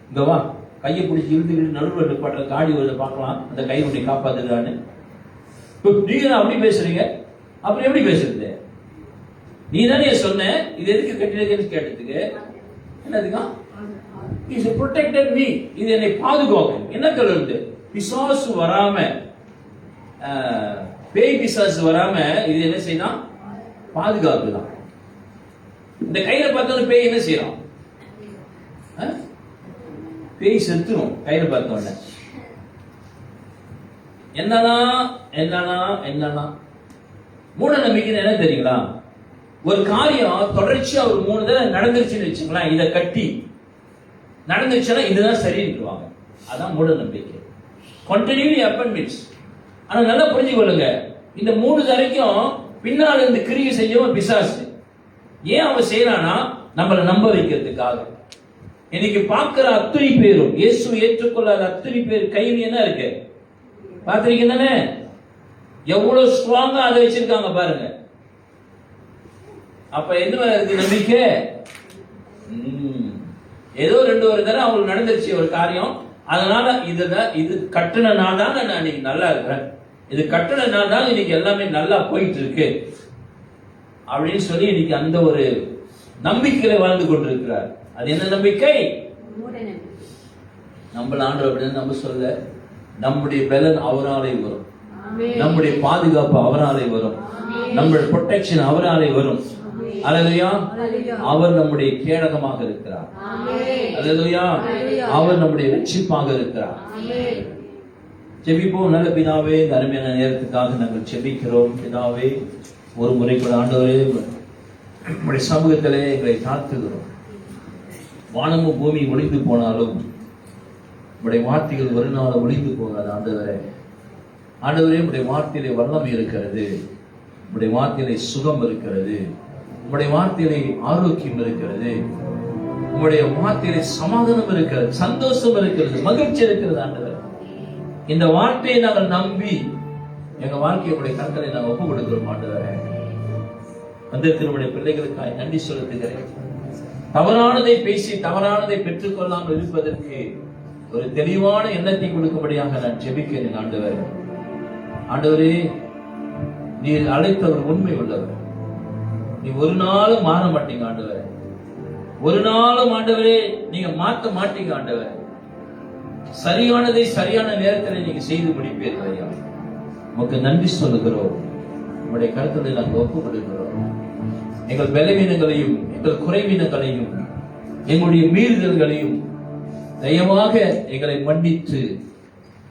[SPEAKER 1] இங்க வா, கையை பிடிச்சி இழுத்துக்கிட்டு நடுவில் நிப்பாட்டுற காடி ஒரு பார்க்கலாம், அந்த கயிறு காப்பாத்துதான்னு. நீங்க அப்படி பேசுறீங்க, அப்புறம் எப்படி பேசுறது? நீ தானே சொன்ன இது எதுக்கு கட்டிருக்கேன்னு கேட்டதுக்கு என்னதுக்கா? He protected me. இது என்னை பாதுகாக்கும். என்ன கலந்து? பிசாசு வராம, பேய் பிசாசு வராம இது என்ன செய்யலாம்? பாதுகாக்குதான். இந்த கையில பார்த்தோன்னு பேய் என்ன செய்யலாம்? பேய் செத்துரும் கையில பார்த்தோன்னு. என்னன்னா மூட நம்பிக்கை என்ன தெரியுங்களா? ஒரு காரியம் தொடர்ச்சியா ஒரு 3 தடவை நடந்துருச்சுன்னு வச்சுக்கலாம், இதை கட்டி நடந்துச்சுன்னா இதுதான் சரின்னுவாங்க. அதான் மூட நம்பிக்கை. கண்டினியூலி அப்பன்மெண்ட்ஸ். ஆனா நல்லா புரிஞ்சுக்கொள்ளுங்க, இந்த 3 தடவைக்கும் பின்னால் இந்த கிரியை செஞ்சவன் பிசாசு. ஏன் அவன் செய்யறானா? நம்மளை நம்ப வைக்கிறதுக்காக. இன்னைக்கு பார்க்கிற அத்தனை பேரும் இயேசு ஏற்றுக்கொள்ளாத அத்தனை பேர் கையில் என்ன இருக்கு பார்த்திருக்கீங்க தானே? எவ்வளவு ஸ்ட்ராங்கா அதை வச்சிருக்காங்க பாருங்க. அப்ப என்ன இருக்கு நம்பிக்கை? ஏதோ 2 தடவை அவங்களுக்கு நடந்துருச்சு ஒரு காரியம், அதனால இது கட்டுனனால தான் நான் இன்னைக்கு நல்லா இருக்கிறேன், இது கட்டுனனால தான் இன்னைக்கு எல்லாமே நல்லா போயிட்டு இருக்கு அப்படின்னு சொல்லி இன்னைக்கு அந்த ஒரு நம்பிக்கையில வாழ்ந்து கொண்டிருக்கிறார். அது என்ன நம்பிக்கை? நம்மள ஆண்டவர் அப்படின்னு நம்ம சொல்ல, நம்முடைய பலன் அவராலே வரும், நம்முடைய பாதுகாப்பு அவராலே வரும், நம்முடைய ப்ரொடெக்ஷன் அவராலே வரும். அல்லேலூயா. அவர் நம்முடைய கேடகமாக இருக்கிறார். அல்லேலூயா. அவர் நம்முடைய ரட்சிப்பாக இருக்கிறார். ஜெபிப்போம். நல்ல பிதாவே, இந்த அருமையான நேரத்துக்காக நாங்கள் ஜெபிக்கிறோம். பிதாவே, ஒரு முறை கூட ஆண்டவரே உங்களுடைய சமூகத்திலே எங்களை தாழ்த்துகிறோம். வானமும் பூமி ஒளிந்து போனாலும் உங்களுடைய வார்த்தைகள் ஒரு நாள் ஒளிந்து போகாது. ஆண்டவரே, ஆண்டவரே, உம்முடைய வார்த்தையிலே வல்லமை இருக்கிறது, உம்முடைய வார்த்தையிலே சுகம் இருக்கிறது, உம்முடைய வார்த்தையிலே ஆரோக்கியம் இருக்கிறது, உம்முடைய வார்த்தையிலே சமாதானம் இருக்கிறது, சந்தோஷம் இருக்கிறது, மகிழ்ச்சி இருக்கிறது. ஆண்டவர், இந்த வார்த்தையை நாங்கள் நம்பி எங்க வாழ்க்கையுடைய கருத்தலை நாங்கள் ஒப்பு கொடுக்கிறோம். ஆண்டவரே, வந்திருக்கிறவருடைய பிள்ளைகளுக்காக நன்றி செலுத்துகிறேன். தவறானதை பேசி தவறானதை பெற்றுக் கொள்ளாமல் இருப்பதற்கு ஒரு தெளிவான எண்ணத்தை கொடுக்கும்படியாக நான் ஜெபிக்கிறேன். ஆண்டவரே, ஆண்டவரே, நீர் அழைத்தவர் உண்மை உள்ளவர். நீ ஒரு நாளும் மாற மாட்டீங்க ஆண்டவரே, ஒரு நாளும் ஆண்டவரே நீங்க மாற்ற மாட்டீங்க ஆண்டவரே. சரியானதை சரியான நேரத்தில் நீங்க செய்து முடிப்பீர்கள் ஐயா. உமக்கு நன்றி சொல்லுகிறோம். உங்களுடைய கருத்துக்களை நாங்கள் ஒப்புக் கொடுக்கிறோம். எங்கள் பலவீனங்களையும் எங்கள் குறைவீனங்களையும் எங்களுடைய மீறுதல்களையும் தயவாக எங்களை மன்னித்து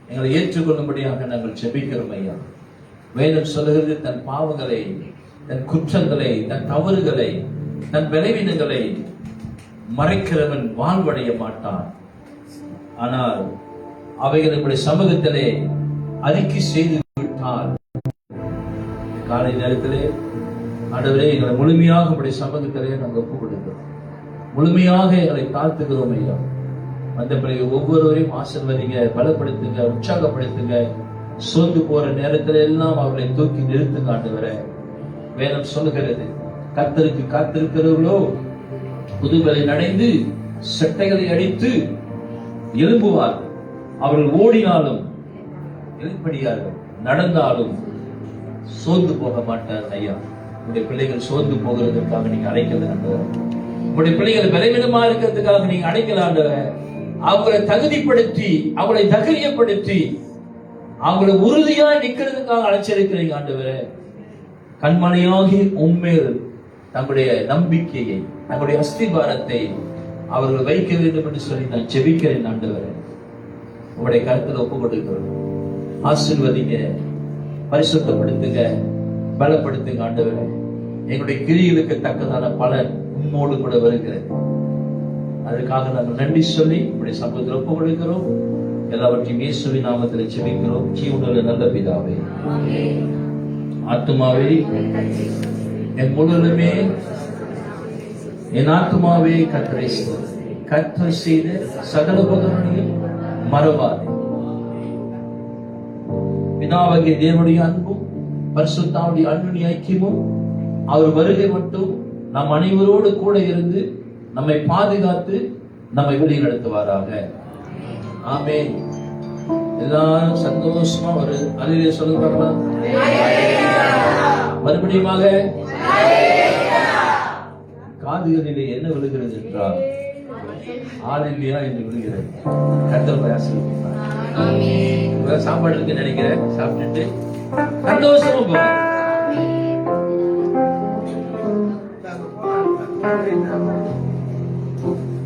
[SPEAKER 1] எங்களை ஏற்றுக்கொள்ளும்படியாக நாங்கள் ஜெபிக்கிறோம் ஐயா. வேதம் சொல்லுகிறது, தன் பாவங்களை, தன் குற்றங்களை, தன் தவறுகளை, தன் பலவீனங்களை மறைக்கிறவன் வாழ்வடைய மாட்டான். ஆனால் அவைகளுடைய சமூகத்திலே அறிக்கை செய்து விட்டால் காலை நேரத்திலே ஆண்டவரே எங்களை முழுமையாக உடைய சமூகத்திலே நாங்கள் ஒப்புக் கொடுக்கிறோம். முழுமையாக எங்களை தாழ்த்துகிறோம் ஐயா. அந்த பிறகு ஒவ்வொருவரையும் ஆசீர்வதிங்க, பலப்படுத்துங்க, உற்சாகப்படுத்துங்க. சோர்ந்து போற நேரத்துல எல்லாம் அவர்களை தூக்கி நிறுத்துங்க ஆண்டவரே. வேதம் சொல்லுகிறது, கர்த்தருக்கு காத்திருக்கிறவர்களோ புதுகளை நடைந்து செட்டைகளை அடித்து எழும்புவார்கள். அவர்கள் ஓடினாலும் எழுப்படியார்கள், நடந்தாலும் சோர்ந்து போக மாட்டார் ஐயா. உங்களுடைய பிள்ளைகள் சோர்ந்து போகிறதுக்காக நீங்க அழைக்கல ஆண்டவரே. உங்களுடைய பிள்ளைகள் பலவீனமா இருக்கிறதுக்காக நீங்க அழைக்கல ஆண்டவரே. அவங்களை தகுதிப்படுத்தி, அவங்களை தைரியப்படுத்தி, அவங்களை உறுதியா நிக்கிறதுக்காக அழைச்சிருக்கிறீங்க ஆண்டவரே. கண்மணியாகி உண்மையில் தங்களுடைய நம்பிக்கையை, தங்களுடைய அஸ்திபாரத்தை அவர்கள் வைக்க வேண்டும் என்று சொல்லி நான் ஜெபிக்கிறேன் ஆண்டவரே. உங்களுடைய கருத்துல ஒப்பு கொடுக்கிறோம். ஆசீர்வதிங்க, பரிசுத்தப்படுத்துங்க, பலப்படுத்துங்க ஆண்டவரே. எங்களுடைய கிரிகளுக்கு தக்கதான பலன் உம்மோடு கூட வருகிறது. அதற்காக நாங்கள் நன்றி சொல்லி உங்களுடைய சமூகத்தில் ஒப்பு கொடுக்கிறோம். எல்லாவற்றையும் இயேசுவின் நாமத்தில் ஜெபிக்கிறோம். ஜீவனுள்ள நல்ல பிதாவே. ஆத்துமாவே என் முழுவதுமே, என் ஆத்துமாவே கர்த்தரை ஸ்தோத்திரி. கர்த்தர் செய்த சகல உபகாரங்களையும் மறவாதே. பிதாவாகிய தேவனுடைய அன்பும் பரிசுத்தாவுடைய அன்பின் ஐக்கியமும் அவர் வருகை மட்டும் நம் அனைவரோடு கூட இருந்து நம்மை பாதுகாத்து நம்மை வழி நடத்துவாராக. ஆமென். எல்லாரும் சந்தோஷமா ஒரு அல்லேலூயா சொல்லுங்க பார்க்கலாம். மறுபடியுமாக காதுகளிலே என்ன விழுகிறது என்றால் ஆலில்லையா என்று விழுகிறது. கர்த்தர் ஆசீர்வதிப்பார். ஆமென். சாப்பாடு இருக்குன்னு நினைக்கிறேன். சாப்பிட்டுட்டு சந்தோஷமா போங்க.